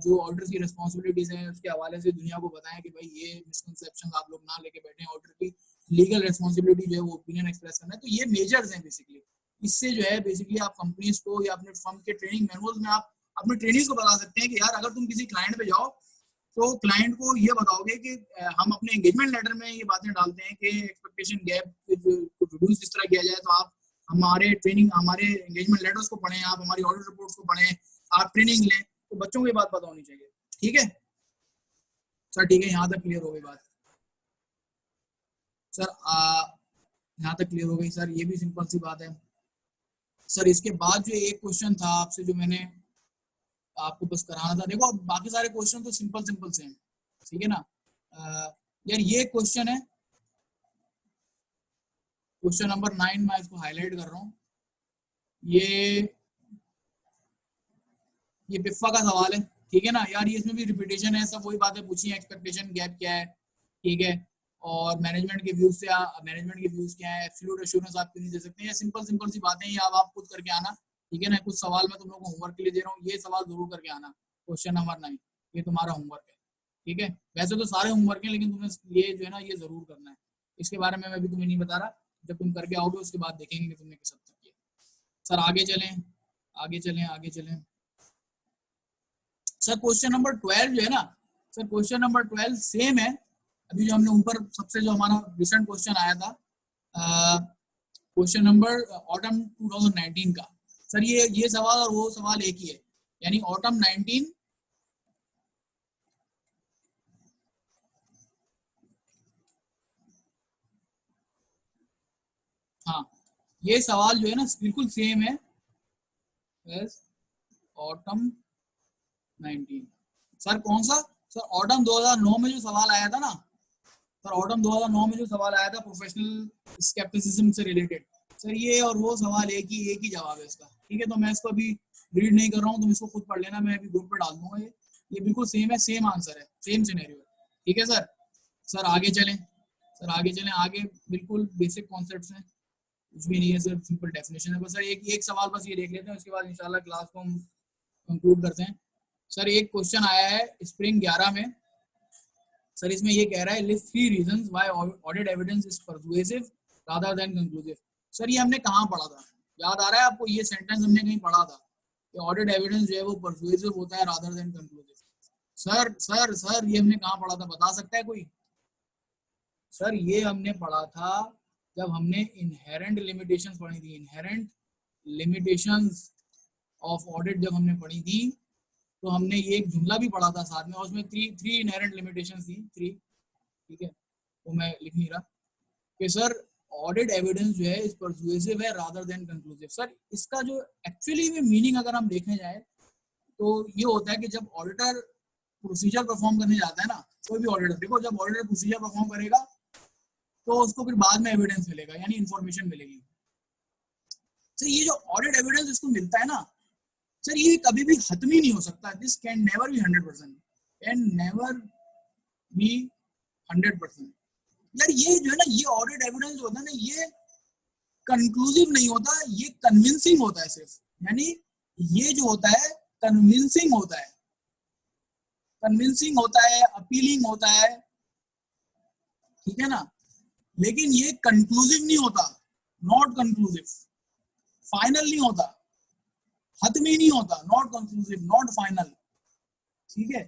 S1: जो ऑडिटर की रिस्पॉन्सिबिलिटीज हैं उसके हवाले से दुनिया को बताएं कि भाई ये मिसकंसेप्शन आप लोग ना लेके बैठे, ऑडिटर की लीगल रिस्पॉन्सिबिलिटी जो है वो ओपिनियन एक्सप्रेस करना है। तो ये मेजर्स हैं बेसिकली। इससे जो है बेसिकली आप कंपनीज को या अपने फर्म के ट्रेनिंग मैनुअल्स में आप अपने ट्रेनिंग्स को बता सकते हैं कि यार अगर तुम किसी क्लाइंट पे जाओ तो क्लाइंट को ये बताओगे कि हम अपने एंगेजमेंट लेटर में ये बातें डालते हैं कि एक्सपेक्टेशन गैप को रिड्यूस किस तरह किया जाए। तो आप हमारे ट्रेनिंग, हमारे एंगेजमेंट लेटर्स को पढ़ें, आप हमारी ऑडिट रिपोर्ट्स को पढ़ें, आप ट्रेनिंग लें। तो बच्चों को ये बात पता होनी चाहिए। ठीक है सर, ठीक है, यहाँ तक क्लियर हो गई बात सर? यहाँ तक क्लियर हो गई सर, ये भी सिंपल सी बात है सर। इसके बाद जो एक क्वेश्चन था आपसे जो मैंने आपको बस कराना था, देखो बाकी सारे क्वेश्चन तो सिंपल सिंपल से हैं, ठीक है ना। यार ये क्वेश्चन है, क्वेश्चन नंबर 9, मैं इसको हाईलाइट कर रहा हूँ। ये पिफ्फा का सवाल है, ठीक है ना यार। ये इसमें भी रिपीटेशन है, सब वही बातें पूछी है। एक्सपेक्टेशन गैप क्या है, ठीक है, और मैनेजमेंट के व्यूज से, मैनेजमेंट के व्यूज क्या है, एब्सोल्यूट एश्योरेंस आप क्यों नहीं दे सकते हैं। सिंपल सिंपल सी बातें हैं, आप खुद करके आना, ठीक है ना। कुछ सवाल मैं तुम लोगों को होमवर्क के लिए दे रहा हूँ, ये सवाल जरूर करके आना। क्वेश्चन नंबर 9 ये तुम्हारा होमवर्क है, ठीक है। वैसे तो सारे होमवर्क है लेकिन तुम्हें ये जो है ना ये जरूर करना है। इसके बारे में मैं अभी तुम्हें नहीं बता रहा, जब तुम करके आओगे उसके बाद देखेंगे कि तुमने किस हद तक किया। सर आगे चलें, आगे चलें, आगे चलें। सर क्वेश्चन नंबर 12 जो है ना, सर क्वेश्चन नंबर 12 सेम है अभी जो हमने ऊपर सबसे जो हमारा रिसेंट क्वेश्चन आया था, क्वेश्चन नंबर ऑटम 2019 का। सर ये सवाल और वो सवाल एक ही है, यानी ऑटम 19 हाँ ये सवाल जो है ना बिल्कुल सेम है एज ऑटम 19। सर कौन सा? सर ऑटम 2009 में जो सवाल आया था ना, सर ऑटम 2009 में जो सवाल आया था प्रोफेशनल स्केप्टिसिज्म से रिलेटेड, सर ये और वो सवाल एक ही जवाब है इसका, ठीक है। तो मैं इसको अभी रीड नहीं कर रहा हूँ, तुम इसको खुद पढ़ लेना, मैं अभी ग्रुप पे डाल दूंगा। ये बिल्कुल सेम है, सेम आंसर है, सेम सिनेरियो है, ठीक है सर। सर आगे चलें, सर आगे चलें, आगे बिल्कुल बेसिक कॉन्सेप्ट्स हैं, कुछ भी नहीं है सर, सिंपल डेफिनेशन है बस। सर एक सवाल बस ये देख लेते हैं, उसके बाद इंशाल्लाह क्लास को हम कंक्लूड करते हैं। सर एक क्वेश्चन आया है स्प्रिंग 11 में, सर इसमें ये कह रहा है list 3 reasons why audit evidence is persuasive rather than conclusive. Sir ये हमने कहाँ पढ़ा था, याद आ रहा है आपको? ये सेंटेंस हमने कहीं पढ़ा था कि ऑडिट एविडेंस जो है वो परसुएसिव होता है रादर देन कंक्लूसिव। सर ये हमने कहाँ पढ़ा था, बता सकता है कोई? सर ये हमने पढ़ा था जब हमने इनहेरेंट लिमिटेशंस पढ़ी थी, इनहेरेंट लिमिटेशंस ऑफ ऑडिट जब हमने पढ़ी थी, तो हमने ये एक जुमला भी पढ़ा था साथ में, और उसमें थ्री इनहेरेंट लिमिटेशंस थी, 3, ठीक है। तो मैं लिख नहीं रहा कि सर ऑडिट एविडेंस जो है इस परसुएसिव है रादर देन कंक्लूसिव। सर इसका जो एक्चुअली में मीनिंग अगर हम देखने जाए तो ये होता है कि जब ऑडिटर प्रोसीजर परफॉर्म करने जाता है ना, कोई भी ऑडिटर, देखो जब ऑडिटर प्रोसीजर परफॉर्म करेगा तो उसको फिर बाद में एविडेंस मिलेगा, यानी इंफॉर्मेशन मिलेगी। सर ये जो ऑडिट एविडेंस इसको मिलता है ना, सर ये कभी भी हतमी नहीं हो सकता। This can never be 100%, can never be 100%। यार ये जो है ना, ये ऑडिट एविडेंस होता है ना, ये कंक्लूसिव नहीं होता, ये कन्विंसिंग होता है सिर्फ, यानी ये जो होता है कन्विंसिंग होता है, कन्विंसिंग होता है, अपीलिंग होता है, ठीक है ना। लेकिन ये कंक्लूसिव नहीं होता, नॉट कंक्लूसिव, फाइनल नहीं होता, हतमी नहीं होता, नॉट कंक्लूसिव, नॉट फाइनल, ठीक है।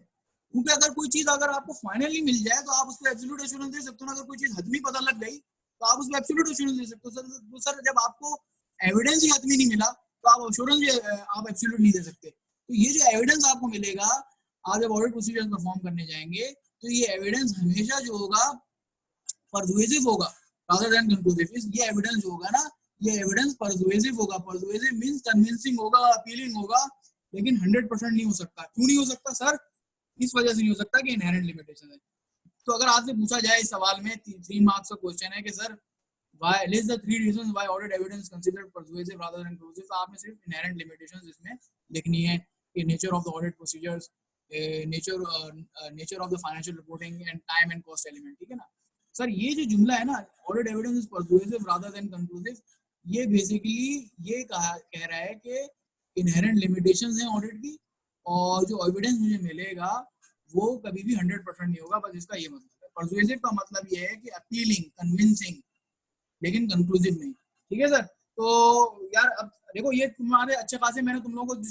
S1: क्योंकि अगर कोई चीज अगर आपको फाइनली मिल जाए तो आप उसको एब्सोल्यूट एश्योरेंस दे सकते हो ना, अगर कोई चीज हतमी पता लग गई तो आप उसको एब्सोल्यूट एश्योरेंस दे सकते हो। तो सर जब आपको एविडेंस ही हतमी नहीं मिला तो आप एश्योरेंस भी आप एब्सोल्यूट नहीं दे सकते। तो ये जो एविडेंस आपको मिलेगा आप जब ऑडिट प्रोसीजर परफॉर्म करने जाएंगे तो ये एविडेंस हमेशा जो होगा परसुएसिव होगा rather than conclusive। ये एविडेंस जो होगा ना, ये एविडेंस परसुएसिव होगा। परसुएसिव मींस कन्विंसिंग होगा, अपीलिंग होगा, लेकिन 100% नहीं हो सकता। क्यों नहीं हो सकता सर? इस वजह से नहीं हो सकता कि इनहेरेंट लिमिटेशन है। तो अगर आपसे पूछा जाए इस सवाल में 3 मार्क्स का क्वेश्चन है कि sir why list the 3 reasons why audit evidence considered persuasive rather than conclusive, तो आपने सिर्फ inherent limitations इसमें लिखनी है कि nature of the audit procedures, nature of the financial reporting and time and cost element, ठीक है ना सर। ये जो जुमला है ना, audit evidence is persuasive rather than conclusive, ये बेसिकली ये कह रहा है कि inherent limitations हैं ऑडिट की, और जो एविडेंस मुझे मिलेगा वो कभी भी 100% नहीं होगा। बस इसका ये मतलब है। परसुएसिव का मतलब ये है कि अपीलिंग, कन्विंसिंग, लेकिन कंक्लूसिव नहीं। ठीक है सर। तो यार अब देखो ये तुम्हारे अच्छे खासे मैंने तुम लोगों को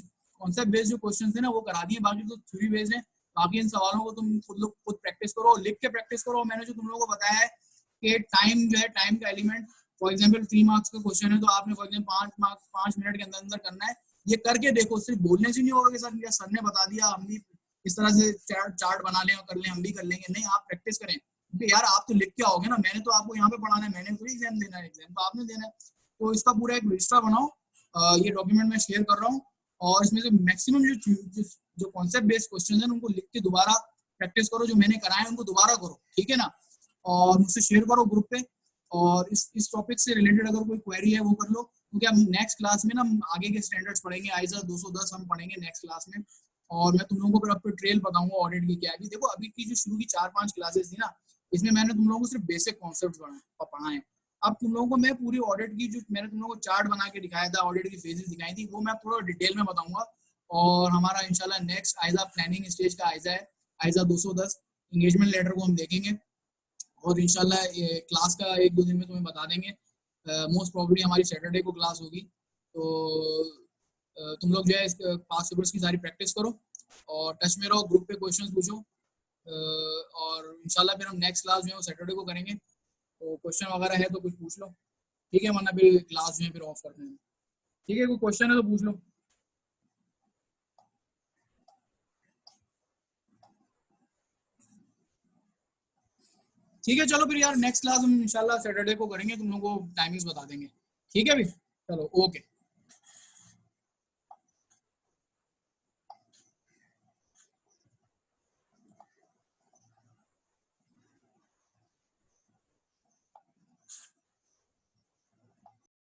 S1: कॉन्सेप्ट बेस्ड जो क्वेश्चन थे ना वो करा दिए, बाकी तो थ्योरी बेस्ड है। बाकी इन सवालों को तुम खुद प्रैक्टिस करो, लिख के प्रैक्टिस करो। मैंने जो तुम लोगों को बताया है कि टाइम जो है, टाइम का एलिमेंट, फॉर एग्जांपल 3 मार्क्स का क्वेश्चन है तो आपने फॉर एग्जांपल 5 मिनट के अंदर अंदर करना है। ये करके देखो, सिर्फ बोलने से नहीं होगा कि सर ने बता दिया हम भी इस तरह से चार्ट बना लें और कर लें, हम भी कर लेंगे। नहीं, आप प्रैक्टिस करें, क्योंकि यार आप तो लिख के आओगे ना, मैंने तो आपको यहाँ पे पढ़ाना है, मैंने थोड़ी एग्जाम देना है, एग्जाम तो आपने देना है। तो इसका पूरा एक रजिस्टर बनाओ, ये डॉक्यूमेंट मैं शेयर कर रहा हूँ, और इसमें से मैक्सिमम जो कॉन्सेप्ट बेस्ड क्वेश्चन है उनको लिख के दोबारा प्रैक्टिस करो, जो मैंने कराए उनको दोबारा करो, ठीक है ना। और मुझसे शेयर करो ग्रुप पे, और इस टॉपिक से रिलेटेड अगर कोई क्वेरी है वो कर लो, क्योंकि हम नेक्स्ट क्लास में ना आगे के स्टैंडर्ड्स पढ़ेंगे, आईजा 210 हम पढ़ेंगे नेक्स्ट क्लास में। और मैं तुम लोगों को फिर ट्रेल बताऊंगा ऑडिट की क्या है। देखो अभी की जो शुरू की 4-5 क्लासेस थी ना, इसमें मैंने तुम लोगों को सिर्फ बेसिक कॉन्सेप्ट पढ़ाए। अब तुम लोगों को मैं पूरी ऑडिट की जो मैंने तुम लोगों को चार्ट बना के दिखाया था, ऑडिट की फेजेस दिखाई थी, वो मैं थोड़ा डिटेल में बताऊंगा। और हमारा इंशाल्लाह नेक्स्ट आइजा प्लानिंग स्टेज का आइजा है, आइजा 210 एंगेजमेंट लेटर को हम देखेंगे, और इंशाल्लाह क्लास का 1-2 दिन में तुम्हें बता देंगे। मोस्ट प्रॉब्ली हमारी सैटरडे को क्लास होगी। तो तुम लोग जो है पास्ट पेपर्स की सारी प्रैक्टिस करो, और टच में रहो, ग्रुप पे क्वेश्चंस पूछो, और इंशाल्लाह फिर हम नेक्स्ट क्लास जो है वो सैटरडे को करेंगे। तो क्वेश्चन वगैरह है तो कुछ पूछ लो, ठीक है, वरना फिर क्लास जो है फिर ऑफ करते हैं। ठीक है, कोई क्वेश्चन है तो पूछ लो। ठीक है, चलो फिर यार नेक्स्ट क्लास हम इंशाल्लाह सैटरडे को करेंगे, तुम लोगों को टाइमिंग्स बता देंगे। ठीक है भाई, चलो ओके।